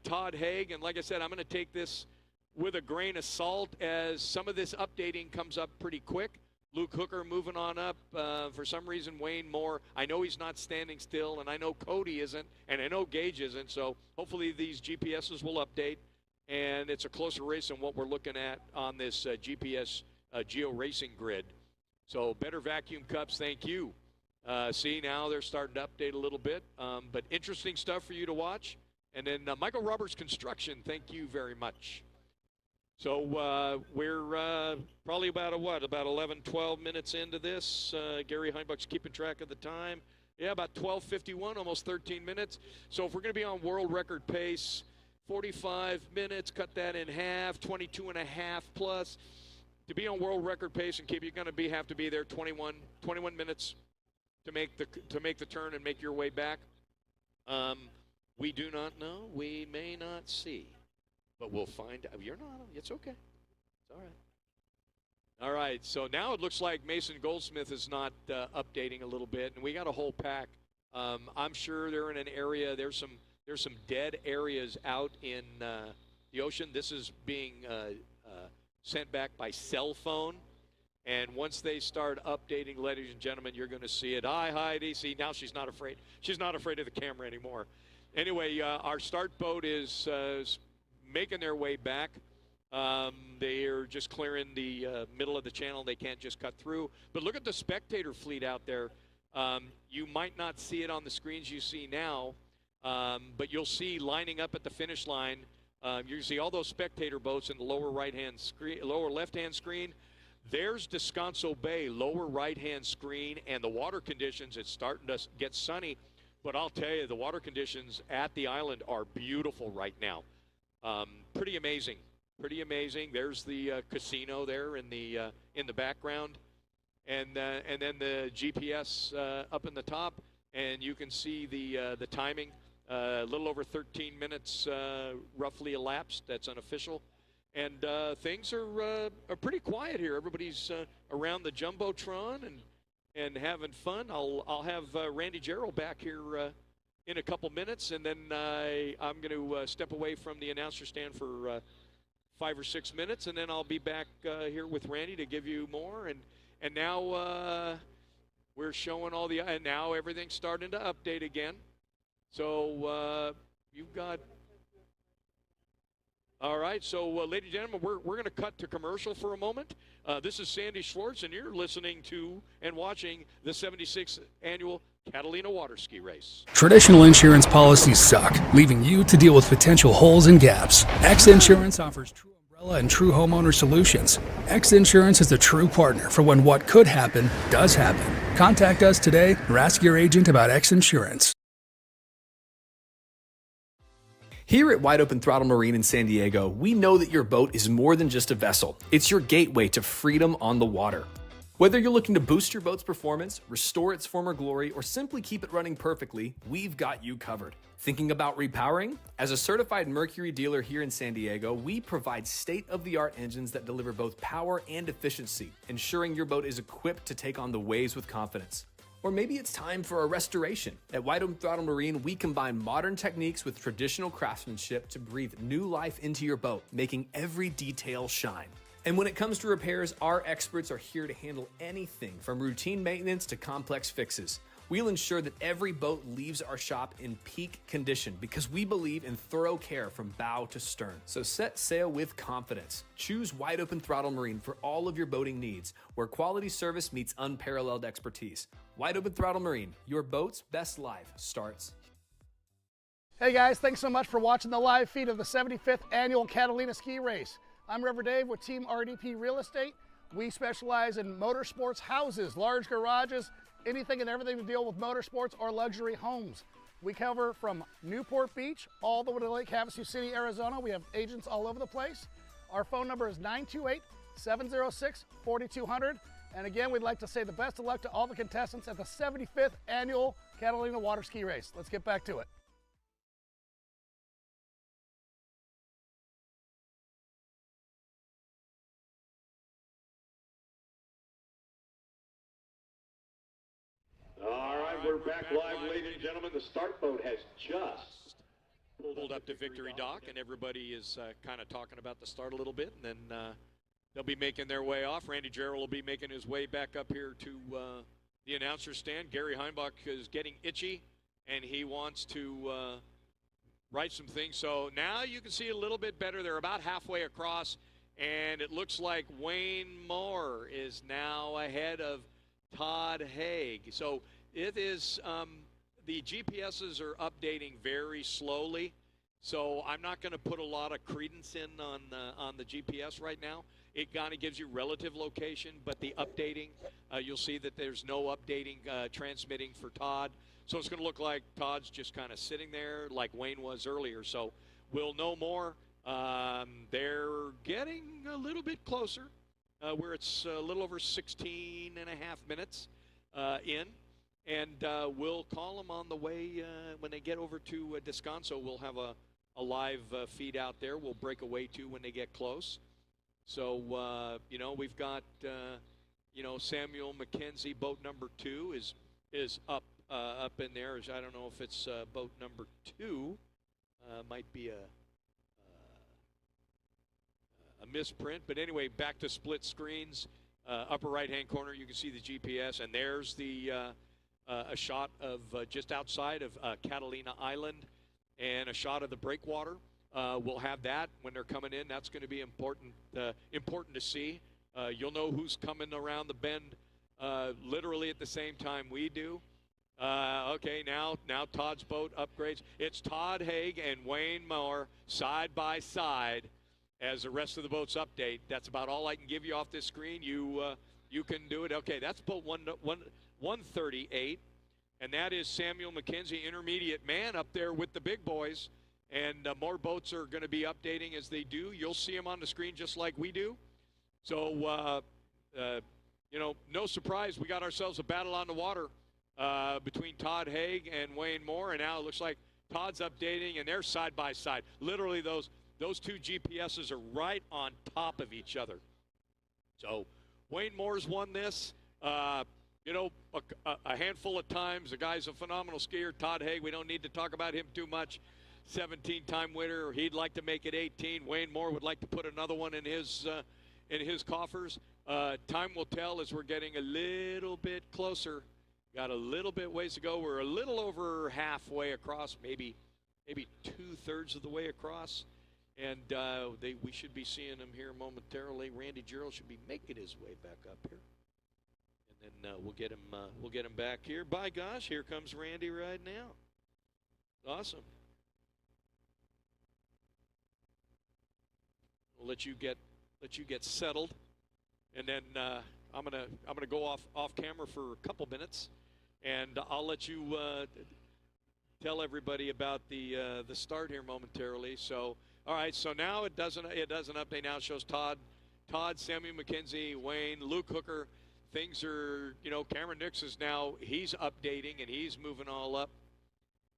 Todd Haig. And like I said, I'm going to take this with a grain of salt as some of this updating comes up pretty quick. Luke Hooker moving on up. For some reason, Wayne Moore, I know he's not standing still, and I know Cody isn't, and I know Gage isn't. So hopefully these GPSs will update, and it's a closer race than what we're looking at on this GPS Geo Racing grid. So better vacuum cups, thank you. See, now they're starting to update a little bit, but interesting stuff for you to watch. And then Michael Roberts Construction, thank you very much. So we're probably about 11, 12 minutes into this. Gary Heinbuch's keeping track of the time. Yeah, about 12:51, almost 13 minutes. So if we're going to be on world record pace, 45 minutes, cut that in half, 22 and a half plus. To be on world record pace and keep, you're going to have to be there 21 minutes to make the turn and make your way back. We do not know. We may not see. But we'll find out. You're not. It's okay. It's all right. All right. So now it looks like Mason Goldsmith is not updating a little bit, and we got a whole pack. I'm sure they're in an area. There's some dead areas out in the ocean. This is being sent back by cell phone, and once they start updating, ladies and gentlemen, you're going to see it. Hi, Heidi. See, now she's not afraid. She's not afraid of the camera anymore. Anyway, our start boat is making their way back. They are just clearing the middle of the channel. They can't just cut through. But look at the spectator fleet out there. You might not see it on the screens you see now, but you'll see lining up at the finish line. You see all those spectator boats in the lower right-hand screen, lower left-hand screen. There's Descanso Bay, lower right-hand screen, and the water conditions. It's starting to get sunny, but I'll tell you, the water conditions at the island are beautiful right now. Pretty amazing. There's the casino there in the background, and then the GPS up in the top, and you can see the timing. A little over 13 minutes roughly elapsed. That's unofficial, and things are pretty quiet here. Everybody's around the Jumbotron and having fun. I'll have Randy Jarrell back here in a couple minutes, and then I'm going to step away from the announcer stand for 5 or 6 minutes, and then I'll be back here with Randy to give you more. And now we're showing and now everything's starting to update again. So you've got. All right, so ladies and gentlemen, we're going to cut to commercial for a moment. This is Sandy Schwartz, and you're listening to and watching the 76th annual Catalina Water Ski Race. Traditional insurance policies suck, leaving you to deal with potential holes and gaps. X Insurance offers true umbrella and true homeowner solutions. X Insurance is the true partner for when what could happen does happen. Contact us today or ask your agent about X Insurance. Here at Wide Open Throttle Marine in San Diego, we know that your boat is more than just a vessel. It's your gateway to freedom on the water. Whether you're looking to boost your boat's performance, restore its former glory, or simply keep it running perfectly, we've got you covered. Thinking about repowering? As a certified Mercury dealer here in San Diego, we provide state-of-the-art engines that deliver both power and efficiency, ensuring your boat is equipped to take on the waves with confidence. Or maybe it's time for a restoration. At Wide Open Throttle Marine, we combine modern techniques with traditional craftsmanship to breathe new life into your boat, making every detail shine. And when it comes to repairs, our experts are here to handle anything from routine maintenance to complex fixes. We'll ensure that every boat leaves our shop in peak condition because we believe in thorough care from bow to stern. So set sail with confidence. Choose Wide Open Throttle Marine for all of your boating needs, where quality service meets unparalleled expertise. Wide Open Throttle Marine, your boat's best life starts Hey guys, thanks so much for watching the live feed of the 75th annual Catalina Ski Race. I'm River Dave with Team RDP Real Estate. We specialize in motorsports houses, large garages, anything and everything to deal with motorsports or luxury homes. We cover from Newport Beach all the way to Lake Havasu City, Arizona. We have agents all over the place. Our phone number is 928-706-4200. And again, we'd like to say the best of luck to all the contestants at the 75th annual Catalina Water Ski Race. Let's get back to it. All right, we're back live, ladies and gentlemen. The start boat has just pulled up to Victory Dock, and everybody is kind of talking about the start a little bit, and then they'll be making their way off. Randy Jarrell will be making his way back up here to the announcer stand. Gary Heimbach is getting itchy, and he wants to write some things. So now you can see a little bit better. They're about halfway across, and it looks like Wayne Moore is now ahead of Todd Haig. So it is, the GPSs are updating very slowly. So I'm not going to put a lot of credence in on the GPS right now. It kind of gives you relative location, but the updating, you'll see that there's no updating transmitting for Todd. So it's going to look like Todd's just kind of sitting there like Wayne was earlier. So we'll know more. They're getting a little bit closer. Where it's a little over 16 and a half minutes in. And we'll call them on the way when they get over to Descanso. We'll have a live feed out there. We'll break away to when they get close. So, you know, we've got, you know, Samuel McKenzie, boat number 2 is up in there. I don't know if it's boat number 2. Might be a misprint, but anyway, back to split screens. Upper right-hand corner, you can see the GPS, and there's the a shot of just outside of Catalina Island, and a shot of the breakwater. We'll have that when they're coming in. That's going to be important to see. You'll know who's coming around the bend literally at the same time we do. Okay, now Todd's boat upgrades. It's Todd Haig and Wayne Moore side by side as the rest of the boats update. That's about all I can give you off this screen. You can do it. Okay, that's boat 138, and that is Samuel McKenzie, intermediate man, up there with the big boys. And more boats are going to be updating as they do. You'll see them on the screen just like we do. So, you know, no surprise, we got ourselves a battle on the water between Todd Haig and Wayne Moore, and now it looks like Todd's updating, and they're side by side. Literally, those two GPSs are right on top of each other. So Wayne Moore's won this, you know, a handful of times. The guy's a phenomenal skier. Todd Haig, we don't need to talk about him too much. 17-time winner. He'd like to make it 18. Wayne Moore would like to put another one in his coffers. Time will tell as we're getting a little bit closer. Got a little bit ways to go. We're a little over halfway across, maybe 2/3 of the way across. And we should be seeing him here momentarily. Randy Jarrell should be making his way back up here, and then we'll get him back here. By gosh, here comes Randy right now. Awesome. We'll let you get settled, and then I'm gonna go off camera for a couple minutes, and I'll let you tell everybody about the start here momentarily. So. All right, so now it doesn't update. Now it shows Todd, Samuel McKenzie, Wayne, Luke Hooker. Things are, you know, Cameron Nix is now, he's updating and he's moving all up.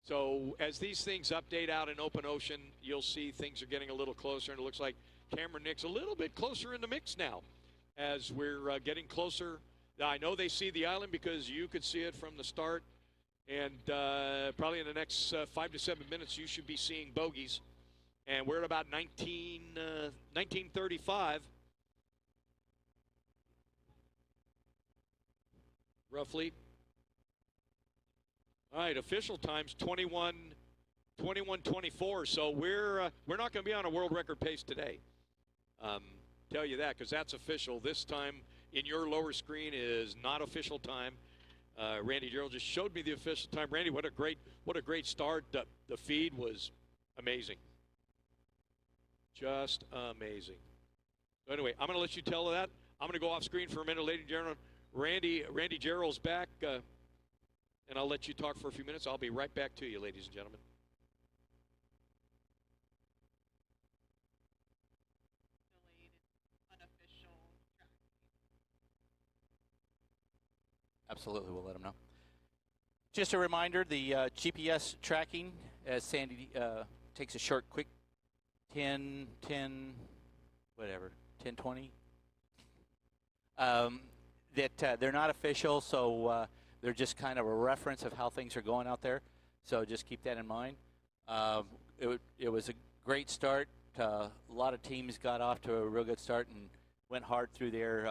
So as these things update out in open ocean, you'll see things are getting a little closer, and it looks like Cameron Nix a little bit closer in the mix now as we're getting closer. I know they see the island because you could see it from the start, and probably in the next 5 to 7 minutes you should be seeing bogeys. And we're at about 1935, roughly. All right, official time's 21:24. So we're not going to be on a world record pace today. Tell you that, because that's official. This time in your lower screen is not official time. Randy Gerald just showed me the official time. Randy, what a great start. The feed was amazing. Just amazing. So anyway, I'm going to let you tell that. I'm going to go off screen for a minute, ladies and gentlemen. Randy Gerald's back, and I'll let you talk for a few minutes. I'll be right back to you, ladies and gentlemen. Absolutely, we'll let them know. Just a reminder, the GPS tracking, as Sandy takes a short, quick 10, whatever, 10, 20, that they're not official, so they're just kind of a reference of how things are going out there. So just keep that in mind. It was a great start. A lot of teams got off to a real good start and went hard through there.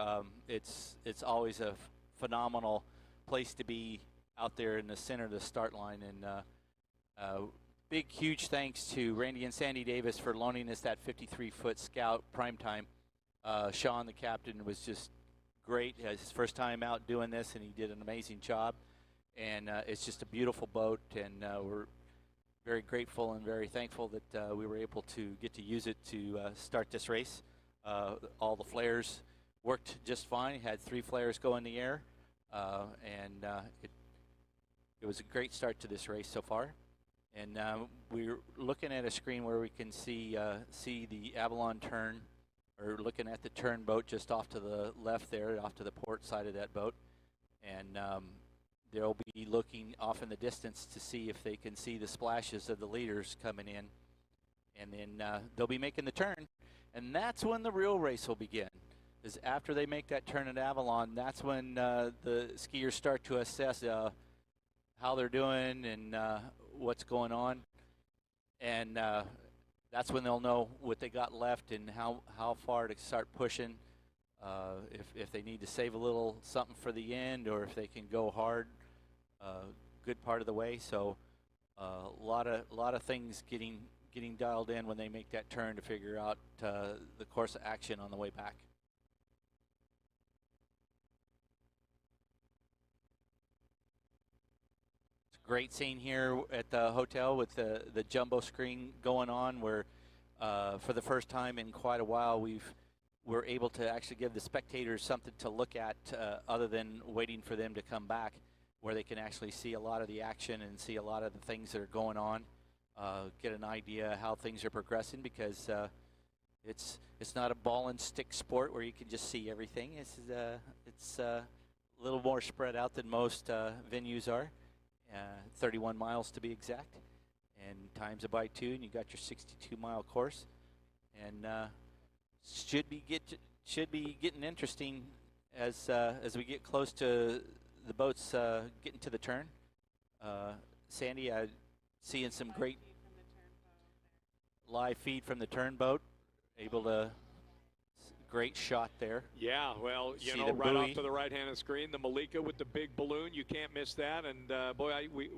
It's always a phenomenal place to be out there in the center of the start line, and big huge thanks to Randy and Sandy Davis for loaning us that 53-foot Scout primetime. Sean, the captain, was just great. His first time out doing this, and he did an amazing job, and it's just a beautiful boat, and we're very grateful and very thankful that we were able to get to use it to start this race. All the flares worked just fine. Had 3 flares go in the air, and it was a great start to this race so far. And we're looking at a screen where we can see the Avalon turn, or looking at the turn boat just off to the left there, off to the port side of that boat. And they'll be looking off in the distance to see if they can see the splashes of the leaders coming in. And then they'll be making the turn. And that's when the real race will begin. Is after they make that turn at Avalon, that's when the skiers start to assess how they're doing and what's going on. And that's when they'll know what they got left and how far to start pushing. If they need to save a little something for the end, or if they can go hard good part of the way. So a lot of things getting dialed in when they make that turn to figure out the course of action on the way back. It's a great scene here at the hotel with the jumbo screen going on, where for the first time in quite a while we're able to actually give the spectators something to look at other than waiting for them to come back, where they can actually see a lot of the action and see a lot of the things that are going on, get an idea how things are progressing, because it's not a ball and stick sport where you can just see everything. It's a little more spread out than most venues are, 31 miles to be exact, and times it by 2, and you got your 62-mile course, and should be getting interesting as we get close to the boats getting to the turn. Sandy, seeing some great live feed from the turn boat, able to, great shot there. Yeah, well, you know, right off to the right hand of the screen, the Malika with the big balloon, you can't miss that. And boy, we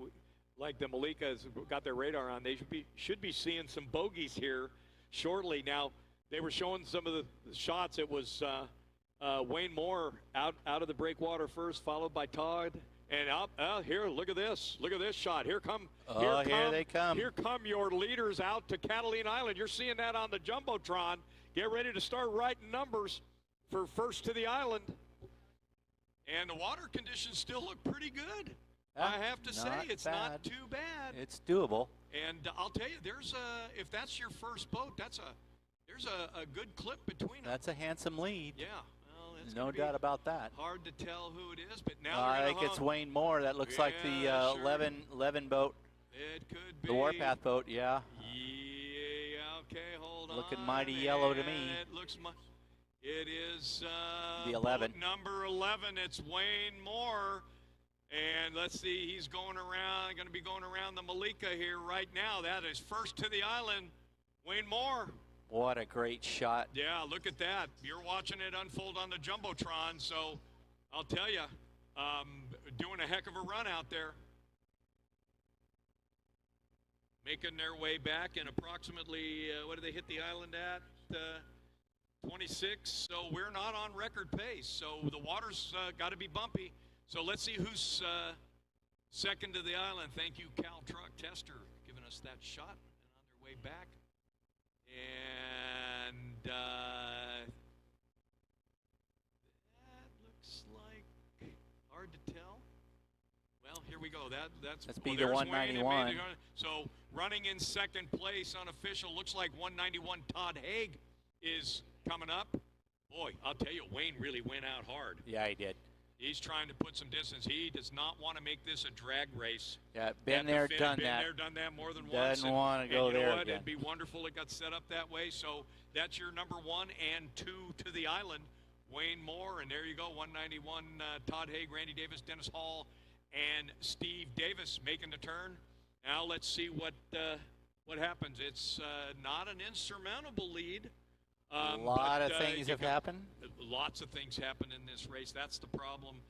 like the Malikas got their radar on. They should be seeing some bogeys here shortly. Now, they were showing some of the shots. It was Wayne Moore out of the breakwater first, followed by Todd. And up here, look at this shot. Here they come. Here come your leaders out to Catalina Island. You're seeing that on the Jumbotron. Get ready to start writing numbers for first to the island. And the water conditions still look pretty good. I have to say, it's not too bad. It's doable. And I'll tell you, if that's your first boat, there's a good clip between them. That's a handsome lead. Yeah. No doubt about that. Hard to tell who it is, but now I think it's Wayne Moore. That looks like the 11 boat. It could be. The Warpath boat, yeah. Yeah, okay, hold on. Looking mighty yellow to me. It is the 11. Number 11, it's Wayne Moore. And let's see, he's going to be going around the Malika here right now. That is first to the island, Wayne Moore. What a great shot. Yeah, look at that. You're watching it unfold on the Jumbotron, so I'll tell you, doing a heck of a run out there. Making their way back in approximately, what do they hit the island at? 26, so we're not on record pace. So the water's got to be bumpy. So let's see who's second to the island. Thank you, Cal Truck Tester, giving us that shot and on their way back. And that looks like hard to tell. Well, here we go. That's be the 191. So running in second place, unofficial, looks like 191 Todd Haig is coming up. Boy, I'll tell you, Wayne really went out hard. Yeah, he did. He's trying to put some distance. He does not want to make this a drag race. Yeah, been there, done that. Been there, done that more than once. Doesn't want to go you know there what? again. It'd be wonderful it got set up that way. So that's your number 1 and 2 to the island, Wayne Moore. And there you go, 191 Todd Haig, Randy Davis, Dennis Hall, and Steve Davis making the turn. Now let's see what happens. It's not an insurmountable lead. A lot of things have happened. Lots of things happen in this race. That's the problem.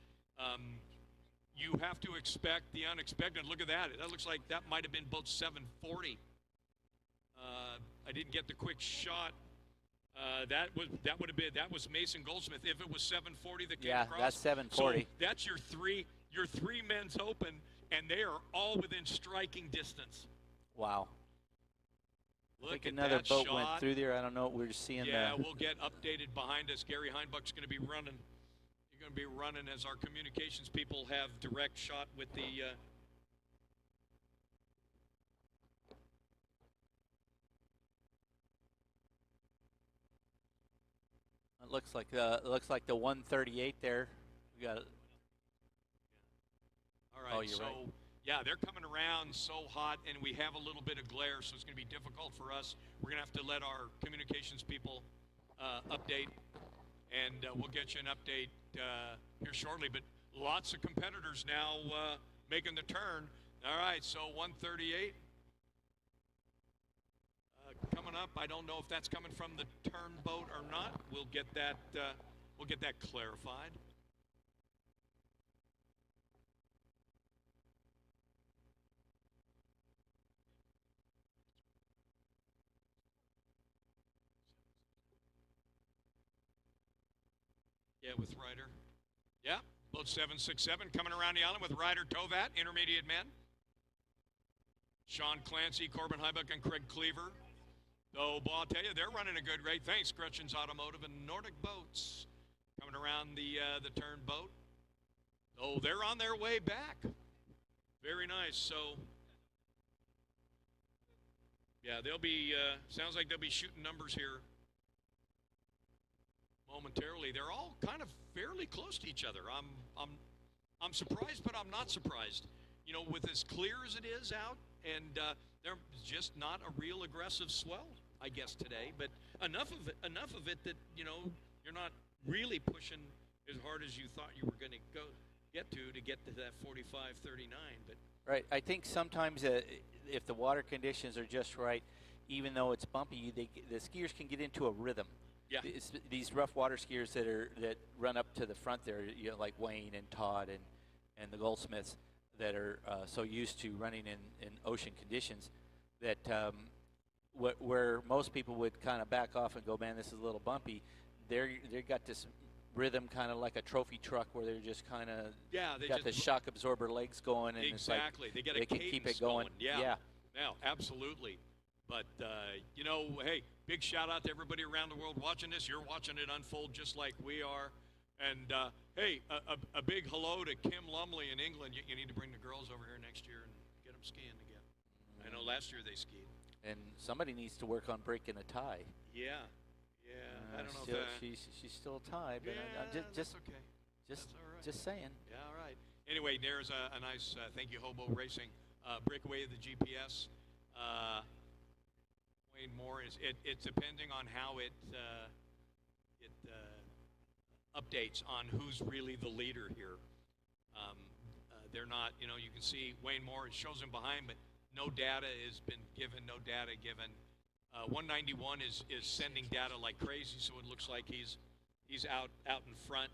You have to expect the unexpected. Look at that. That looks like that might have been boat 740. I didn't get the quick shot. That was Mason Goldsmith. If it was 740 that came across. Yeah, that's 740. So that's your three men's open, and they are all within striking distance. Wow. Look I think at another that boat shot. went through there. I don't know. We're just seeing Yeah, we'll get updated behind us. Gary Heinbuch's going to be running. You're going to be running as our communications people have direct shot with the. It looks like the 138 there. We got it. All right. Oh, you're so right. yeah, they're coming around so hot, and we have a little bit of glare, so it's going to be difficult for us. We're going to have to let our communications people update, and we'll get you an update here shortly. But lots of competitors now making the turn. All right, so 138 coming up. I don't know if that's coming from the turn boat or not. We'll get that clarified. Yeah, with Ryder. Yeah, boat 767 coming around the island with Ryder Tovat, intermediate men. Sean Clancy, Corbin Heibuck, and Craig Cleaver. Oh, well, I'll tell you, they're running a good rate. Thanks, Gretchen's Automotive and Nordic Boats coming around the turn boat. Oh, they're on their way back. Very nice. So, yeah, they'll be. Sounds like they'll be shooting numbers here momentarily. They're all kind of fairly close to each other. I'm surprised, but I'm not surprised. You know, with as clear as it is out, and they're just not a real aggressive swell, I guess, today. But enough of it that, you know, you're not really pushing as hard as you thought you were going to get to that 45-39. But right. I think sometimes if the water conditions are just right, even though it's bumpy, the skiers can get into a rhythm. Yeah. These rough water skiers that run up to the front there, you know, like Wayne and Todd and the Goldsmiths that are so used to running in ocean conditions that where most people would kind of back off and go, man, this is a little bumpy. They got this rhythm kind of like a trophy truck where they're just kind of got the shock absorber legs going, and exactly. It's like they can keep it going. Yeah. No, absolutely. But, you know, hey, big shout out to everybody around the world watching this. You're watching it unfold just like we are. And, hey, a big hello to Kim Lumley in England. You need to bring the girls over here next year and get them skiing again. I know last year they skied. And somebody needs to work on breaking a tie. Yeah. I don't know still, if that... She's still a tie, but that's okay. Just saying. Yeah, all right. Anyway, there's a nice thank you, Hobo Racing. Breakaway of the GPS. Wayne Moore it's depending on how it updates on who's really the leader here. They're not, you know, you can see Wayne Moore, it shows him behind, but no data has been given, 191 is sending data like crazy, so it looks like he's out in front.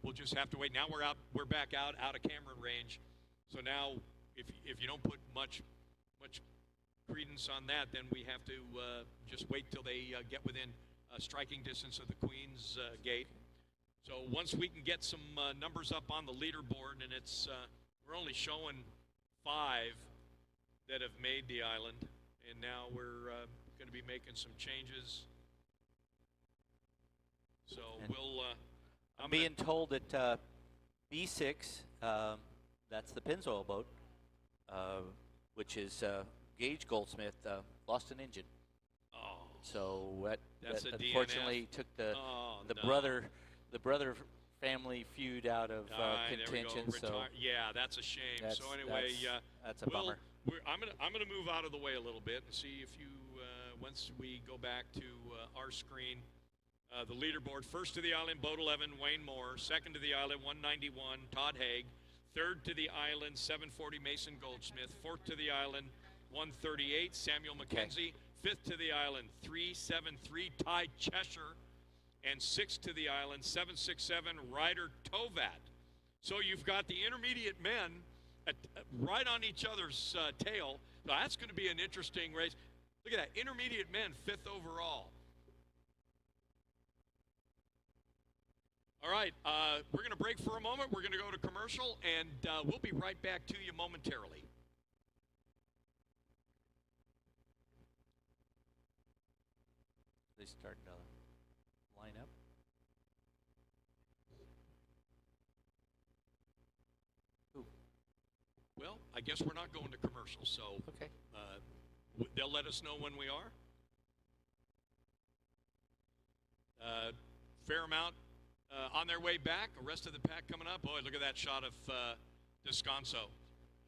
We'll just have to wait. Now we're back out of camera range. So now if you don't put much credence on that, then we have to just wait till they get within striking distance of the Queen's Gate. So once we can get some numbers up on the leaderboard, and it's we're only showing 5 that have made the island, and now we're going to be making some changes. So And we'll. I'm being told that B6, that's the Pennzoil boat, which is Gage Goldsmith, lost an engine. Oh. So That's that a unfortunately DNF. took the No. brother family feud out of contention. So yeah, that's a shame. So anyway, that's a bummer. I'm gonna move out of the way a little bit and see if you once we go back to our screen. The leaderboard, first to the island, boat 11, Wayne Moore. Second to the island, 191, Todd Haig. Third to the island, 740, Mason Goldsmith. Fourth to the island, 138, Samuel McKenzie. Fifth to the island, 373, Ty Cheshire. And sixth to the island, 767, Ryder Tovat. So you've got the intermediate men right on each other's tail. Now that's going to be an interesting race. Look at that, intermediate men, 5th overall. All right, we're going to break for a moment. We're going to go to commercial, and we'll be right back to you momentarily. They starting to line up. Who? Well, I guess we're not going to commercial, so okay. They'll let us know when we are. Fair amount on their way back. The rest of the pack coming up. Boy, look at that shot of Descanso.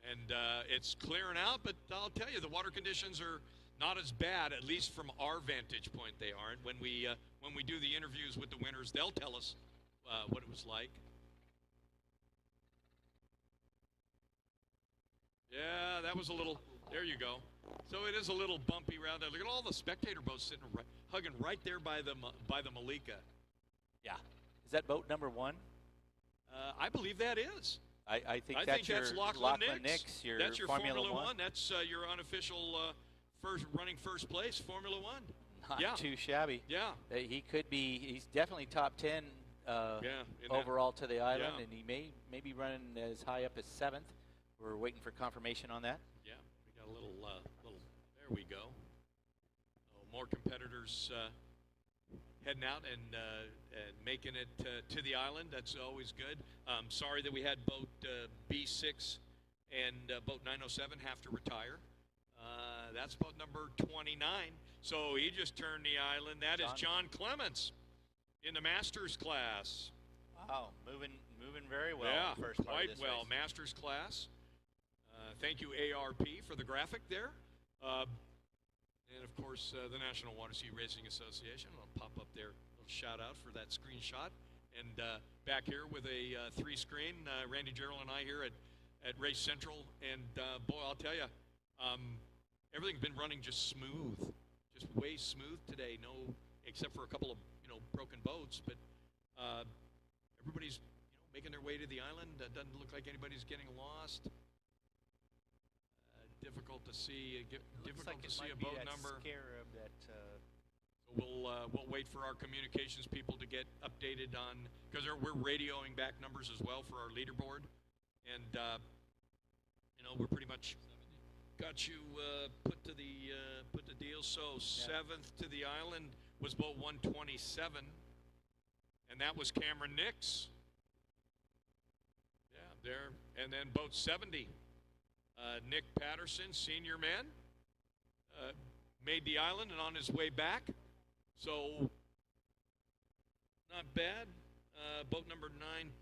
And it's clearing out, but I'll tell you, the water conditions are not as bad, at least from our vantage point they aren't. When we do the interviews with the winners, they'll tell us what it was like. Yeah, that was a little, there you go. So it is a little bumpy around there. Look at all the spectator boats sitting hugging right there by the Malika. Yeah. Is that boat number 1? I believe that is. I think that's Lachlan Nix, your that's your Formula 1. That's your unofficial running first place, Formula 1. Not too shabby. Yeah. He could be, he's definitely top 10 overall to the island, and he may be running as high up as 7th. We're waiting for confirmation on that. Yeah, we got a little there we go. Oh, more competitors heading out and making it to the island. That's always good. Sorry that we had boat B6 and boat 907 have to retire. That's boat number 29. So he just turned the island. That is John Clements in the Masters class. Wow, moving very well. Yeah, in the first part quite of this well. race. Masters class. Thank you, ARP, for the graphic there. And, of course, the National Water Ski Racing Association. I'll pop up there, a little shout-out for that screenshot. And back here with a 3-screen, Randy Gerald and I here at Race Central. And, boy, I'll tell you, everything's been running just smooth, just way smooth today. No, except for a couple of, broken boats. But everybody's, making their way to the island. Doesn't look like anybody's getting lost. Difficult to see. Difficult to see a boat number. Scarab that. So we'll wait for our communications people to get updated on, because we're radioing back numbers as well for our leaderboard, and we're pretty much got you put to the deal. So 7th to the island was boat 127, and that was Cameron Nix. Yeah, there, and then boat 70. Nick Patterson, senior man, made the island and on his way back. So, not bad. Boat number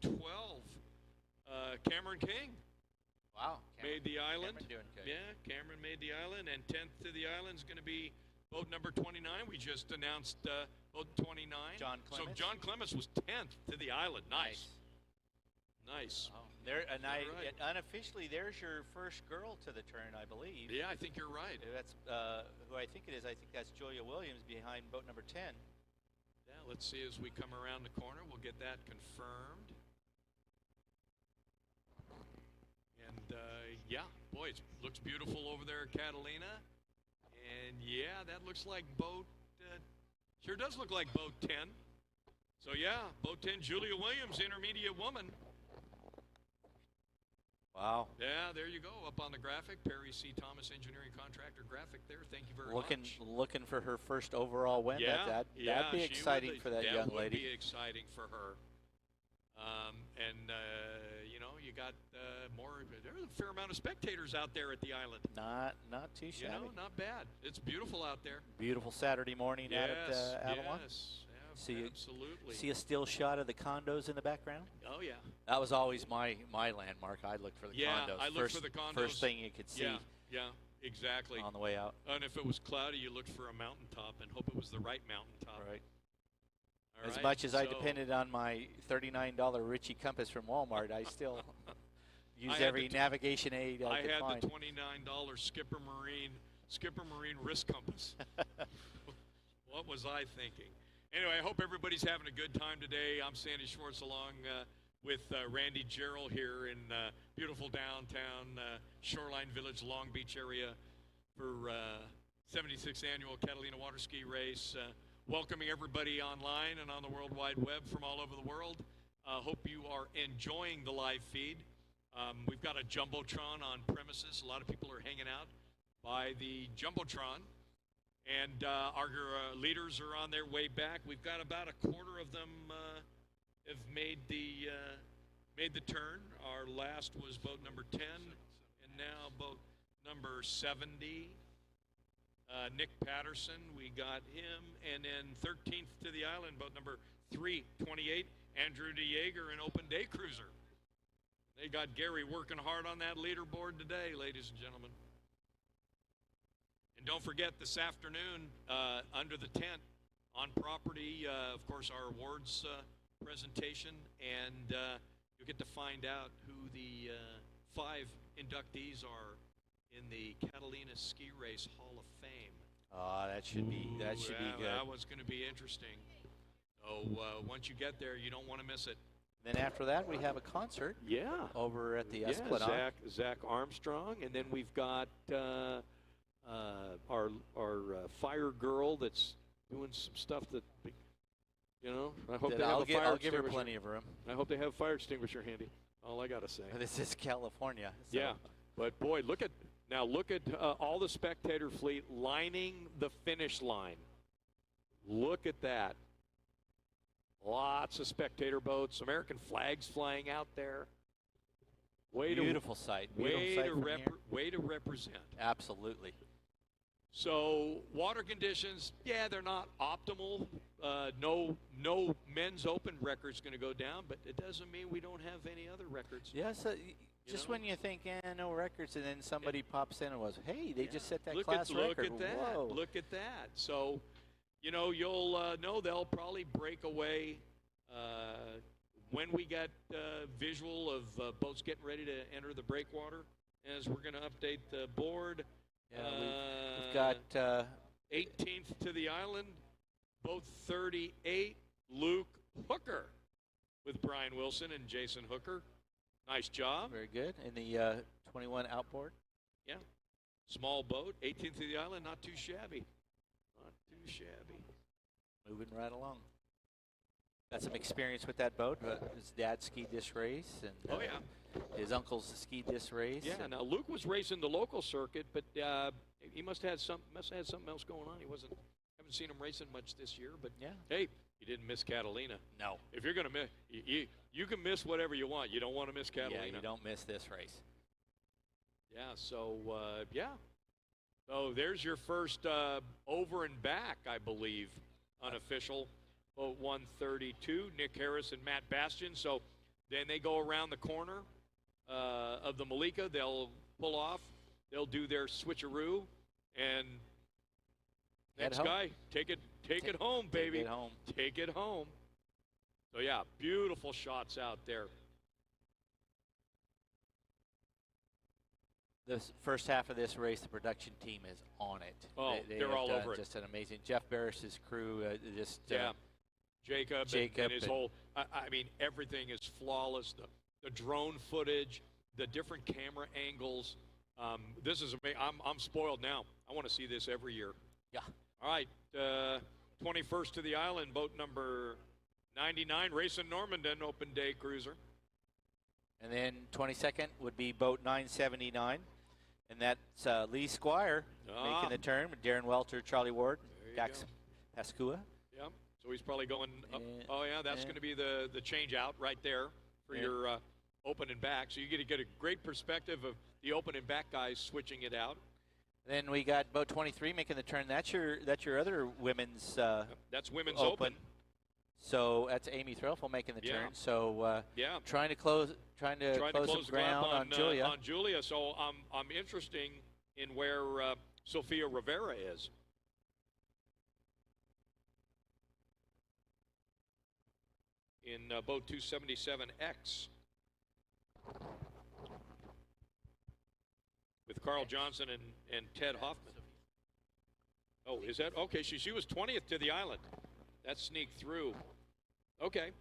912, Cameron King. Wow. Made the island. Cameron doing good. Yeah, Cameron made the island. And 10th to the island is going to be boat number 29. We just announced boat 29. John Clements. So John Clements was 10th to the island. Nice. Oh, unofficially, there's your first girl to the turn, I believe. Yeah, I think you're right. That's who I think it is. I think that's Julia Williams behind boat number 10. Yeah, let's see as we come around the corner. We'll get that confirmed. And, yeah, boy, it looks beautiful over there at Catalina. And, yeah, that looks like boat, sure does look like boat 10. So yeah, boat 10, Julia Williams, intermediate woman. Wow. Yeah, there you go, up on the graphic. Perry C. Thomas Engineering Contractor graphic there. Thank you very much. Looking for her first overall win. Yeah, That'd yeah, be exciting for that young lady. That would be exciting for her. You know, you got more. There's a fair amount of spectators out there at the island. Not too shabby. You know, not bad. It's beautiful out there. Beautiful Saturday morning out at Avalon. Yes, absolutely. See a still shot of the condos in the background? Oh, yeah. That was always my landmark. I looked for the condos. I looked for the condos. First thing you could see. Yeah, exactly. On the way out. And if it was cloudy, you looked for a mountaintop and hope it was the right mountaintop. Right. All as right, much as I depended on my $39 Ritchie compass from Walmart, I still use every navigation aid I could find. I had the $29 Skipper Marine wrist compass. What was I thinking? Anyway, I hope everybody's having a good time today. I'm Sandy Schwartz along with Randy Gerald here in beautiful downtown Shoreline Village, Long Beach area for 76th Annual Catalina Water Ski Race. Welcoming everybody online and on the World Wide Web from all over the world. Hope you are enjoying the live feed. We've got a Jumbotron on premises. A lot of people are hanging out by the Jumbotron. And our leaders are on their way back. We've got about a quarter of them have made the turn. Our last was boat number 10, and now boat number 70. Nick Patterson, we got him, and then 13th to the island, boat number 328, Andrew DeYager, an open day cruiser. They got Gary working hard on that leaderboard today, ladies and gentlemen. And don't forget this afternoon, under the tent on property, of course, our awards presentation, and you'll get to find out who the 5 inductees are in the Catalina Ski Race Hall of Fame. That should be good. That one's going to be interesting. So once you get there, you don't want to miss it. Then after that, we have a concert. Yeah. Over at the Esplanade. Zach Armstrong, and then we've got our fire girl that's doing some stuff that, you know, I hope they have a fire extinguisher. I'll give her plenty of room. I hope they have a fire extinguisher handy. All I got to say. This is California. So. Yeah, but boy, look at all the spectator fleet lining the finish line. Look at that. Lots of spectator boats, American flags flying out there. Beautiful sight. Way to represent. Absolutely. So water conditions, they're not optimal. No men's open record's going to go down, but it doesn't mean we don't have any other records. Yes, when you think, no records, and then somebody pops in and was, hey, they just set that class record. Look at that. Whoa. Look at that. So, you know, you'll know they'll probably break away when we get visual of boats getting ready to enter the breakwater, as we're going to update the board. Yeah, we've got 18th to the island, boat 38, Luke Hooker, with Brian Wilson and Jason Hooker. Nice job. Very good. In the 21 outboard. Yeah. Small boat, 18th to the island, not too shabby. Not too shabby. Moving right along. Got some experience with that boat. His dad skied this race, and his uncle's skied this race. Yeah. Now Luke was racing the local circuit, but he must have had something else going on. Haven't seen him racing much this year, but hey, you didn't miss Catalina. No. If you're gonna miss, you can miss whatever you want. You don't want to miss Catalina. Yeah, you don't miss this race. Yeah. So So there's your first over and back, I believe, unofficial. Boat 132, Nick Harris and Matt Bastian. So then they go around the corner of the Malika. They'll pull off. They'll do their switcheroo. And next guy, take it home, baby. Take it home. Take it home. So, yeah, beautiful shots out there. This first half of this race, the production team is on it. Oh, they're all over it. Just an amazing. Jeff Barris's crew Jacob and his whole, I mean, everything is flawless. The drone footage, the different camera angles. This is amazing. I'm spoiled now. I want to see this every year. Yeah. All right. 21st to the island, boat number 99, racing Normandin, open day cruiser. And then 22nd would be boat 979. And that's Lee Squire making the turn with Darren Welter, Charlie Ward, Dax Pascua. Yep. So he's probably going up. Oh, yeah, that's going to be the change out right there for your open and back. So you get to get a great perspective of the open and back guys switching it out. Then we got boat 23 making the turn. That's your other women's. That's women's open. So that's Amy Threlfel making the turn. So trying to close some ground on Julia. On Julia. So I'm interested in where Sofia Rivera is. In boat 277X. With Carl Johnson and Ted Hoffman. Oh, is that? Okay, she was 20th to the island. That sneaked through. Okay.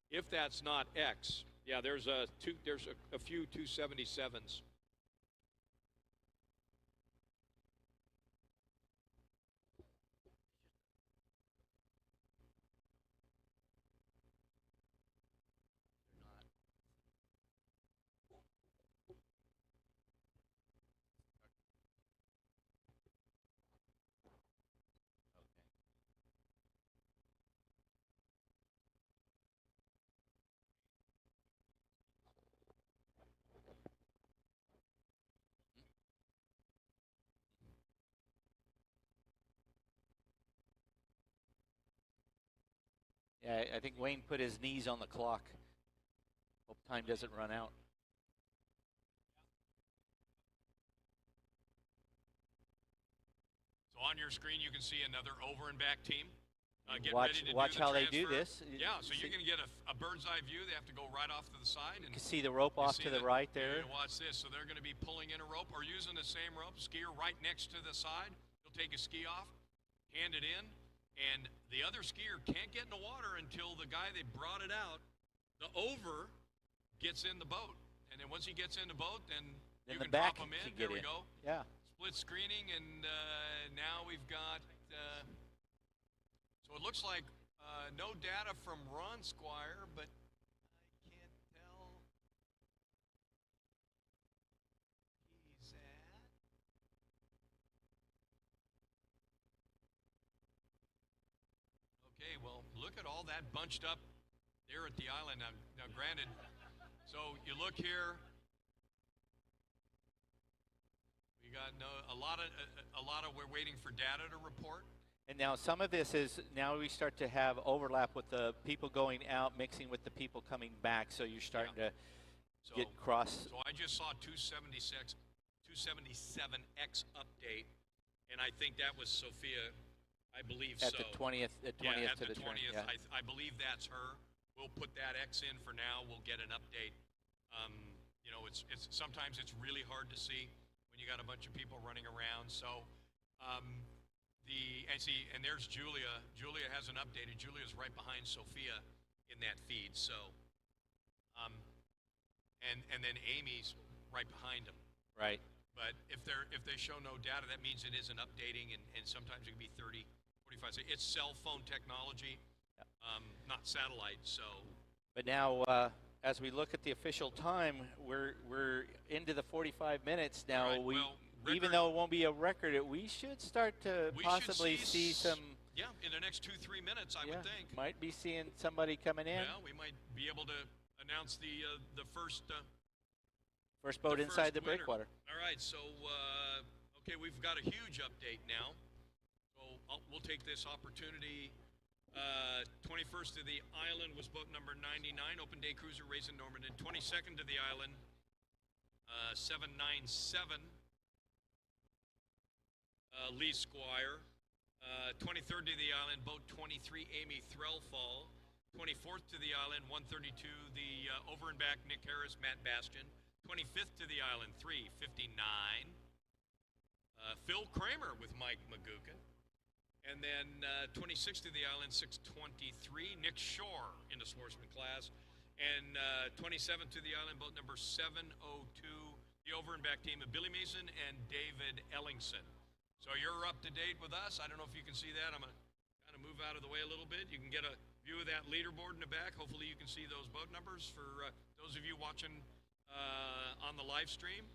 If that's not X, yeah, there's a few 277s. Yeah, I think Wayne put his knees on the clock. Hope time doesn't run out. So on your screen, you can see another over and back team. Watch how they do this. Yeah, so you're going to get a bird's eye view. They have to go right off to the side. And you can see the rope off to the right there. Watch this. So they're going to be pulling in a rope or using the same rope. Skier right next to the side. He'll take his ski off, hand it in. And the other skier can't get in the water until the guy they brought it out, the over, gets in the boat. And then once he gets in the boat, then you can drop him in. There we go. Yeah. Split screening, and now we've got, so it looks like no data from Ron Squire, but I can't tell. He's at. Okay, well, look at all that bunched up there at the island. Now granted, so you look here, we got a lot of we're waiting for data to report. And now some of this is, now we start to have overlap with the people going out mixing with the people coming back, so you're starting to get cross. So I just saw 277X update, and I think that was Sophia. I believe at the 20th, at the 20th. I believe that's her. We'll put that X in for now. We'll get an update. You know, it's sometimes it's really hard to see when you got a bunch of people running around. So, and there's Julia. Julia hasn't updated. Julia's right behind Sophia in that feed. So, and then Amy's right behind them. Right. But if they show no data, that means it isn't updating, and sometimes it can be 30, 45 seconds. It's cell phone technology, not satellite. So. But now, as we look at the official time, we're into the 45 minutes now. Right, even though it won't be a record, we should start to possibly see some. Yeah, in the next 2-3 minutes, I would think. Might be seeing somebody coming in. Yeah, we might be able to announce the first. First boat inside the breakwater. All right, so, okay, we've got a huge update now. So we'll take this opportunity. 21st to the island was boat number 99, open day cruiser racing Normandin. 22nd to the island, 797, Lee Squire. 23rd to the island, boat 23, Amy Threlfall. 24th to the island, 132, the over and back, Nick Harris, Matt Bastian. 25th to the island, 359. Phil Kramer with Mike Magukin. And then 26th to the island, 623, Nick Shore in the sportsman class. And 27th to the island, boat number 702, the over and back team of Billy Mason and David Ellingson. So you're up to date with us. I don't know if you can see that. I'm going to kind of move out of the way a little bit. You can get a view of that leaderboard in the back. Hopefully you can see those boat numbers for those of you watching on the live stream.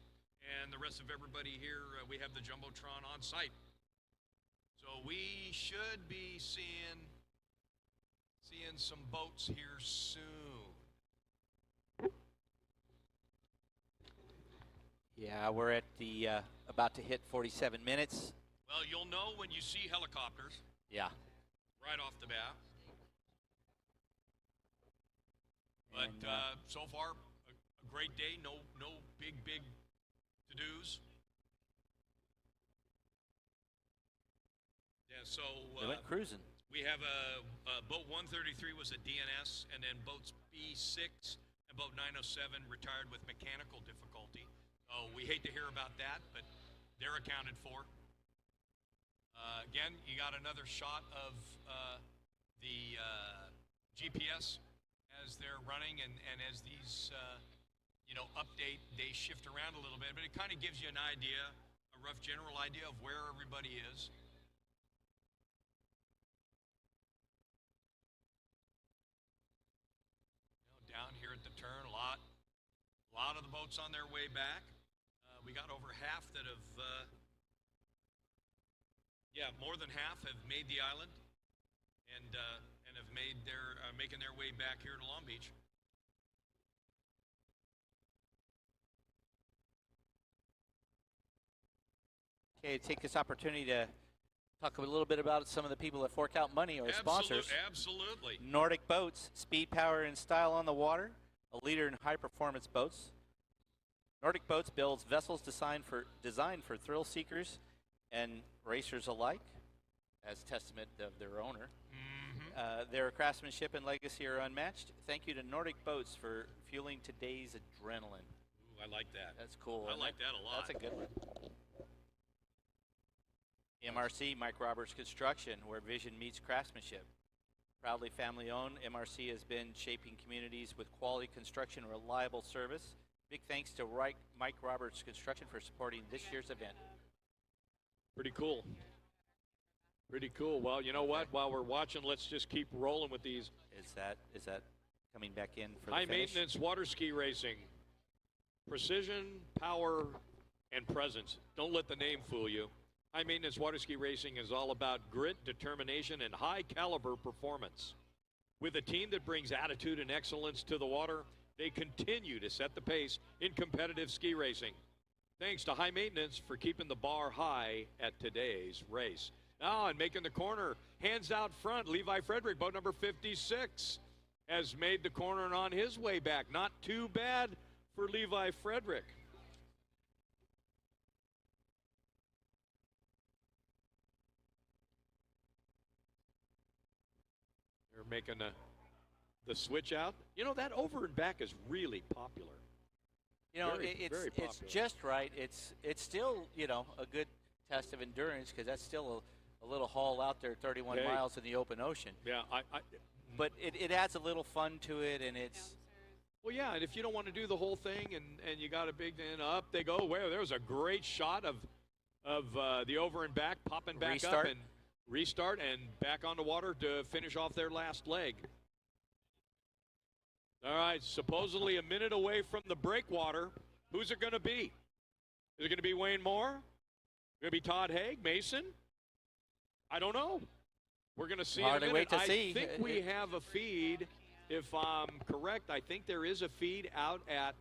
And the rest of everybody here, we have the Jumbotron on site. So we should be seeing some boats here soon. Yeah, we're at the about to hit 47 minutes. Well, you'll know when you see helicopters. Yeah. Right off the bat. But so far, a great day. No big to-dos. Yeah, so we went cruising. We have boat 133 was a DNS, and then boats B6 and boat 907 retired with mechanical difficulty. So we hate to hear about that, but they're accounted for. Again, you got another shot of the GPS as they're running, and as these update, they shift around a little bit, but it kind of gives you an idea, a rough general idea of where everybody is. Down here at the turn, a lot of the boats on their way back. We got over half that have, more than half have made the island, and have made making their way back here to Long Beach. Okay, take this opportunity to talk a little bit about some of the people that fork out money or sponsors. Absolutely. Nordic Boats, speed, power, and style on the water, a leader in high-performance boats. Nordic Boats builds vessels designed for thrill seekers and racers alike, as testament of their owner. Their craftsmanship and legacy are unmatched. Thank you to Nordic Boats for fueling today's adrenaline. Ooh, I like that. That's cool. I like that a lot. That's a good one. MRC, Mike Roberts Construction, where vision meets craftsmanship. Proudly family-owned, MRC has been shaping communities with quality construction and reliable service. Big thanks to Mike Roberts Construction for supporting this year's event. Pretty cool. Pretty cool. Well, you know what? While we're watching, let's just keep rolling with these. Is that coming back in for the high finish? maintenance water ski racing? Precision, power, and presence. Don't let the name fool you. High maintenance water ski racing is all about grit, determination, and high caliber performance. With a team that brings attitude and excellence to the water, they continue to set the pace in competitive ski racing. Thanks to High Maintenance for keeping the bar high at today's race. Now, and making the corner, hands out front, Levi Frederick, boat number 56, has made the corner and on his way back. Not too bad for Levi Frederick. They're making the switch out. You know, that over and back is really popular. You know, very it's popular. just right. It's still, a good test of endurance because that's still a little haul out there, 31 miles in the open ocean. Yeah, but it adds a little fun to it, and it's. Well, yeah, and if you don't want to do the whole thing, and you got a big up they go. Where there was a great shot of the over and back, popping back Restart. up and restart and back on the water to finish off their last leg. All right, supposedly a minute away from the breakwater. Who's it going to be? Is it going to be Wayne Moore? Going to be Todd Haig, Mason? I don't know. We're going to see. Hardly wait to see. I think we have a feed. If I'm correct, I think there is a feed out at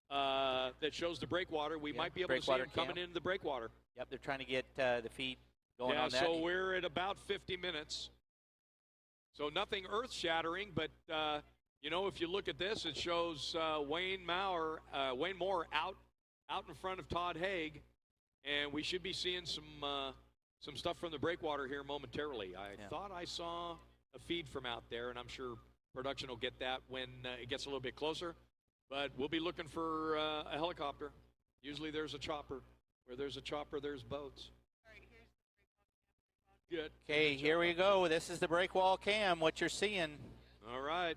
that shows the breakwater. We might be able to see them coming into the breakwater. Yep, they're trying to get the feed going on that. So we're at about 50 minutes. So nothing earth-shattering, but if you look at this, it shows Wayne Moore out in front of Todd Haig, and we should be seeing some stuff from the breakwater here momentarily. I thought I saw a feed from out there, and I'm sure production will get that when it gets a little bit closer. But we'll be looking for a helicopter. Usually there's a chopper. Where there's a chopper, there's boats. Good. Okay, here we go. This is the breakwall cam, what you're seeing. All right.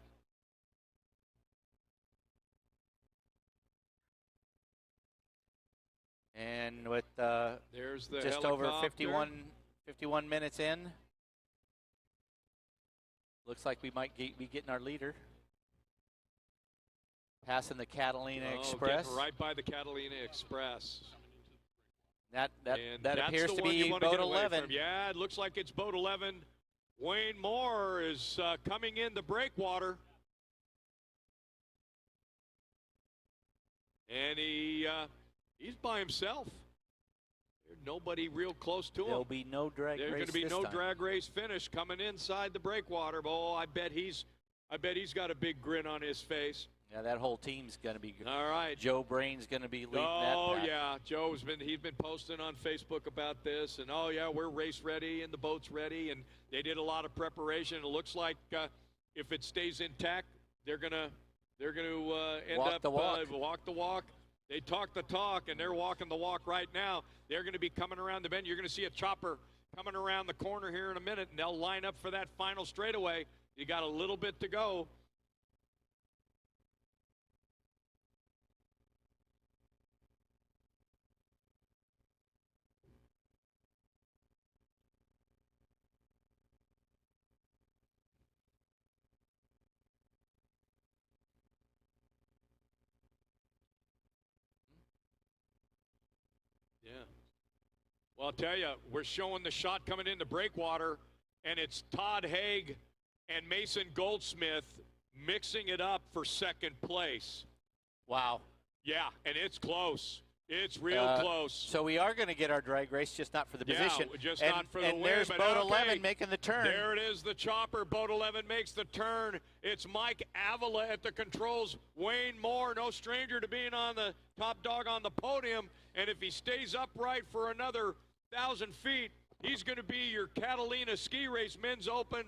And with there's the just helicopter. over 51 minutes in. Looks like we might be getting our leader. Passing the Catalina Express. Getting right by the Catalina Express. That that's appears the to one you be wanna boat get away 11. from. Yeah, it looks like it's boat 11. Wayne Moore is coming in the breakwater. And he's by himself. There's nobody real close to him. There'll be no drag race. There's going to be this no time. drag race finish coming inside the breakwater. Oh, I bet he's got a big grin on his face. Yeah, that whole team's going to be good. All right. Joe Brain's going to be leading that Oh, pack. yeah. He's been posting on Facebook about this. And, oh, yeah, we're race ready and the boat's ready. And they did a lot of preparation. It looks like if it stays intact, they're going to end Walk up the walk. walk the walk. They talk the talk, and they're walking the walk right now. They're going to be coming around the bend. You're going to see a chopper coming around the corner here in a minute, and they'll line up for that final straightaway. You got a little bit to go. Yeah. Well, I'll tell you, we're showing the shot coming into breakwater, and it's Todd Haig and Mason Goldsmith mixing it up for second place. Wow. Yeah, and it's close. It's real close. So we are going to get our drag race, just not for the position. Just and, not for the and win. there's but boat okay. 11 making the turn. There it is, the chopper. Boat 11 makes the turn. It's Mike Avalon at the controls. Wayne Moore, no stranger to being on the top dog on the podium. And if he stays upright for another 1,000 feet, he's going to be your Catalina Ski Race Men's Open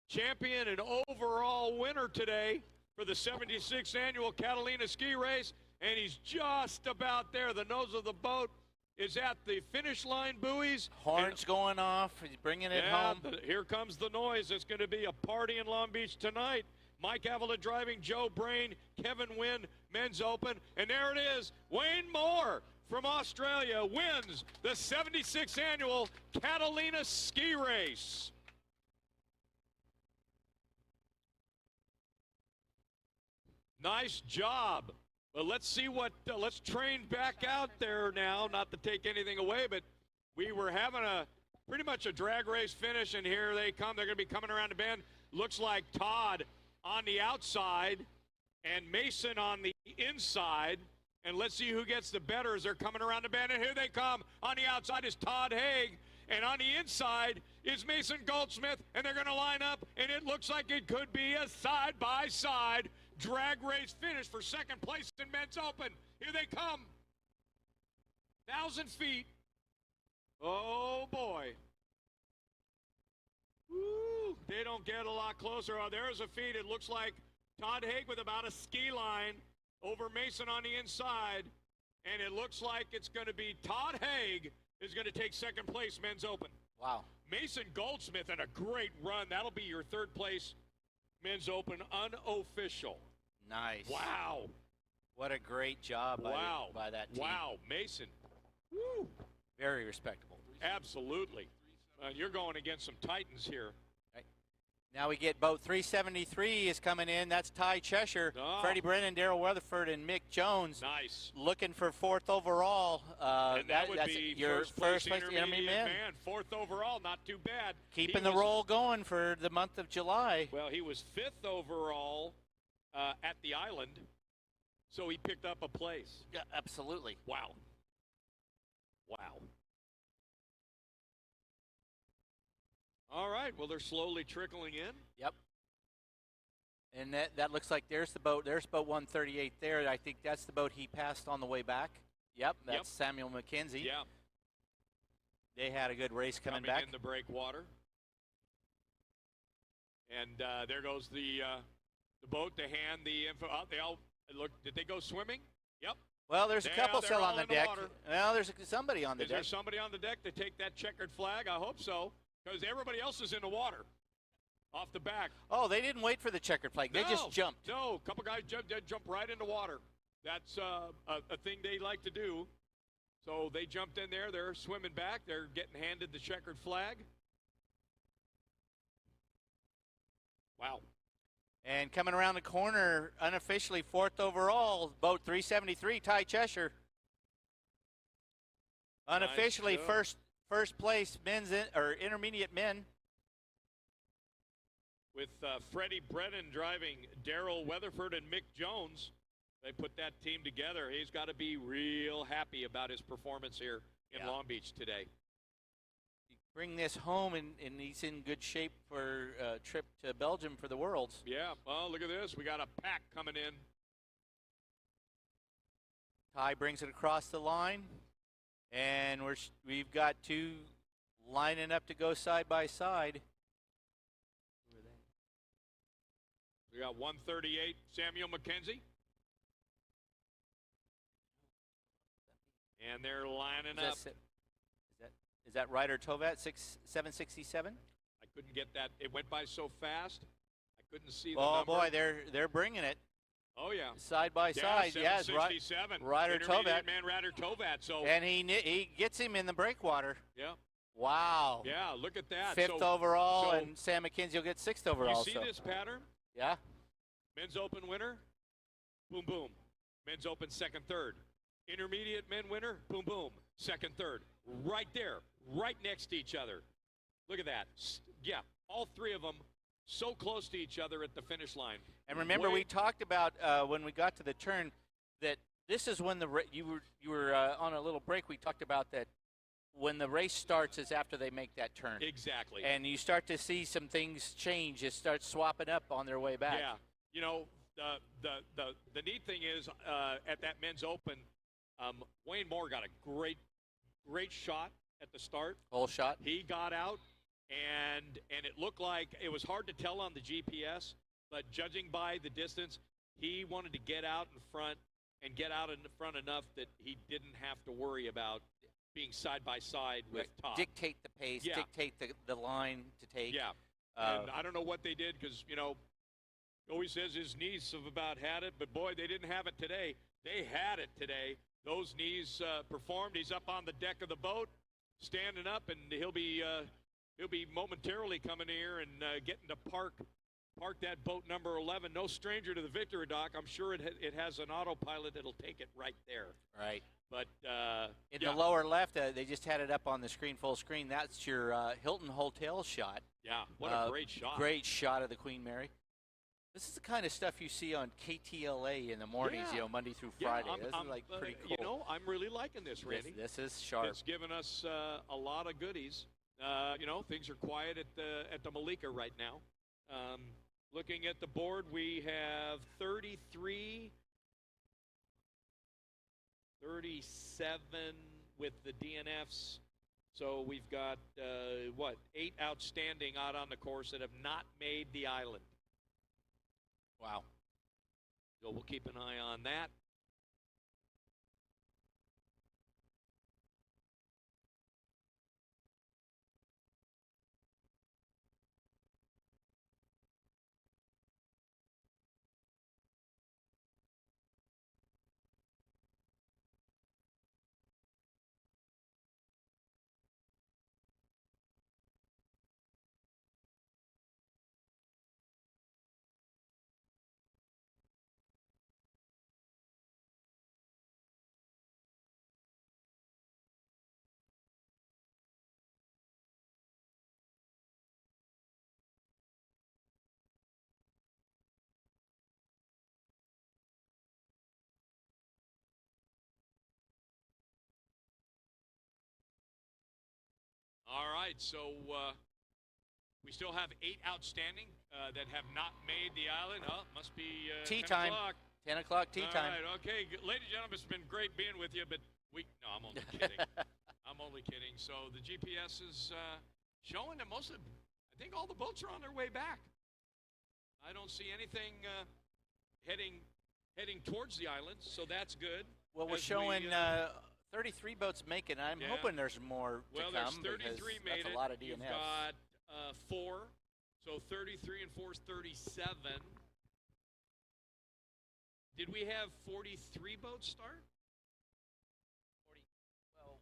champion and overall winner today for the 76th annual Catalina Ski Race. And he's just about there. The nose of the boat is at the finish line buoys. Horns going off. He's bringing it home. Here comes the noise. It's going to be a party in Long Beach tonight. Mike Avalon driving, Joe Brain, Kevin Wynn, Men's Open. And there it is. Wayne Moore from Australia wins the 76th annual Catalina Ski Race. Nice job. Well, let's see what, let's train back out there now, not to take anything away, but we were having pretty much a drag race finish, and here they come. They're going to be coming around the bend. Looks like Todd on the outside and Mason on the inside. And let's see who gets the better as they're coming around the bend. And here they come. On the outside is Todd Haig. And on the inside is Mason Goldsmith. And they're going to line up. And it looks like it could be a side-by-side drag race finish for second place in Men's Open. Here they come. 1,000 feet. Oh, boy. Woo. They don't get a lot closer. Oh, there's a feed. It looks like Todd Haig with about a ski line over Mason on the inside. And it looks like it's going to be Todd Haig is going to take second place Men's Open. Wow. Mason Goldsmith and a great run. That'll be your third place Men's Open unofficial. Nice. Wow. What a great job by that team. Wow, Mason. Woo. Very respectable. Absolutely. You're going against some titans here. Right. Now we get boat 373 is coming in. That's Ty Cheshire, Freddie Brennan, Darrell Weatherford, and Mick Jones. Nice. Looking for fourth overall. And that would that's be your first place intermediate man. Fourth overall, not too bad. Keeping the roll going for the month of July. Well, he was fifth overall at the island, so he picked up a place. Yeah, absolutely. Wow. Wow. All right, well, they're slowly trickling in. Yep. And that looks like there's the boat. There's boat 138 there. I think that's the boat he passed on the way back. Yep, that's Samuel McKenzie. Yeah. They had a good race coming back. In the breakwater. And there goes the boat to hand the info. Oh, they all look. Did they go swimming? Yep. Well, there's a couple still on the deck. Water. Well, there's somebody on the deck. Is there somebody on the deck to take that checkered flag? I hope so, because everybody else is in the water off the back. Oh, they didn't wait for the checkered flag. They just jumped. No, a couple guys jumped right into water. That's a thing they like to do. So they jumped in there. They're swimming back. They're getting handed the checkered flag. Wow. And coming around the corner, unofficially 4th overall, boat 373, Ty Cheshire. Unofficially Nice first place men's or intermediate men. With Freddie Brennan driving Daryl Weatherford and Mick Jones. They put that team together. He's got to be real happy about his performance here in Long Beach today. Bring this home, and he's in good shape for a trip to Belgium for the Worlds. Yeah, well, look at this. We got a pack coming in. Ty brings it across the line, and we've got two lining up to go side by side. We got 138, Samuel McKenzie. And they're lining up. Is that Ryder Tovat, 767? I couldn't get that. It went by so fast. I couldn't see the number. number. Oh, boy, they're bringing it. Oh, yeah. Side by side. Yeah, 767. Ryder Tovat. Man, Ryder Tovat. So. And he gets him in the breakwater. Yeah. Wow. Yeah, look at that. 5th overall, and Sam McKenzie will get 6th overall. You see this pattern? Yeah. Men's Open winner, boom, boom. Men's Open second, third. Intermediate men winner, boom, boom. Second, third. Right there, right next to each other. Look at that. Yeah, all three of them so close to each other at the finish line. And remember, we talked about when we got to the turn that this is when you were on a little break. We talked about that when the race starts is after they make that turn. Exactly. And you start to see some things change. It starts swapping up on their way back. Yeah. You know, the neat thing is at that Men's Open, Wayne Moore got a great shot at the start. Whole shot. He got out, and it looked like it was hard to tell on the GPS, but judging by the distance, he wanted to get out in front and get out in front enough that he didn't have to worry about being side by side with Top. Dictate the pace, dictate the line to take. Yeah. And I don't know what they did because, you know, he always says his knees have about had it, but boy, they didn't have it today. They had it today. Those knees performed. He's up on the deck of the boat, standing up, and he'll be momentarily coming here and getting to park that boat number 11. No stranger to the victory dock. I'm sure it has an autopilot that'll take it right there. Right. But in the lower left, they just had it up on the screen, full screen. That's your Hilton Hotel shot. Yeah, what a great shot. Great shot of the Queen Mary. This is the kind of stuff you see on KTLA in the mornings, you know, Monday through Friday. This is like pretty cool. You know, I'm really liking this, Randy. This is sharp. It's given us a lot of goodies. You know, things are quiet at the Malika right now. Looking at the board, we have 33, 37 with the DNFs. So we've got, 8 outstanding out on the course that have not made the island. Wow. So we'll keep an eye on that. All right, so we still have 8 outstanding that have not made the island. Oh, must be tea 10 time. o'clock. 10 o'clock tea time. All right, okay. Ladies and gentlemen, it's been great being with you, but no, I'm only kidding. I'm only kidding. So the GPS is showing that I think all the boats are on their way back. I don't see anything heading towards the island, so that's good. Well, we're showing 33 boats making. I'm hoping there's more to come. Well, there's 33 made that's a lot of DNFs. You've got 4, so 33 and 4 is 37. Did we have 43 boats start? 40. Well,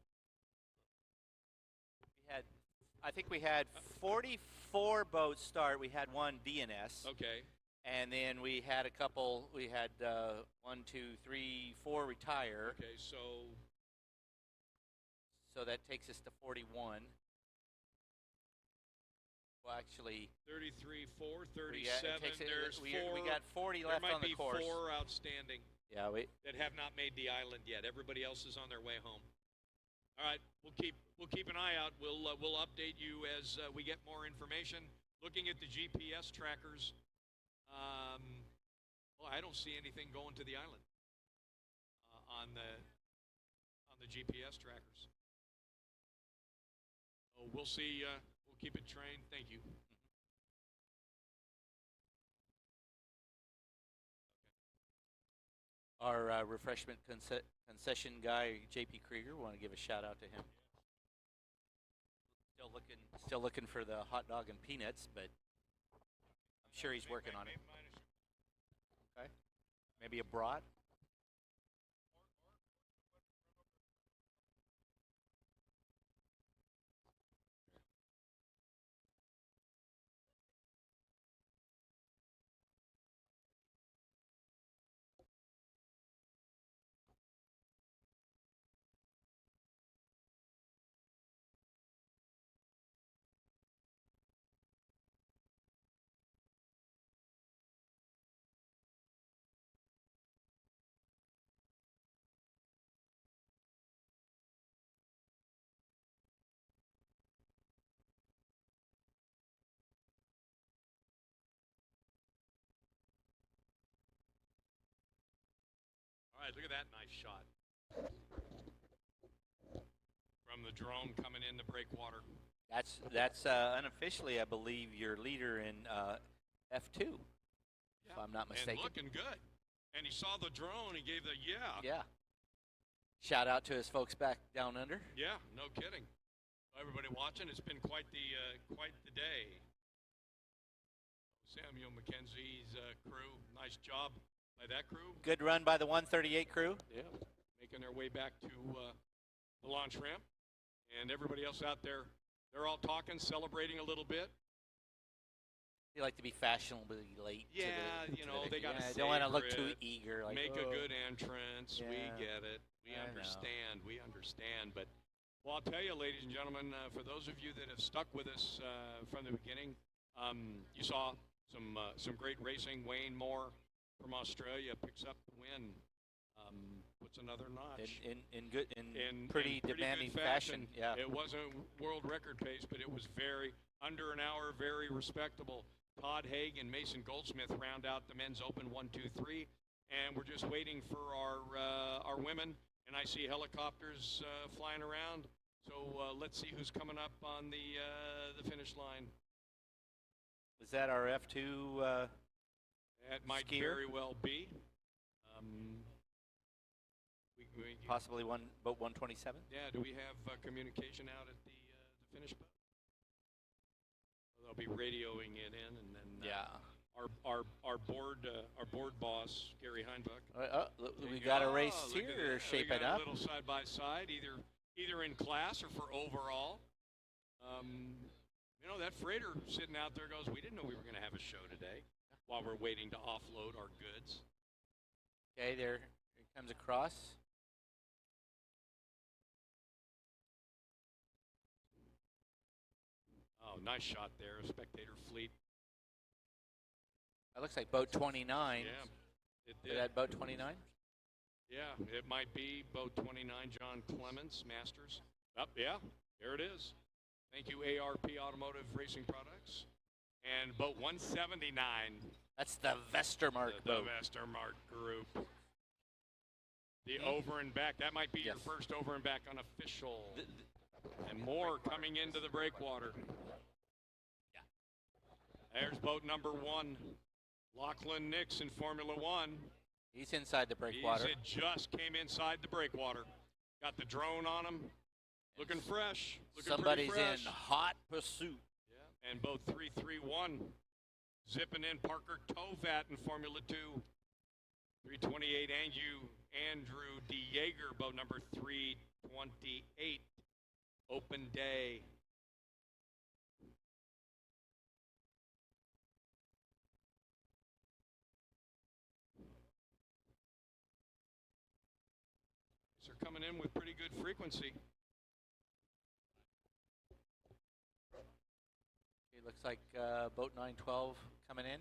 I think we had 44 4 boats start. We had one DNS. Okay. And then we had a couple. We had 1, 2, 3, 4 retire. Okay, so that takes us to 41. Well, actually, 33, 4, 37. There's 4. We got 40 left on the course. There might be 4 outstanding. Yeah, that have not made the island yet. Everybody else is on their way home. All right, we'll keep an eye out. We'll update you as we get more information. Looking at the GPS trackers, well, I don't see anything going to the island on the GPS trackers. So we'll see. We'll keep it trained. Thank you. Our refreshment concession guy, J.P. Krieger, we want to give a shout out to him. Still looking for the hot dog and peanuts, but I'm sure he's working on it. Okay, maybe a brat. All right, look at that nice shot from the drone coming in the breakwater. That's unofficially, I believe, your leader in F2, if I'm not mistaken. And looking good. And he saw the drone. He gave the yeah. Yeah. Shout out to his folks back down under. Yeah, no kidding. Everybody watching, it's been quite the day. Samuel McKenzie's crew, nice job by that crew. Good run by the 138 crew. Yeah, making their way back to the launch ramp. And everybody else out there, they're all talking, celebrating a little bit. They like to be fashionably late. Yeah, they got to they don't want to look too eager. Like, make a good entrance. Yeah, we get it. We understand. We understand. But, well, I'll tell you, ladies and gentlemen, for those of you that have stuck with us from the beginning, you saw some great racing. Wayne Moore from Australia picks up the win. Puts another notch in pretty demanding good fashion. Yeah, it wasn't world record pace, but it was very under an hour, very respectable. Todd Haig and Mason Goldsmith round out the men's open 1, 2, 3, and we're just waiting for our women. And I see helicopters flying around. So let's see who's coming up on the finish line. Was that our F2? That might skier? very well be. Possibly boat 127. Yeah. Do we have communication out at the finish boat? They'll be radioing it in, and then our board boss Gary Heinbuch. We got a race here shaping up. A little side by side, either in class or for overall. That freighter sitting out there goes, we didn't know we were going to have a show today while we're waiting to offload our goods. Okay, there it comes across. Oh, nice shot there, spectator fleet. That looks like boat 29. Yeah, it did. Is that boat 29? Yeah, it might be boat 29, John Clements, Masters. Yeah, there it is. Thank you, ARP Automotive Racing Products. And boat 179. That's the Vestermark boat. The Vestermark group. The over and back. That might be your first over and back unofficial. And more coming into the breakwater. Yeah. There's boat number 1. Lachlan Nix in Formula One. He's inside the breakwater. It just came inside the breakwater. Got the drone on him. Looking fresh. Somebody's fresh. in hot pursuit. Yeah. And boat 331 zipping in Parker Tovat in Formula 2. 328 Andrew DeJager, boat number 328. Open day. They're coming in with pretty good frequency. It looks like boat 912 coming in.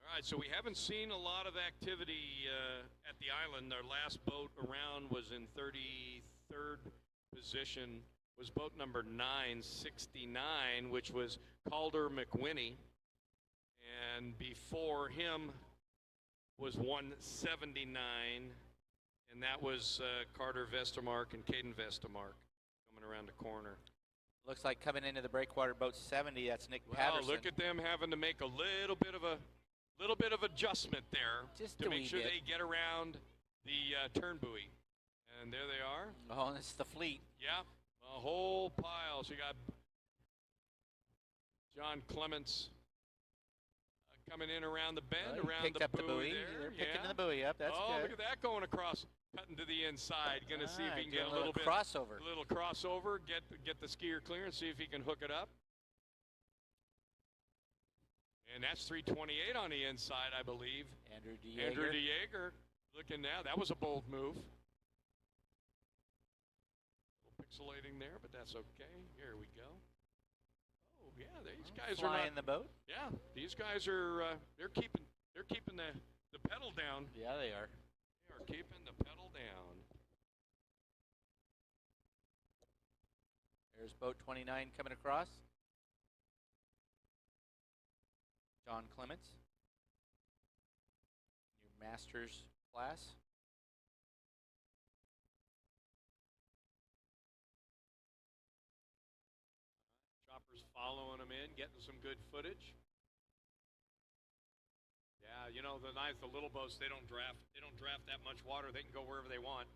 All right, so we haven't seen a lot of activity at the island. Our last boat around was in 33rd position, was boat number 969, which was Calder McWhinney. And before him was 179, and that was Carter Vestermark and Caden Vestermark coming around the corner. Looks like coming into the breakwater boat 70, that's Nick Wow, Patterson. look at them having to make a little bit of adjustment there Just to a make wee sure bit. they get around the turn buoy. And there they are. Oh, and it's the fleet. Yeah, a whole pile. So you got John Clements coming in around the bend, He around picked the up the buoy buoy. there. They're picking yeah. the buoy up. That's oh, good. look at that going across, cutting to the inside. Going to see if he can doing get a little bit crossover. A little crossover. Get the skier clear and see if he can hook it up. And that's 328 on the inside, I believe. Andrew DeYager. Andrew DeYager looking now. That was a bold move. A little pixelating there, but that's okay. Here we go. Oh yeah, these guys are flying the boat. Yeah, these guys are. They're keeping the pedal down. Yeah, they are. They are keeping the pedal down. There's boat 29 coming across. John Clements. Your master's class. Chopper's following them in, getting some good footage. Yeah, you know the little boats. They don't draft that much water. They can go wherever they want.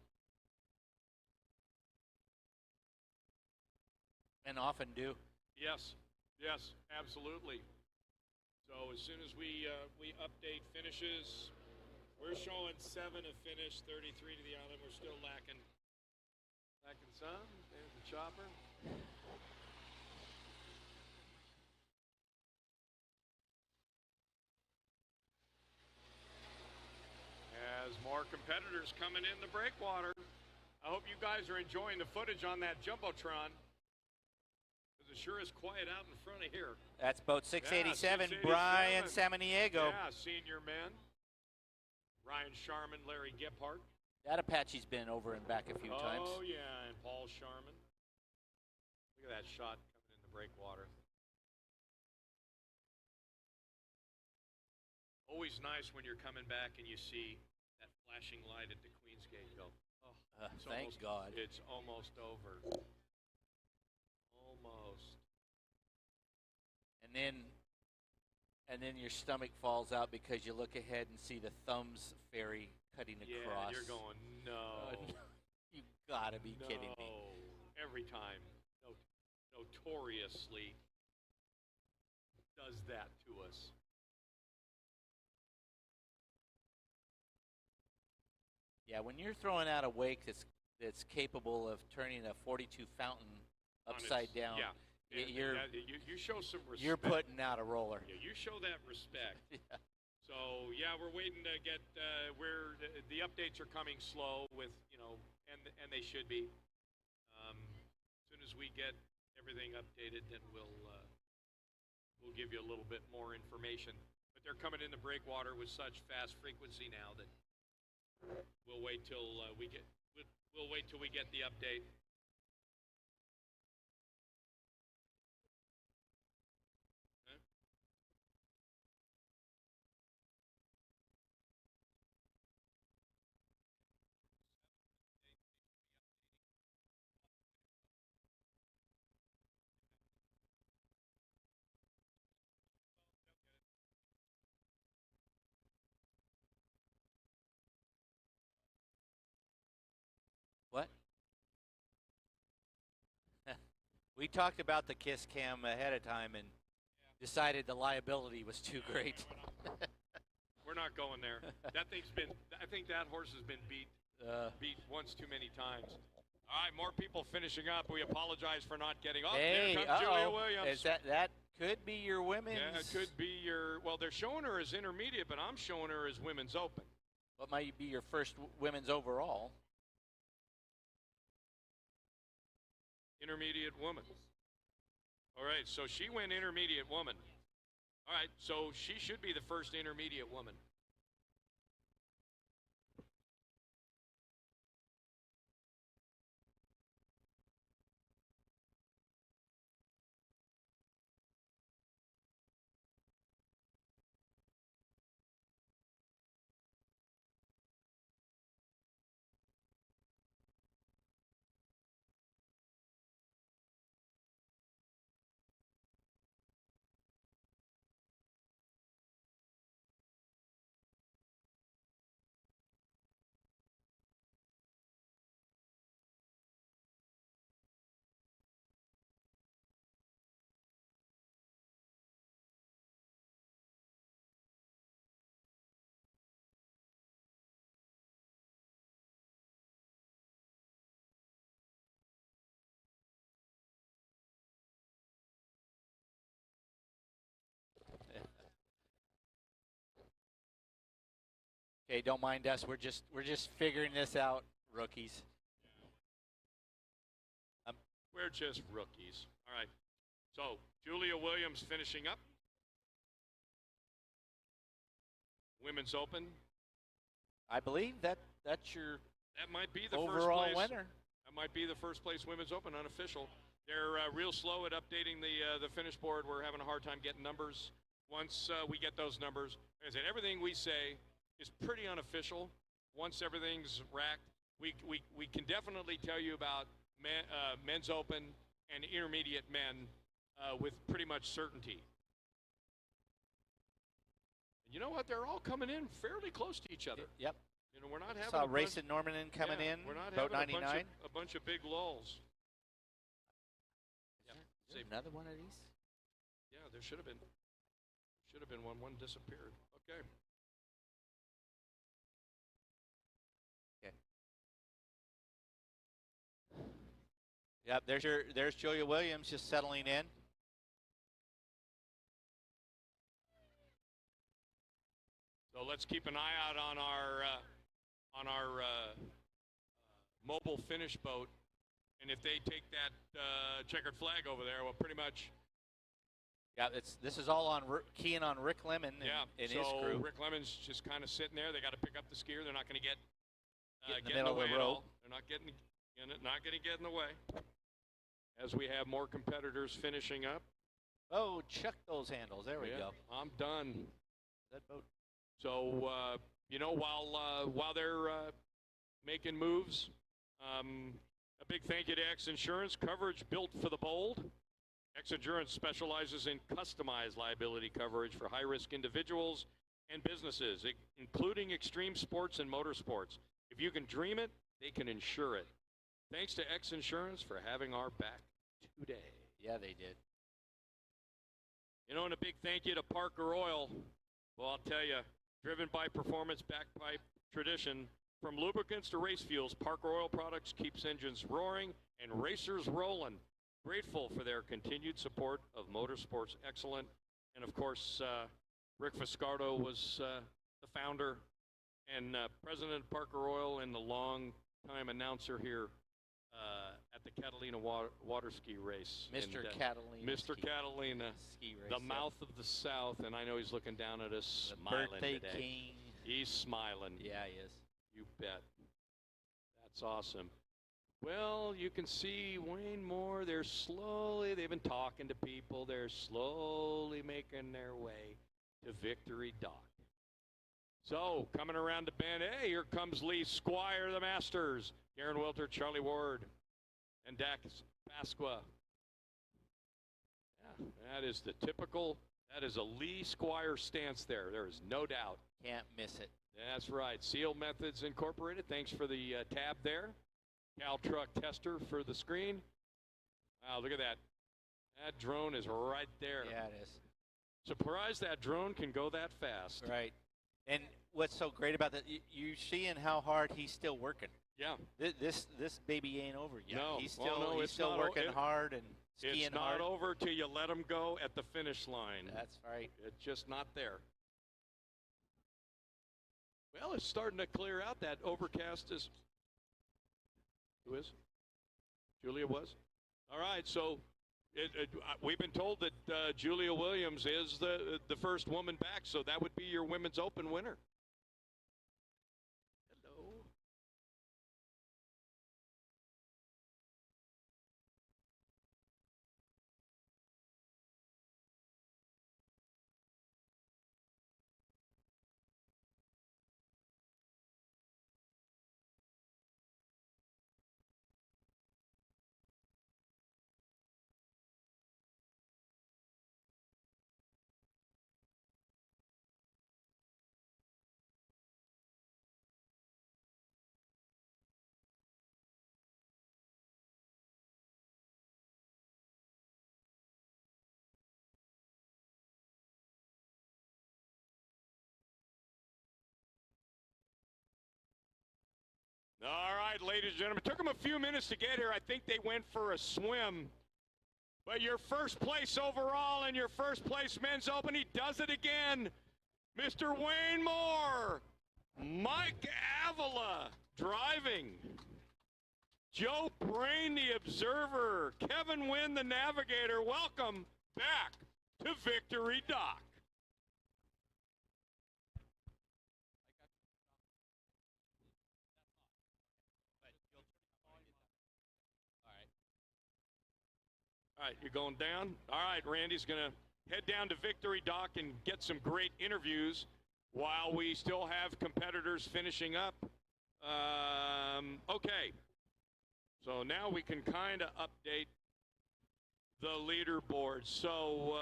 And often do. Yes, absolutely. So as soon as we update finishes, we're showing 7 to finish, 33 to the island. We're still lacking some. There's the chopper. As more competitors coming in the breakwater. I hope you guys are enjoying the footage on that Jumbotron. It sure is quiet out in front of here. That's boat 687, Yeah, 687. Brian Samaniego. Yeah, senior men. Ryan Sharman, Larry Gephardt. That Apache's been over and back a few times. Oh, yeah, and Paul Sharman. Look at that shot coming in the breakwater. Always nice when you're coming back and you see that flashing light at the Queen's Gate go. Oh, thank God. It's almost over. Almost. And then your stomach falls out because you look ahead and see the Thumbs ferry cutting across. Yeah, you're going, no. You gotta be kidding me. Every time. Notoriously does that to us. Yeah, when you're throwing out a wake that's capable of turning a 42 fountain upside down, Yeah. you're you show some respect. you're putting out a roller. Yeah, you show that respect. Yeah. So yeah, we're waiting to get where the updates are coming slow with and they should be. As soon as we get everything updated, then we'll give you a little bit more information. But they're coming in the breakwater with such fast frequency now that we'll wait till we get the update. What? We talked about the kiss cam ahead of time and decided the liability was too great. We're not going there. That thing's been. I think that horse has been beat beat once too many times. All right, more people finishing up. We apologize for not getting up. Hey, There comes Julia Williams. Is that could be your women's? Yeah, it could be your. Well, they're showing her as intermediate, but I'm showing her as women's open. What might be your first women's overall? Intermediate woman. All right, so she went intermediate woman. All right, so she should be the first intermediate woman. Okay, don't mind us. We're just figuring this out, rookies. We're just rookies. All right. So Julia Williams finishing up. Women's Open. I believe that's your That might be the overall first place winner. That might be the first place Women's Open unofficial. They're real slow at updating the finish board. We're having a hard time getting numbers. Once we get those numbers, as in everything we say is pretty unofficial. Once everything's racked, we can definitely tell you about men's open and intermediate men with pretty much certainty. And you know what? They're all coming in fairly close to each other. Yep. You know, we're not having Saw a Race bunch, in Normanton coming in. We're not about having 99. a bunch of big lulls. Is there another one of these? Yeah, there should have been. Should have been one. One disappeared. Okay. Okay. Yep. There's Julia Williams just settling in. So let's keep an eye out on our mobile finish boat, and if they take that checkered flag over there, well, pretty much. Yeah, this is all on keying on Rick Lemon and his crew. Rick Lemon's just kind of sitting there. They got to pick up the skier. They're not going to get in the middle way of the at road. all. They're not going to get in the way. As we have more competitors finishing up. Oh, chuck those handles. There we go. I'm done. That boat. So you know, while they're making moves, a big thank you to X Insurance, coverage built for the bold. X Insurance specializes in customized liability coverage for high-risk individuals and businesses, including extreme sports and motorsports. If you can dream it, they can insure it. Thanks to X Insurance for having our back today. Yeah, they did. You know, and a big thank you to Parker Oil. Well, I'll tell you, driven by performance, backed by tradition, from lubricants to race fuels, Parker Oil Products keeps engines roaring and racers rolling. Grateful for their continued support of motorsports excellent. And, of course, Rick Fiscardo was the founder and president of Parker Oil and the long-time announcer here at the Catalina Water Ski Race. Mr. And, Catalina. Mr. Catalina, Ski Race, the mouth of the South, and I know he's looking down at us, The smiling birthday today. king. He's smiling. Yeah, he is. You bet. That's awesome. Well, you can see Wayne Moore, they've been talking to people, they're slowly making their way to Victory Dock. So, coming around the bend, hey, here comes Lee Squire, the Masters. Garen Wilter, Charlie Ward, and Dak Pasqua. Yeah, that is the typical, that is a Lee Squire stance there. There is no doubt. Can't miss it. That's right. Seal Methods Incorporated. Thanks for the tab there. Cal Truck Tester for the screen. Wow, look at that. That drone is right there. Yeah, it is. Surprised that drone can go that fast. Right. And what's so great about that, you're seeing how hard he's still working. Yeah. This baby ain't over yet. No. He's Well, still, no, he's it's still not working hard and It's skiing not hard. over till you let him go at the finish line. That's right. It's just not there. Well, it's starting to clear out. That overcast is. Who is? Julia was? All right, so we've been told that Julia Williams is the first woman back, so that would be your Women's Open winner. Hello. All right, ladies and gentlemen, it took them a few minutes to get here. I think they went for a swim. But your first place overall and your first place men's open, he does it again. Mr. Wayne Moore, Mike Avila driving, Joe Brain, the observer, Kevin Wynn, the navigator. Welcome back to Victory Dock. All right, you're going down? All right, Randy's going to head down to Victory Dock and get some great interviews while we still have competitors finishing up. Okay, so now we can kind of update the leaderboard. So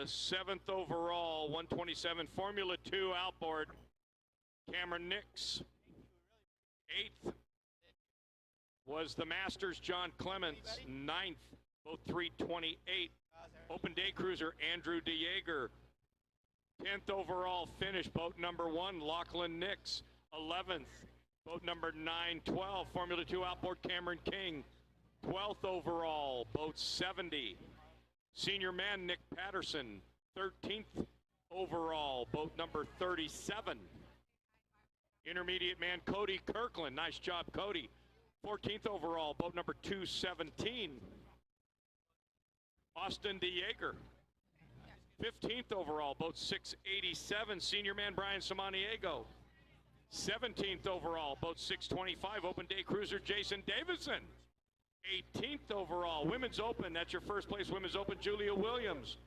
7th overall, 127, Formula 2 outboard, Cameron Nix. 8th was the Masters, John Clements. 9th. Both 328. Open day cruiser, Andrew DeJager. 10th overall finish, boat number 1, Lachlan Nix. 11th, boat number 912, Formula 2 outboard, Cameron King. 12th overall, boat 70. Senior man, Nick Patterson. 13th overall, boat number 37. Intermediate man, Cody Kirkland. Nice job, Cody. 14th overall, boat number 217. Austin DeJager, 15th overall, boat 687, senior man Brian Samaniego. 17th overall, boat 625, open day cruiser Jason Davison. 18th overall, women's open, that's your first place women's open, Julia Williams.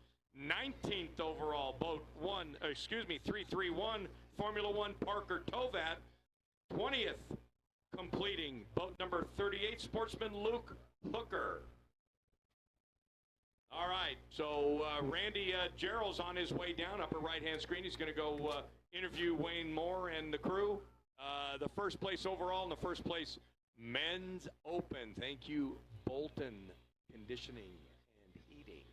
19th overall, boat 331, Formula 1 Parker Tovat. 20th completing, boat number 38, sportsman Luke Hooker. All right, so Randy Gerald's on his way down, upper right-hand screen. He's going to go interview Wayne Moore and the crew. The first place overall and the first place men's open. Thank you, Bolton Conditioning and Heating.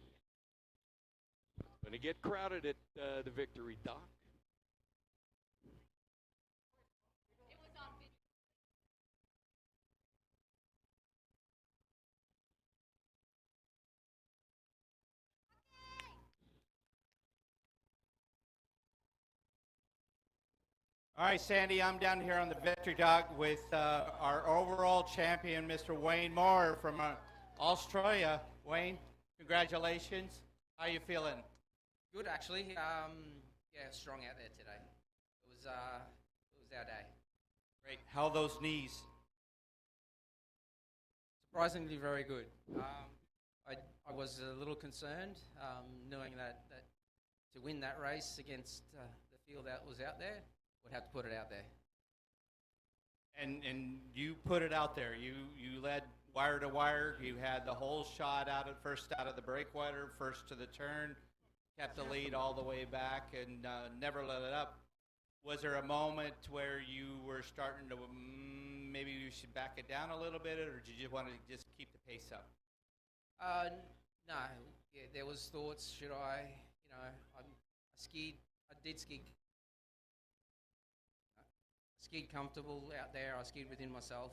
Going to get crowded at the Victory Dock. All right, Sandy, I'm down here on the Victory Dock with our overall champion, Mr. Wayne Moore from Australia. Wayne, congratulations. How you feeling? Good, actually. Yeah, strong out there today. It was our day. Great. How are those knees? Surprisingly very good. I was a little concerned, knowing that to win that race against the field that was out there, would have to put it out there. And you put it out there. You led wire to wire. You had the whole shot first out of the breakwater, first to the turn, kept the lead all the way back, and never let it up. Was there a moment where you were starting to maybe you should back it down a little bit, or did you just want to just keep the pace up? No. Yeah, there was thoughts. Should I? I did ski skied comfortable out there. I skied within myself.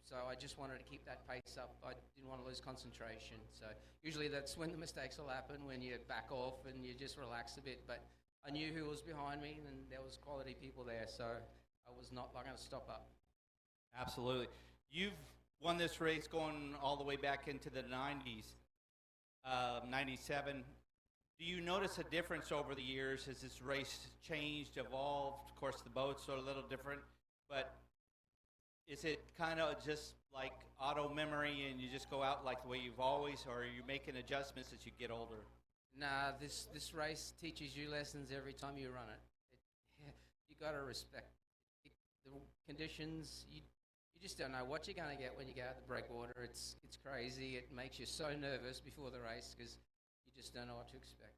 So I just wanted to keep that pace up. I didn't want to lose concentration. So usually that's when the mistakes will happen, when you back off and you just relax a bit. But I knew who was behind me, and there was quality people there. So I was not going to stop up. Absolutely. You've won this race going all the way back into the 90s, 97. Do you notice a difference over the years? Has this race changed, evolved? Of course, the boats are a little different, but is it kind of just like auto memory and you just go out like the way you've always, or are you making adjustments as you get older? Nah, this race teaches you lessons every time you run it. You got to respect the conditions. You just don't know what you're going to get when you go out the breakwater. It's crazy. It makes you so nervous before the race because you just don't know what to expect.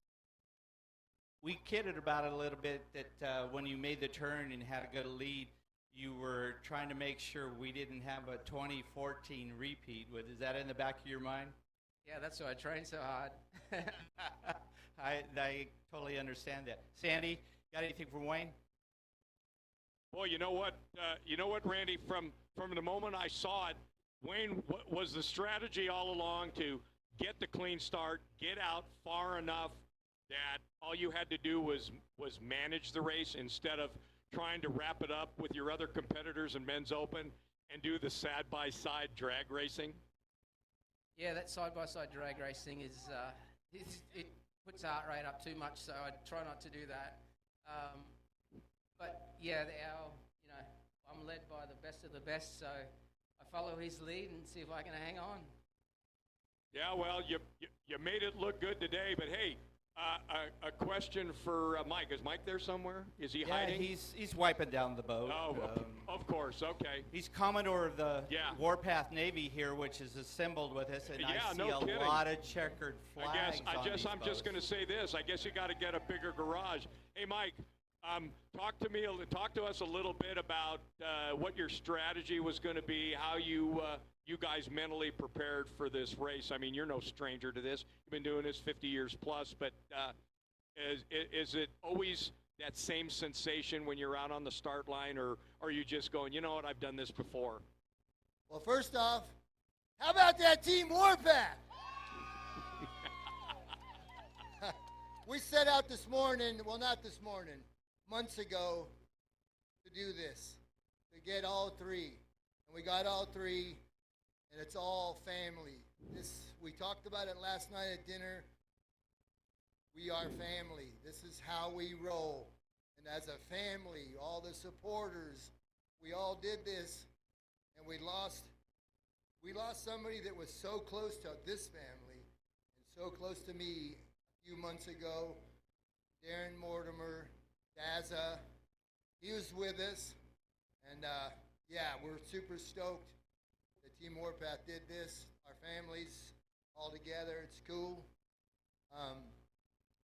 We kidded about it a little bit that when you made the turn and had a good lead, you were trying to make sure we didn't have a 2014 repeat. Is that in the back of your mind? Yeah, that's why I trained so hard. I totally understand that. Sandy, got anything for Wayne? Well, you know what, Randy? From the moment I saw it, Wayne was the strategy all along to get the clean start, get out far enough that all you had to do was manage the race instead of trying to wrap it up with your other competitors in men's open and do the side-by-side drag racing? Yeah, that side-by-side drag racing is it puts heart rate up too much, so I try not to do that. But yeah, I'm led by the best of the best, so I follow his lead and see if I can hang on. Yeah, well, you made it look good today, but hey, a question for Mike. Is Mike there somewhere? Is he hiding? Yeah, he's wiping down the boat. Oh, of course. Okay. He's Commodore of the Warpath Navy here, which is assembled with us, and I see a lot of checkered flags. I'm just going to say this. I guess you got to get a bigger garage. Hey, Mike, talk to us a little bit about what your strategy was going to be, how you guys mentally prepared for this race. I mean, you're no stranger to this. You've been doing this 50 years plus, but is it always that same sensation when you're out on the start line, or are you just going, you know what, I've done this before? Well, first off, how about that Team Warpath? We set out this morning, well, not this morning, months ago, to do this, to get all three. And we got all three, and it's all family. We talked about it last night at dinner. We are family. This is how we roll. And as a family, all the supporters, we all did this, and we lost somebody that was so close to this family and so close to me a few months ago. Darren Mortimer, Daza, he was with us, and we're super stoked that Team Warpath did this. Our families all together, it's cool.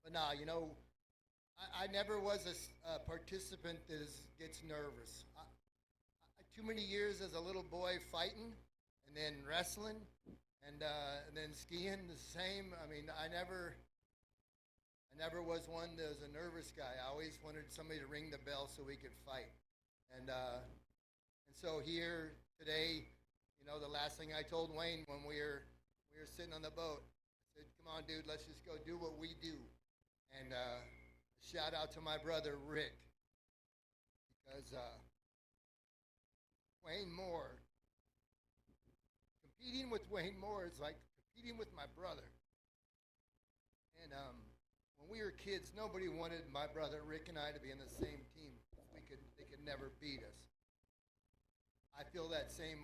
But no, I never was a participant that gets nervous. Too many years as a little boy fighting, and then wrestling, and then skiing the same. I mean, I never was one that was a nervous guy. I always wanted somebody to ring the bell so we could fight. And so here today, the last thing I told Wayne when we were sitting on the boat, I said, "Come on, dude, let's just go do what we do." And shout out to my brother Rick, because Wayne Moore, competing with Wayne Moore is like competing with my brother. And when we were kids, nobody wanted my brother Rick and I to be in the same team. They could never beat us. I feel that same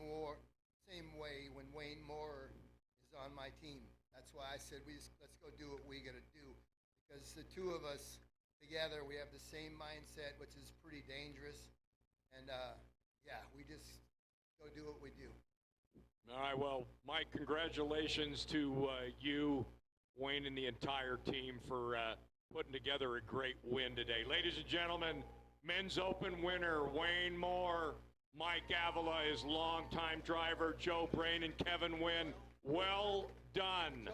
way when Wayne Moore is on my team. That's why I said let's go do what we got to do, because the two of us together, we have the same mindset, which is pretty dangerous. And we just go do what we do. All right, well, Mike, congratulations to you, Wayne, and the entire team for putting together a great win today. Ladies and gentlemen, Men's Open winner, Wayne Moore. Mike Avila, his longtime driver, Joe Brain and Kevin Wynn. Well done.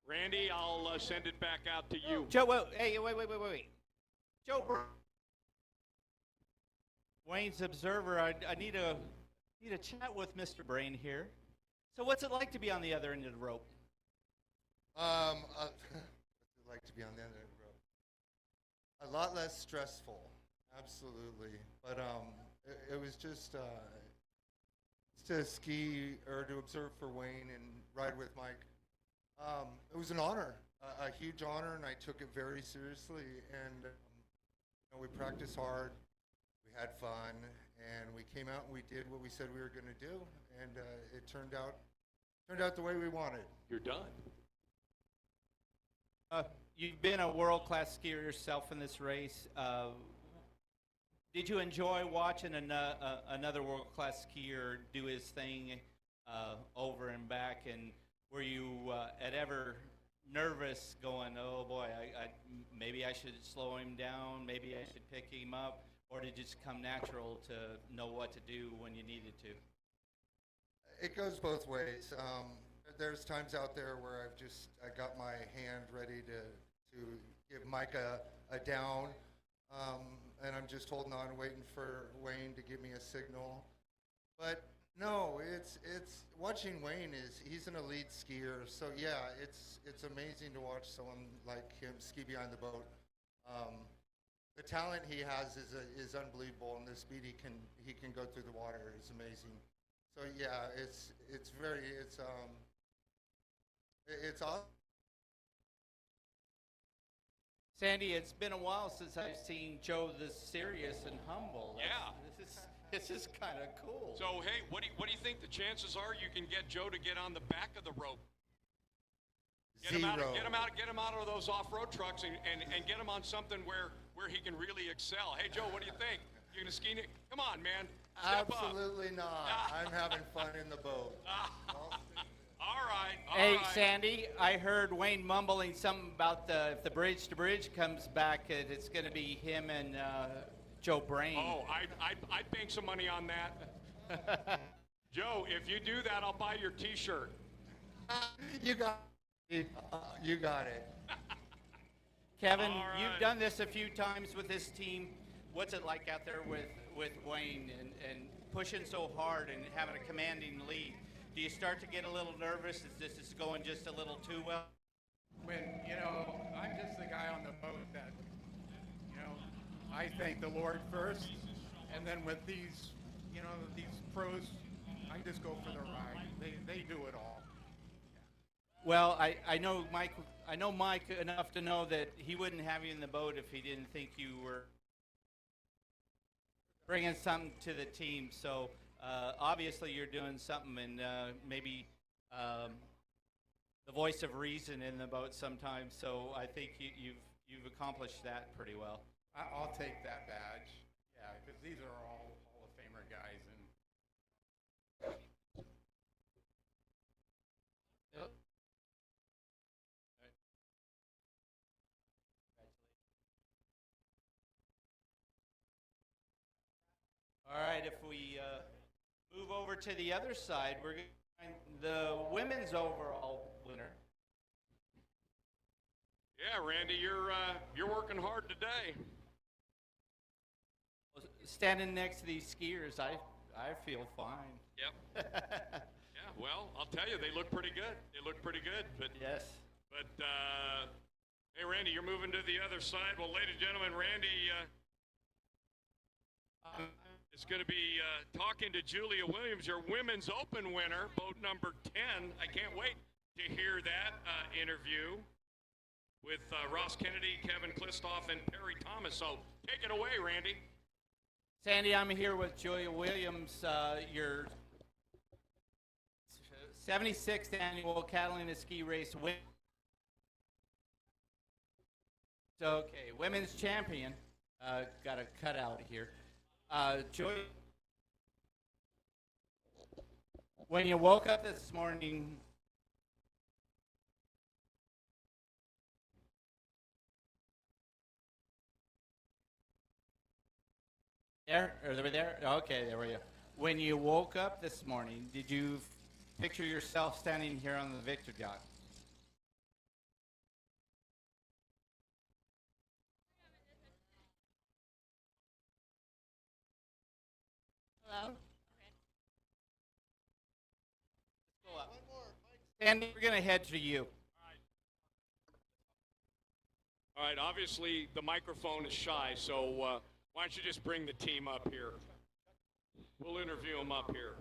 Randy, I'll send it back out to you. Joe, wait. Joe, Wayne's observer. I need a chat with Mr. Brain here. So what's it like to be on the other end of the rope? What's it like to be on the other end of the rope? A lot less stressful, absolutely. But it was just to ski or to observe for Wayne and ride with Mike. It was an honor, a huge honor, and I took it very seriously. And we practiced hard, we had fun, and we came out and we did what we said we were going to do, and it turned out the way we wanted. You're done. You've been a world-class skier yourself in this race. Did you enjoy watching another world-class skier do his thing over and back? And were you ever nervous going, oh boy, maybe I should slow him down, maybe I should pick him up, or did it just come natural to know what to do when you needed to? It goes both ways. There's times out there where I got my hand ready to give Mike a down, and I'm just holding on, waiting for Wayne to give me a signal. But no, it's watching Wayne he's an elite skier, so yeah, it's amazing to watch someone like him ski behind the boat. The talent he has is unbelievable, and the speed he can go through the water is amazing. So yeah, it's awesome. Sandy, it's been a while since I've seen Joe this serious and humble. Yeah. This is kind of cool. So, hey, what do you think the chances are you can get Joe to get on the back of the rope? Get him out of those off-road trucks and get him on something where he can really excel. Hey, Joe, what do you think? You gonna ski? Come on, man. Step Absolutely up. Not. I'm having fun in the boat. All right. Hey, Sandy, I heard Wayne mumbling something about if the bridge to bridge comes back, it's going to be him and Joe Brain. Oh, I'd bank some money on that. Joe, if you do that, I'll buy your T-shirt. You got it. Kevin, you've done this a few times with this team. What's it like out there with Wayne and pushing so hard and having a commanding lead? Do you start to get a little nervous? Is this going just a little too well? When, I'm just the guy on the boat that, I thank the Lord first, and then with these, these pros, I just go for the ride. They do it all. Well, I know Mike enough to know that he wouldn't have you in the boat if he didn't think you were bringing something to the team. So obviously you're doing something, and maybe the voice of reason in the boat sometimes. So I think you've accomplished that pretty well. I'll take that badge. Yeah, because these are all Hall of Famer guys, and All right, if we move over to the other side, we're going to find the women's overall winner. Yeah, Randy, you're working hard today. Standing next to these skiers, I feel fine. Yep. Yeah, well, I'll tell you, they look pretty good. But yes. But hey, Randy, you're moving to the other side. Well, ladies and gentlemen, Randy is going to be talking to Julia Williams, your Women's Open winner, boat number 10. I can't wait to hear that interview with Ross Kennedy, Kevin Klistoff, and Perry Thomas. So take it away, Randy. Sandy, I'm here with Julia Williams, your 76th annual Catalina Ski Race win. Okay, women's champion. Got a cutout here. Julia, when you woke up this morning, there? Are we there? Okay, there we go. When you woke up this morning, did you picture yourself standing here on the victory dock? Hello. Sandy, we're going to head to you. All right, obviously the microphone is shy, so why don't you just bring the team up here? We'll interview them up here.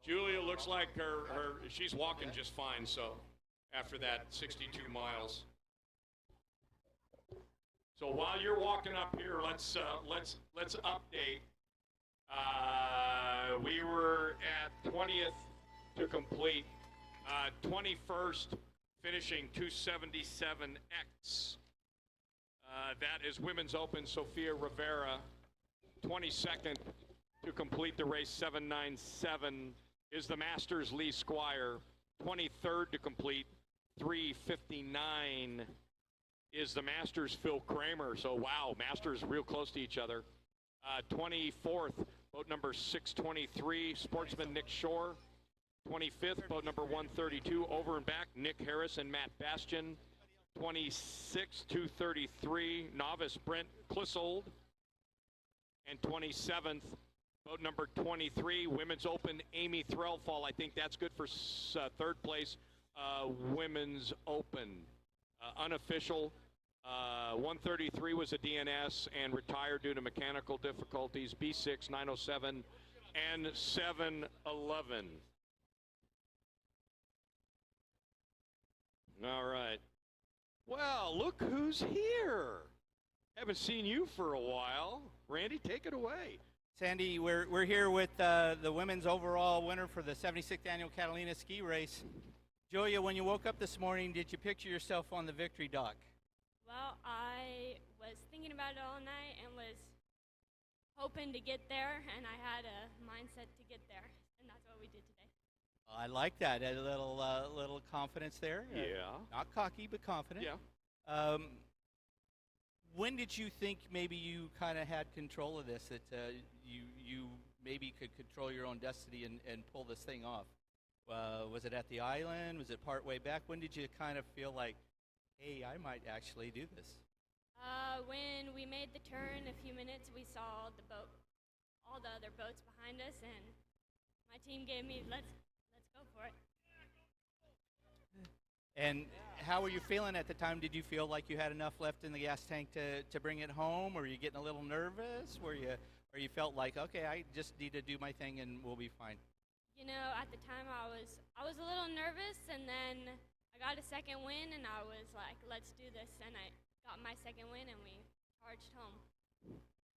Julia looks like she's walking just fine, so after that 62 miles. So while you're walking up here, let's update. We were at 20th to complete, 21st finishing 277X. That is Women's Open Sofia Rivera. 22nd to complete the race, 797 is the Masters Lee Squire. 23rd to complete, 359 is the Masters Phil Kramer. So wow, Masters real close to each other. 24th, boat number 623, Sportsman Nick Shore. 25th, boat number 132, over and back, Nick Harris and Matt Bastian. 26th, 233, novice Brent Clissold. And 27th, boat number 23, Women's Open, Amy Threlfall. I think that's good for third place, Women's Open. Unofficial, 133 was a DNS and retired due to mechanical difficulties, B6, 907, and 711. All right. Well, look who's here. Haven't seen you for a while. Randy, take it away. Sandy, we're here with the women's overall winner for the 76th annual Catalina Ski Race. Julia, when you woke up this morning, did you picture yourself on the victory dock? Well, I was thinking about it all night and was hoping to get there, and I had a mindset to get there, and that's what we did today. I like that. A little confidence there. Yeah. Not cocky, but confident. Yeah. When did you think maybe you kind of had control of this, that you maybe could control your own destiny and pull this thing off? Was it at the island? Was it part way back? When did you kind of feel like, hey, I might actually do this? When we made the turn, a few minutes, we saw the boat, all the other boats behind us, and my team gave me, let's go for it. And how were you feeling at the time? Did you feel like you had enough left in the gas tank to bring it home? Were you getting a little nervous? Or you felt like, okay, I just need to do my thing and we'll be fine? You know, at the time I was a little nervous, and then I got a second win, and I was like, let's do this. And I got my second win, and we charged home.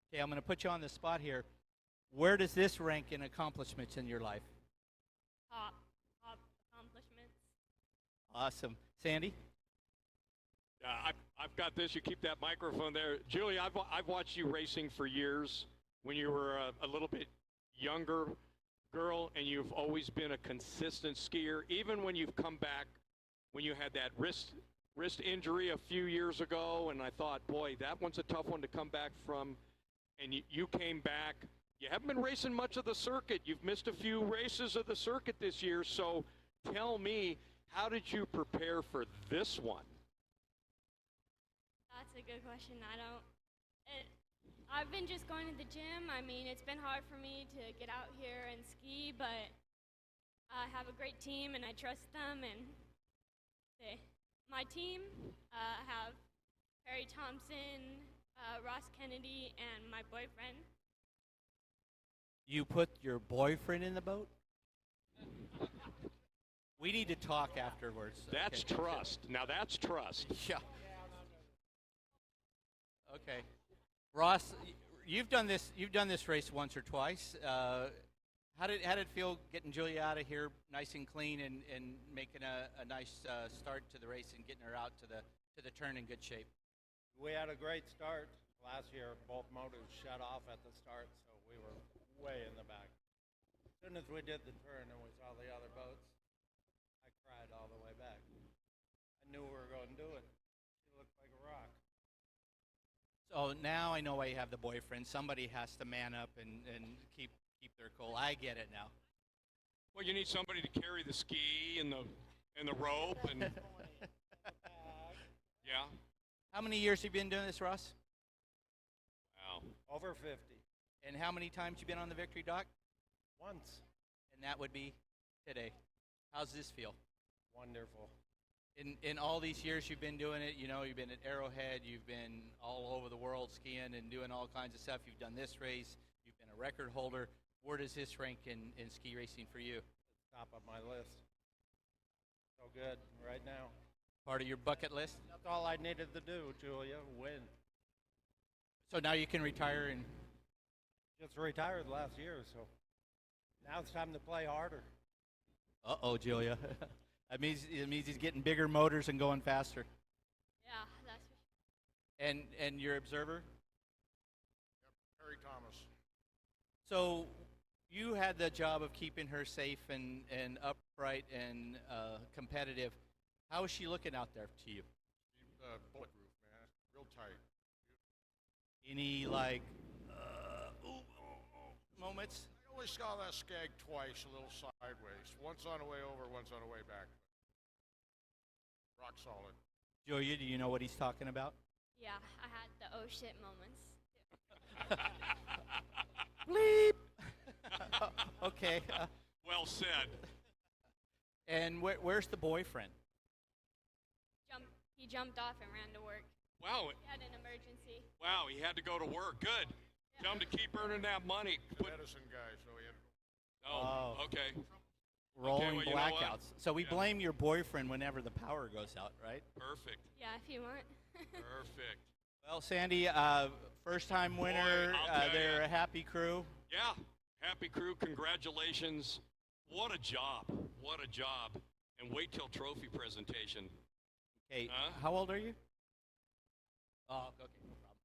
Okay, I'm going to put you on the spot here. Where does this rank in accomplishments in your life? Top accomplishments. Awesome. Sandy? I've got this. You keep that microphone there. Julie, I've watched you racing for years when you were a little bit younger girl, and you've always been a consistent skier. Even when you've come back, when you had that wrist injury a few years ago, and I thought, boy, that one's a tough one to come back from, and you came back. You haven't been racing much of the circuit. You've missed a few races of the circuit this year, so tell me, how did you prepare for this one? That's a good question. I've been just going to the gym. I mean, it's been hard for me to get out here and ski, but I have a great team, and I trust them. And my team have Perry Thompson, Ross Kennedy, and my boyfriend. You put your boyfriend in the boat? We need to talk afterwards. That's okay. trust. Now that's trust. Yeah. Okay. Ross, you've done this race once or twice. How did it feel getting Julia out of here nice and clean and making a nice start to the race and getting her out to the turn in good shape? We had a great start. Last year, both motors shut off at the start, so we were way in the back. As soon as we did the turn and we saw the other boats, I cried all the way back. I knew we were going to do it. She looked like a rock. So now I know why you have the boyfriend. Somebody has to man up and keep their cool. I get it now. Well, you need somebody to carry the ski and the rope and yeah. How many years have you been doing this, Ross? Wow. Over 50. And how many times you been on the Victory Dock? Once. And that would be today. How's this feel? Wonderful. In all these years you've been doing it, you know, you've been at Arrowhead, you've been all over the world skiing and doing all kinds of stuff. You've done this race, you've been a record holder. Where does this rank in ski racing for you? Top of my list. So good right now. Part of your bucket list? That's all I needed to do, Julia, win. So now you can retire and... Just retired last year, so now it's time to play harder. Uh-oh, Julia. It means he's getting bigger motors and going faster. Yeah, that's for sure. And your observer? Yep, Harry Thomas. So you had the job of keeping her safe and upright and competitive. How is she looking out there to you? Bulletproof, man. Real tight. Any, like, moments? I only saw that skag twice, a little sideways. Once on the way over, once on the way back. Rock solid. Julia, do you know what he's talking about? Yeah, I had the oh shit moments. Bleep! Okay. Well said. And where's the boyfriend? He jumped off and ran to work. Wow. He had an emergency. Wow, he had to go to work. Good. Tell him to keep earning that money. The medicine guy, so he had to go. Oh, okay. Rolling well, you know what? blackouts. So we blame your boyfriend whenever the power goes out, right? Perfect. Yeah, if you want. Perfect. Well, Sandy, first-time winner. Boy, I'll tell They're ya. a happy crew. Yeah, happy crew. Congratulations. What a job. What a job. And wait till trophy presentation. Okay, how old are you? Oh, okay, no problem.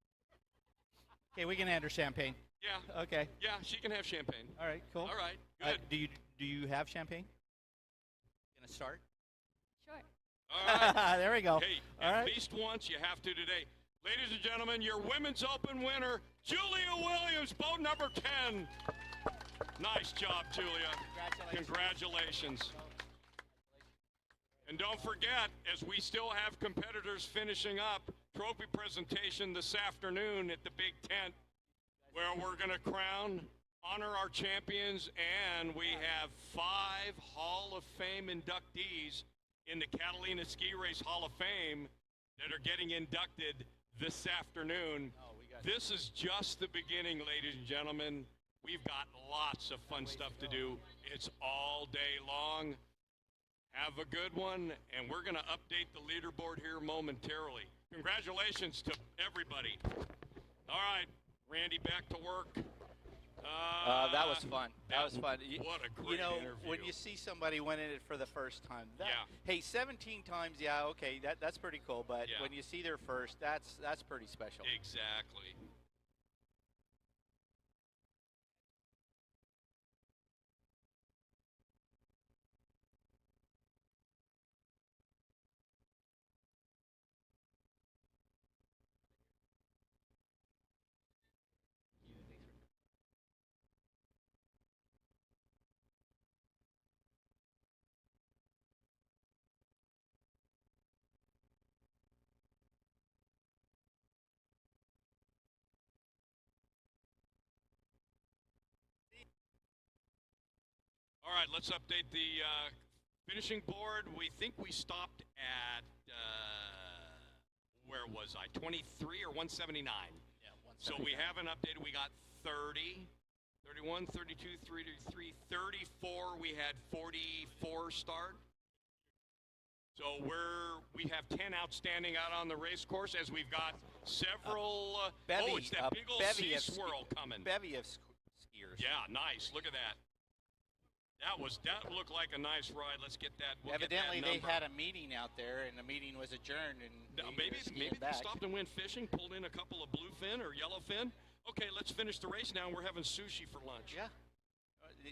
Okay, we can hand her champagne. Yeah. Okay. Yeah, she can have champagne. All right, cool. All right, good. Do you have champagne? Gonna start? Sure. All right. There we go. Hey, All at right. least once you have to today. Ladies and gentlemen, your Women's Open winner, Julia Williams, boat number 10. Nice job, Julia. Congratulations. And don't forget, as we still have competitors finishing up, trophy presentation this afternoon at the Big Tent, where we're going to honor our champions, and we have 5 Hall of Fame inductees in the Catalina Ski Race Hall of Fame that are getting inducted this afternoon. This is just the beginning, ladies and gentlemen. We've got lots of fun stuff to do. It's all day long. Have a good one, and we're going to update the leaderboard here momentarily. Congratulations to everybody. All right, Randy, back to work. That was fun. That was fun. What a great interview. When you see somebody winning it for the first time, yeah. Hey, 17 times, yeah, okay, that's pretty cool. But when you see their first, that's pretty special. Exactly. All right, let's update the finishing board. We think we stopped at, where was I, 23 or 179? Yeah, 179. So we haven't updated. We got 30, 31, 32, 33, 34. We had 44 start. So we have 10 outstanding out on the race course as we've got several. It's that big old sea swirl coming. Bevy of skiers. Yeah, nice. Look at that. That looked like a nice ride. Let's get that. We'll Evidently, get that they had a meeting out there, and the meeting was adjourned. And maybe they stopped and went fishing, pulled in a couple of bluefin or yellowfin. Okay, let's finish the race now. We're having sushi for lunch. Yeah.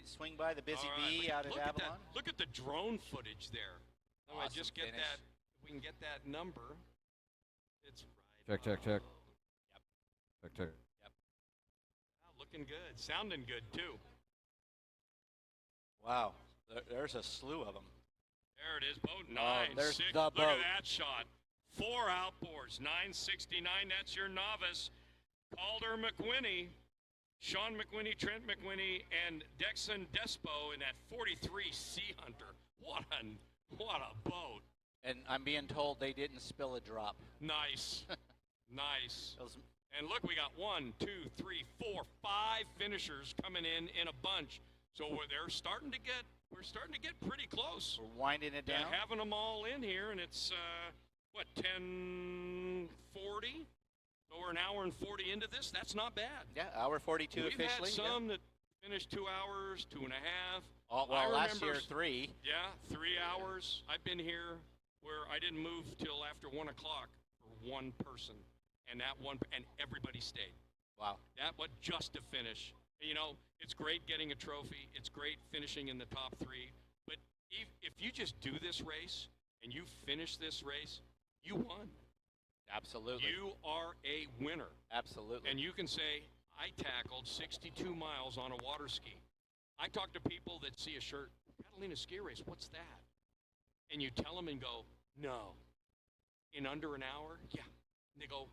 Swing by the Busy Bee out at Avalon. Look at the drone footage there. Oh, I Awesome just get finish. that. We can get that number. It's right. Check. Yep. Check. Yep. Wow, looking good. Sounding good, too. Wow. There's a slew of them. There it is, boat 9. There's 6. the Look boat. at that shot. 4 outboards, 969. That's your novice. Calder McWhinney, Sean McWhinney, Trent McWhinney, and Dexon Despo in that 43 Sea Hunter. What a boat. And I'm being told they didn't spill a drop. Nice. Nice. And look, we got 1, 2, 3, 4, 5 finishers coming in a bunch. So we're starting to get pretty close. We're winding it down. Having them all in here, and it's 10:40. So we're an hour and 40 into this. That's not bad. Yeah, hour 42 We've officially. had some that finished 2 hours, 2.5. Well, last year 3. Yeah, 3 hours. I've been here where I didn't move till after 1 o'clock for one person, and everybody stayed. Wow. That was just to finish. You know, it's great getting a trophy. It's great finishing in the top 3. But if you just do this race and you finish this race, you won. Absolutely. You are a winner. Absolutely. And you can say, I tackled 62 miles on a water ski. I talk to people that see a shirt, Catalina Ski Race, what's that? And you tell them and go, no. In under an hour? Yeah. And they go,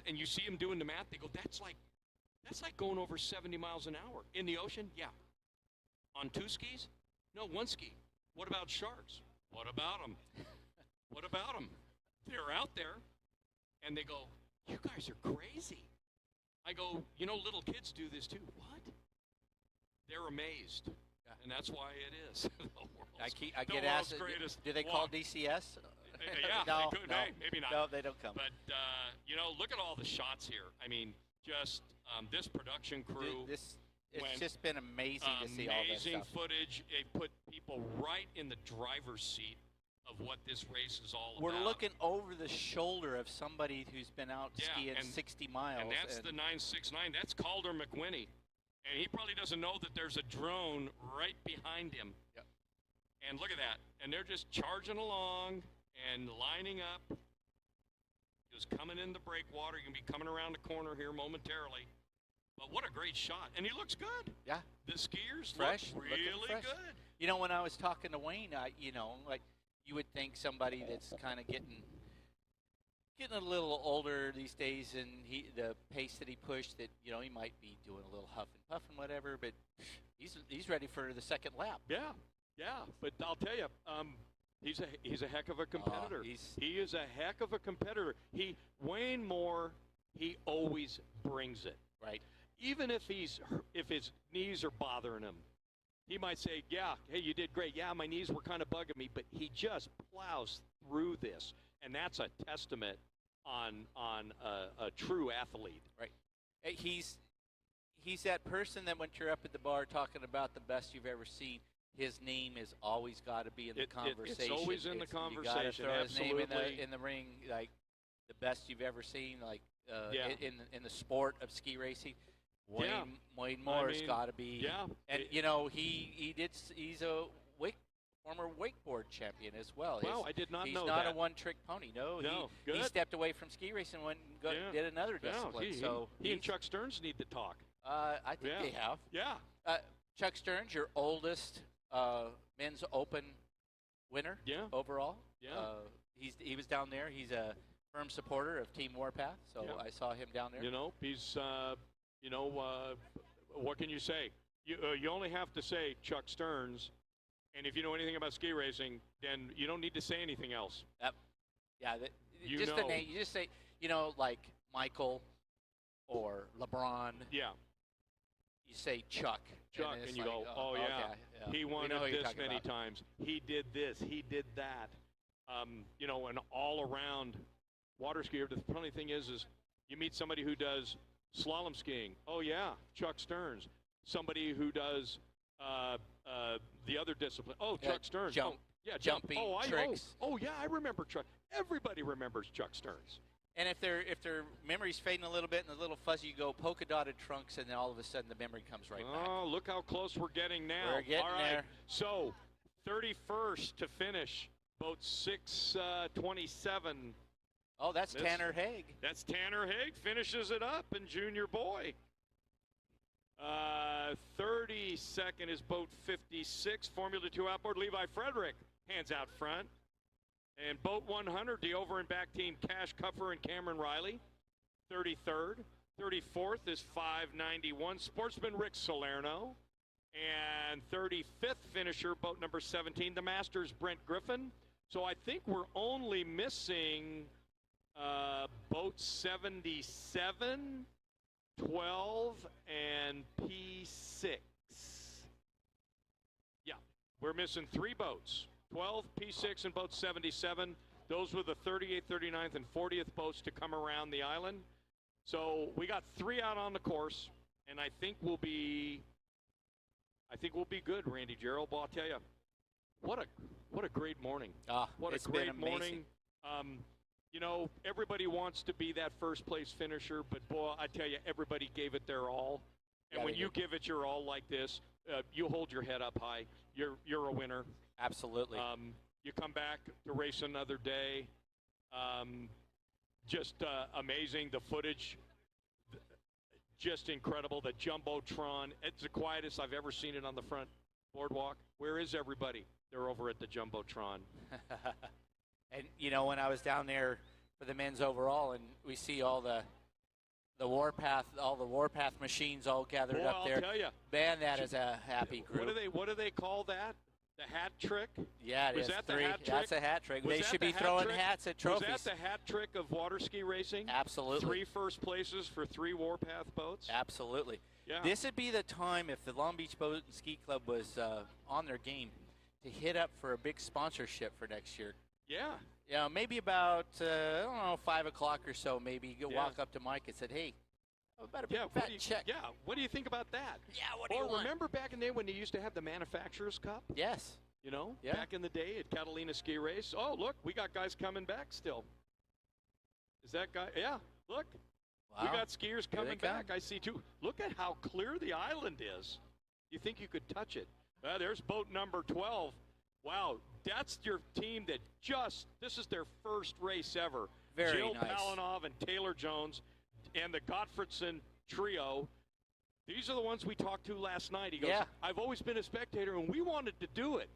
and you see them doing the math, they go, that's like going over 70 miles an hour. In the ocean? Yeah. On 2 skis? No, 1 ski. What about sharks? What about them? What about them? They're out there. And they go, you guys are crazy. I go, you know, little kids do this too. What? They're amazed. Yeah. And that's why it is. I get asked, do they call DCS? Yeah, no, they could. no. Hey, maybe not. No, they don't come. But, you know, look at all the shots here. I mean, just this production crew. It's just been amazing to see all this stuff. Amazing footage. They put people right in the driver's seat of what this race is all about. We're looking over the shoulder of somebody who's been out skiing 60 miles. And that's the 969. That's Calder McWhinney. And he probably doesn't know that there's a drone right behind him. Yep. And look at that. And they're just charging along and lining up. Just coming in the breakwater. You're going to be coming around the corner here momentarily. But what a great shot. And he looks good. Yeah. The skiers fresh, look really fresh. good. You know, when I was talking to Wayne, you would think somebody that's kind of getting a little older these days, and the pace that he pushed, that he might be doing a little huff and puff and whatever, but he's ready for the second lap. Yeah. But I'll tell you, he's a heck of a competitor. He is a heck of a competitor. Wayne Moore, he always brings it. Right. Even if his knees are bothering him. He might say, yeah, hey, you did great. Yeah, my knees were kind of bugging me, but he just plows through this. And that's a testament on a true athlete. Right. He's that person that when you're up at the bar talking about the best you've ever seen, his name has always got to be in the conversation. It's always in the conversation. You got to throw absolutely. his name in the ring, like the best you've ever seen, like in the sport of ski racing. Wayne Moore's got to be. Yeah. And he's a former wakeboard champion as well. Wow, I did not know that. He's not a one-trick pony. No, good. He stepped away from ski racing and went and did another discipline. He and Chuck Stearns need to talk. I think they have. Yeah. Chuck Stearns, your oldest men's open winner overall. Yeah. He was down there. He's a firm supporter of Team Warpath, so I saw him down there. He's what can you say? You only have to say Chuck Stearns, and if you know anything about ski racing, then you don't need to say anything else. The name. You just say, like Michael or LeBron. Yeah. You say Chuck. And you go, he won it this many times. He did this. He did that. An all-around water skier. The funny thing is you meet somebody who does slalom skiing. Oh, yeah, Chuck Stearns. Somebody who does the other discipline. Oh, Chuck Stearns. Jump. Jumping tricks. I remember Chuck. Everybody remembers Chuck Stearns. And if their memory's fading a little bit and a little fuzzy, you go polka dotted trunks, and then all of a sudden the memory comes right back. Oh, look how close we're getting now. We're getting there. So, 31st to finish, boat 627. Oh, that's Tanner Haig. That's Tanner Haig. Finishes it up in junior boy. 32nd is boat 56, Formula 2 outboard. Levi Frederick, hands out front. And boat 100, the over and back team, Cash Cuffer and Cameron Riley, 33rd. 34th is 591, Sportsman Rick Salerno. And 35th finisher, boat number 17, the Masters, Brent Griffin. So I think we're only missing boat 77, 12, and P6. Yeah, we're missing 3 boats, 12, P6, and boat 77. Those were the 38th, 39th, and 40th boats to come around the island. So we got 3 out on the course, and I think we'll be good, Randy Gerald. But I'll tell you, what a great morning. What a great morning. You know, everybody wants to be that first place finisher, but boy, I tell you, everybody gave it their all. And when you give it your all like this, you hold your head up high. You're a winner. Absolutely. You come back to race another day. Just amazing. The footage, just incredible. The Jumbotron. It's the quietest I've ever seen it on the front boardwalk. Where is everybody? They're over at the Jumbotron. And, you know, when I was down there for the men's overall and we see all the Warpath, all the Warpath machines all gathered up there. I'll tell you. Man, that is a happy group. What do they call that? The hat trick? Yeah, it was is. that 3. the hat trick? That's a hat trick. Was They that should the be hat throwing trick? hats at trophies. Was that the hat trick of water ski racing? Absolutely. 3 first places for 3 Warpath boats? Absolutely. Yeah. This would be the time if the Long Beach Boat and Ski Club was on their game to hit up for a big sponsorship for next year. Yeah. Yeah, maybe about, I don't know, 5 o'clock or so, maybe you walk up to Mike and said, hey, how about a big fat check? Yeah, what do you think about that? Yeah, what do you want? Remember back in the day when they used to have the Manufacturers Cup? Yes. You know, Yeah. back in the day at Catalina Ski Race. Oh, look, we got guys coming back still. Is that guy? Yeah, look. We Wow. got skiers Here they coming back. come. I see, too. Look at how clear the island is. You think you could touch it. There's boat number 12. Wow, that's your team that this is their first race ever. Very Jill nice. Palinov and Taylor Jones and the Gottfredson trio. These are the ones we talked to last night. He goes, Yeah. I've always been a spectator, and we wanted to do it.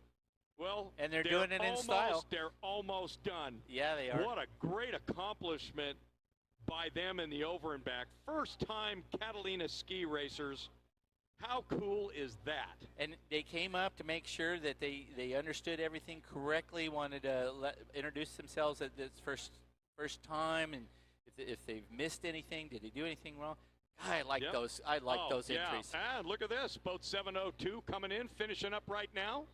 Well, And they're doing it in style. They're almost done. Yeah, they are. What a great accomplishment by them in the over and back. First time Catalina ski racers. How cool is that? And they came up to make sure that they understood everything correctly, wanted to introduce themselves at this first time, and if they've missed anything, did they do anything wrong? I like those. I like those entries. And look at this, boat 702 coming in, finishing up right now.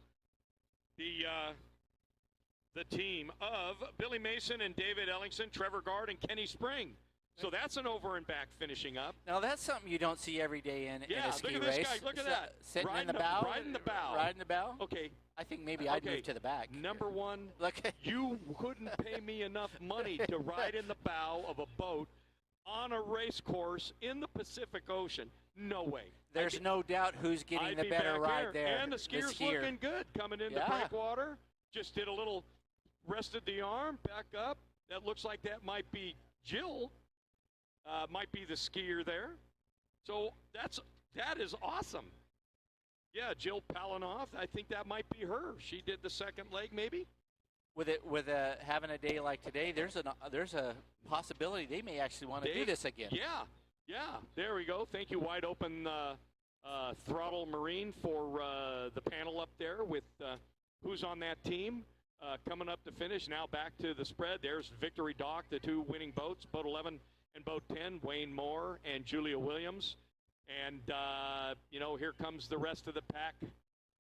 The team of Billy Mason and David Ellingson, Trevor Gard, and Kenny Spring. So that's an over and back finishing up. Now that's something you don't see every day in a ski look at race. this guy. Look at that. Sitting riding in the bow. Riding the bow. Riding the bow. Okay. I think maybe I'd move to the back. Number one, Look. you couldn't pay me enough money to ride in the bow of a boat on a race course in the Pacific Ocean. No way. There's no doubt who's getting I'd the be better back ride there. And the skier's skier. looking good coming into Yeah. breakwater. Just did a little, rested the arm, back up. That looks like that might be Jill. Might be the skier there. So that is awesome. Yeah, Jill Palinov, I think that might be her. She did the second leg maybe. With having a day like today, there's a possibility they may actually want to do this again. Yeah. There we go. Thank you, Wide Open Throttle Marine, for the panel up there with who's on that team coming up to finish. Now back to the spread. There's Victory Dock, the 2 winning boats, boat 11 and boat 10, Wayne Moore and Julia Williams. And, here comes the rest of the pack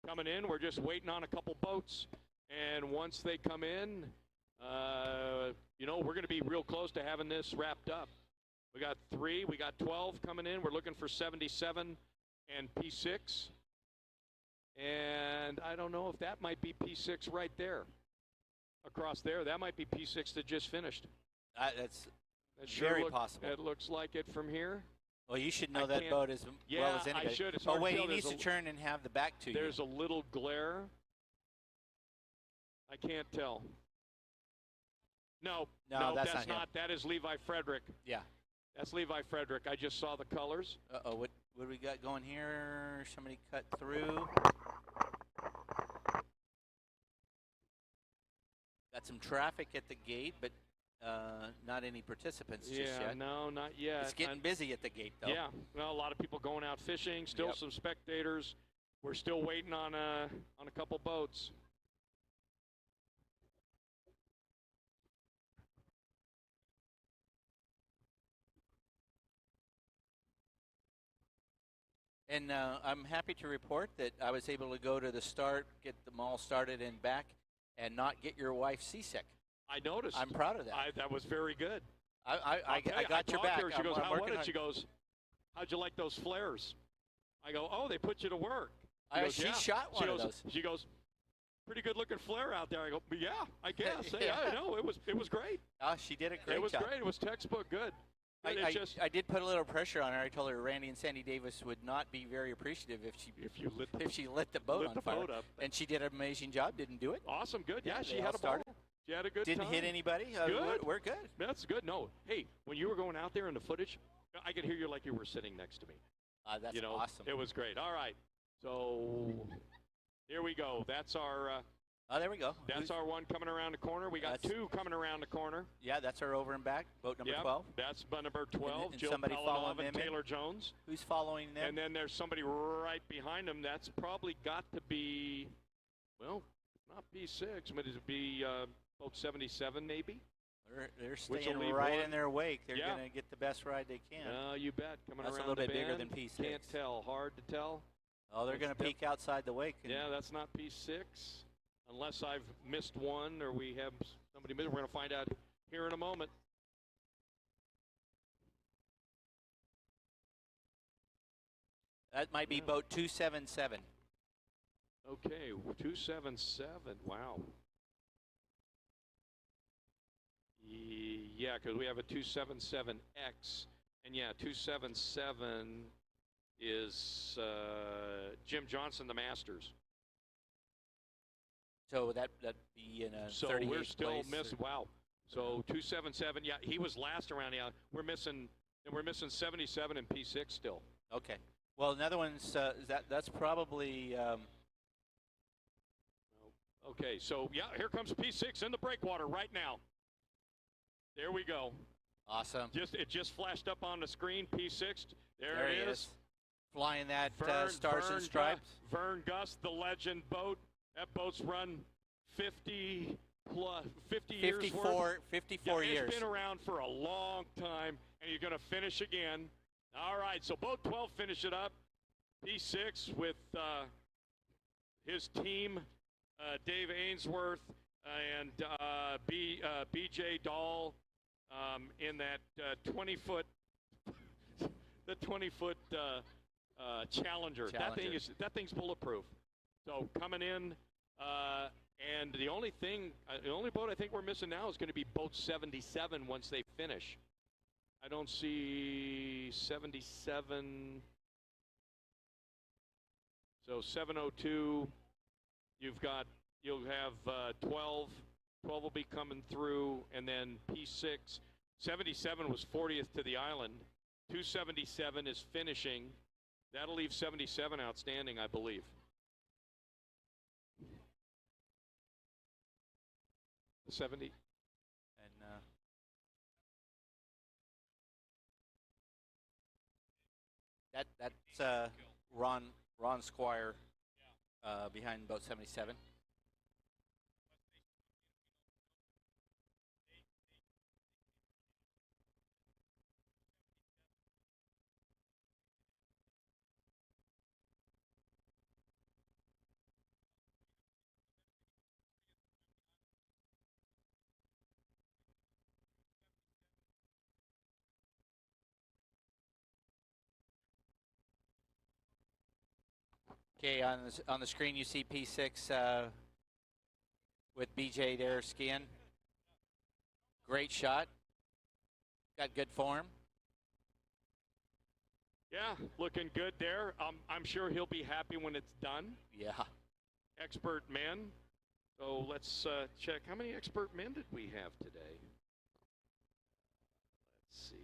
coming in. We're just waiting on a couple boats. And once they come in, we're going to be real close to having this wrapped up. We got 3. We got 12 coming in. We're looking for 77 and P6. And I don't know if that might be P6 right there. Across there. That might be P6 that just finished. That's sure very possible. It looks like it from here. Well, you should know that boat as well as anybody. I should. It's oh, hard wait, to he tell. needs to turn and have the back to you. There's a little glare. I can't tell. No, that's not. That is Levi Frederick. Yeah. That's Levi Frederick. I just saw the colors. Uh-oh, what do we got going here? Somebody cut through. Got some traffic at the gate, but not any participants just Yeah, yet. no, not yet. It's getting busy at the gate, though. Yeah, well, a lot of people going out fishing. Still Yep. some spectators. We're still waiting on a couple boats. And I'm happy to report that I was able to go to the start, get them all started and back, and not get your wife seasick. I noticed. I'm proud of that. That was very good. I got your talked to back. her. She goes, I'm how working was it? hard. She goes, how'd you like those flares? I go, oh, they put you to work. She shot one of those. She goes, pretty good looking flare out there. I go, yeah, I guess. Yeah. I know. It was great. She did a great job. It was great. It was textbook good. I did put a little pressure on her. I told her Randy and Sandy Davis would not be very appreciative if she lit the boat on fire. Up. And she did an amazing job. Didn't do it. Awesome. Good. Yeah, she they had all a started. ball. She had a good Didn't time. hit anybody. Good. We're good. That's good. No. Hey, when you were going out there in the footage, I could hear you like you were sitting next to me. That's awesome. It was great. All right. So here we go. That's our. There we go. That's our one coming around the corner. We got two coming around the corner. Yeah, that's our over and back, boat number 12. That's boat number 12, and Jill somebody following Pelinov and them Taylor Jones. Who's following them? And then there's somebody right behind them. That's probably got to be, well, not P6, but it'd be boat 77 maybe. They're staying right in their wake. They're going to get the best ride they can. You bet. Coming that's around a little bit the bigger bend. than P6. Can't tell. Hard to tell. Oh, they're going to peek outside the wake. Yeah, that's not P6. Unless I've missed one or we have somebody missed. We're going to find out here in a moment. That might be boat 277. Okay, 277. Wow. Yeah, because we have a 277X. And yeah, 277 is Jim Johnson, the Masters. So that'd be in a 38th So we're still place missing. Wow. So 277. Yeah, he was last around. Yeah, we're missing 77 and P6 still. Okay. Well, another one's that's probably. Okay, so yeah, here comes P6 in the breakwater right now. There we go. Awesome. It just flashed up on the screen. P6. There it is. Flying that Stars and Stripes. Vern Gus, the legend boat. That boat's run 50 years worth. 54 years. It's been around for a long time, and you're going to finish again. All right, so boat 12 finish it up. P6 with his team, Dave Ainsworth and BJ Dahl in that 20-foot Challenger. That thing's bulletproof. So coming in, and the only boat I think we're missing now is going to be boat 77 once they finish. I don't see 77. So 702, you'll have 12. 12 will be coming through, and then P6. 77 was 40th to the island. 277 is finishing. That'll leave 77 outstanding, I believe. The 70. And that's Ron Squire behind boat 77. Okay, on the screen you see P6 with BJ there skiing. Great shot. Got good form. Yeah, looking good there. I'm sure he'll be happy when it's done. Yeah. Expert men. So let's check. How many expert men did we have today? Let's see.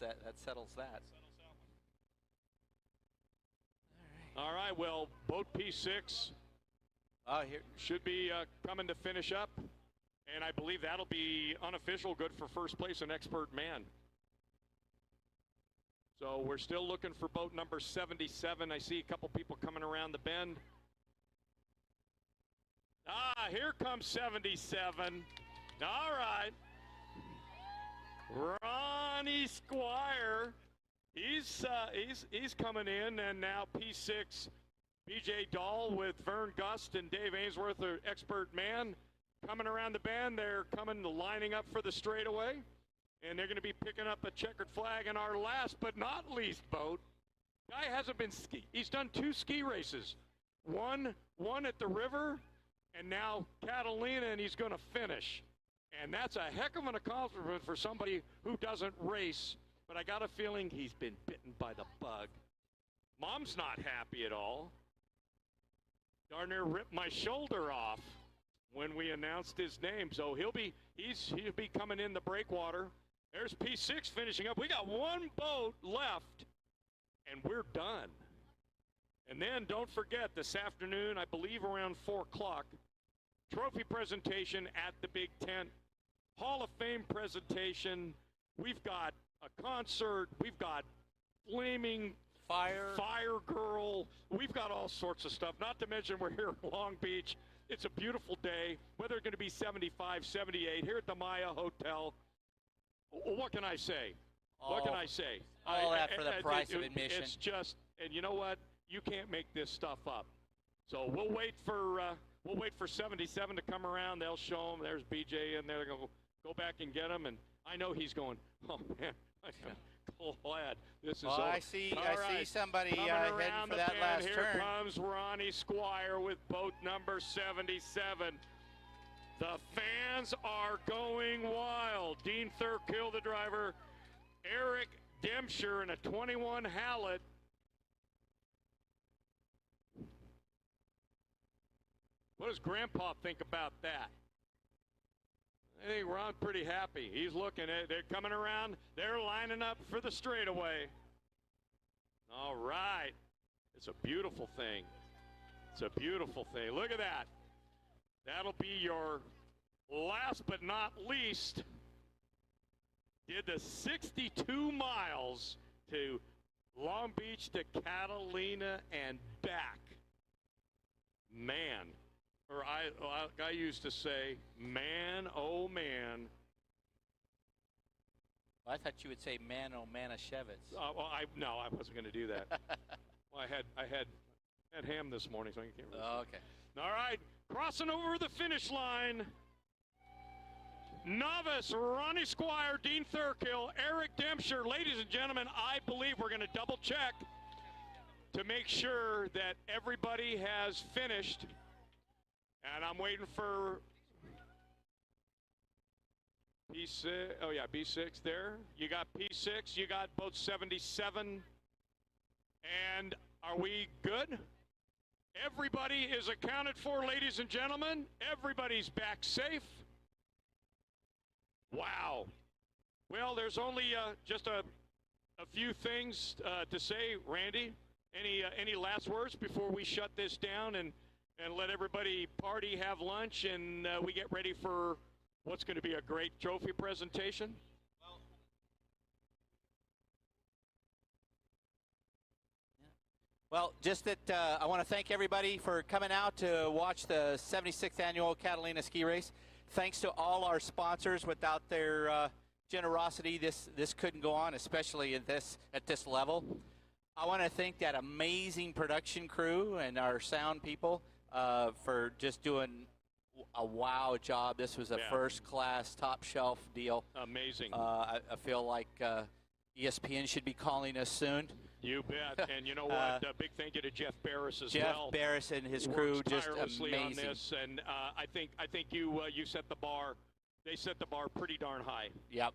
that settles that. All right, well, boat P6 here should be coming to finish up, and I believe that'll be unofficial, good for first place and expert man. So we're still looking for boat number 77. I see a couple people coming around the bend. Here comes 77. All right. Ronnie Squire. He's coming in, and now P6, BJ Dahl with Vern Gust and Dave Ainsworth, their expert man, coming around the bend. They're lining up for the straightaway, and they're going to be picking up a checkered flag in our last but not least boat. Guy hasn't been he's done 2 ski races, one at the river, and now Catalina, and he's going to finish. And that's a heck of an accomplishment for somebody who doesn't race. But I got a feeling he's been bitten by the bug. Mom's not happy at all. Darn near ripped my shoulder off when we announced his name. So he'll be coming in the breakwater. There's P6 finishing up. We got one boat left, and we're done. And then don't forget, this afternoon, I believe around 4 o'clock, trophy presentation at the Big Tent, Hall of Fame presentation. We've got a concert. We've got flaming fire girl. We've got all sorts of stuff. Not to mention we're here in Long Beach. It's a beautiful day. Weather going to be 75, 78 here at the Maya Hotel. What can I say? What can I say? All that for the price of admission. It's just, and you know what? You can't make this stuff up. So we'll wait for 77 to come around. They'll show them. There's BJ in there. They're going to go back and get him. And I know he's going, oh, man, I'm glad this is over. I see somebody Coming heading around for that bend, last here turn. Comes Ronnie Squire with boat number 77. The fans are going wild. Dean Thurkill, the driver. Eric Dempscher in a 21 Hallett. What does Grandpa think about that? I think Ron's pretty happy. He's looking at, they're coming around. They're lining up for the straightaway. All right. It's a beautiful thing. It's a beautiful thing. Look at that. That'll be your last but not least. Did the 62 miles to Long Beach to Catalina and back. Man. Or I used to say, man, oh man. Well, I thought you would say man, oh Manischewitz. Well, no, I wasn't going to do that. Well, I had ham this morning, so I can't really. Oh, okay. All right, crossing over the finish line. Novice Ronnie Squire, Dean Thurkill, Eric Dempscher. Ladies and gentlemen, I believe we're going to double check to make sure that everybody has finished. And I'm waiting for P6. Oh, yeah, B6 there. You got P6. You got both 77. And are we good? Everybody is accounted for, ladies and gentlemen. Everybody's back safe. Wow. Well, there's only just a few things to say, Randy. Any last words before we shut this down and let everybody party, have lunch, and we get ready for what's going to be a great trophy presentation? Well, just that I want to thank everybody for coming out to watch the 76th annual Catalina Ski Race. Thanks to all our sponsors. Without their generosity, this couldn't go on, especially at this level. I want to thank that amazing production crew and our sound people for just doing a wow job. This was a first-class, top-shelf deal. Amazing. I feel like ESPN should be calling us soon. You bet. And you know what? Big thank you to Jeff Barris as well. Jeff Barris and his crew, just tirelessly amazing. On this, and I think you set the bar. They set the bar pretty darn high. Yep.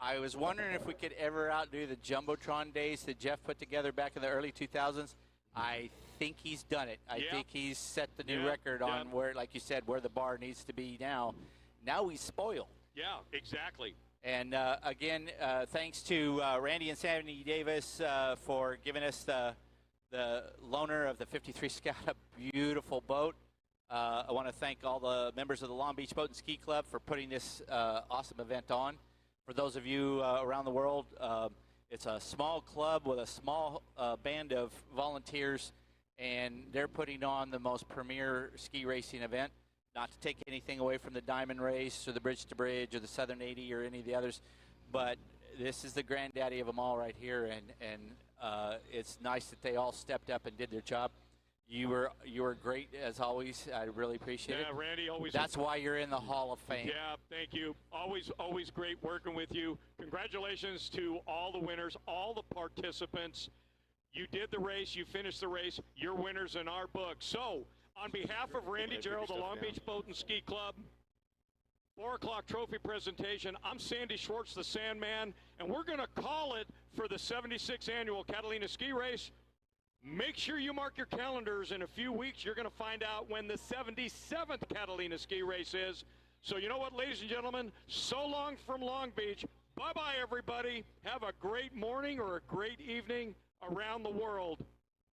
I was wondering if we could ever outdo the Jumbotron days that Jeff put together back in the early 2000s. I think he's done it. I think he's set the new record on where, like you said, where the bar needs to be now. Now he's spoiled. Yeah, exactly. And again, thanks to Randy and Sandy Davis for giving us the loaner of the 53 Scout, a beautiful boat. I want to thank all the members of the Long Beach Boat and Ski Club for putting this awesome event on. For those of you around the world, it's a small club with a small band of volunteers, and they're putting on the most premier ski racing event. Not to take anything away from the Diamond Race or the Bridge to Bridge or the Southern 80 or any of the others, but this is the granddaddy of them all right here, and it's nice that they all stepped up and did their job. You were great as always. I really appreciate it. Yeah, Randy, always. That's why you're in the Hall of Fame. Yeah, thank you. Always great working with you. Congratulations to all the winners, all the participants. You did the race. You finished the race. You're winners in our book. So, on behalf of Randy Gerald, the Long Beach Boat and Ski Club, 4 o'clock trophy presentation, I'm Sandy Schwartz, the Sandman, and we're going to call it for the 76th annual Catalina Ski Race. Make sure you mark your calendars. In a few weeks, you're going to find out when the 77th Catalina Ski Race is. So you know what, ladies and gentlemen, so long from Long Beach. Bye-bye, everybody. Have a great morning or a great evening around the world.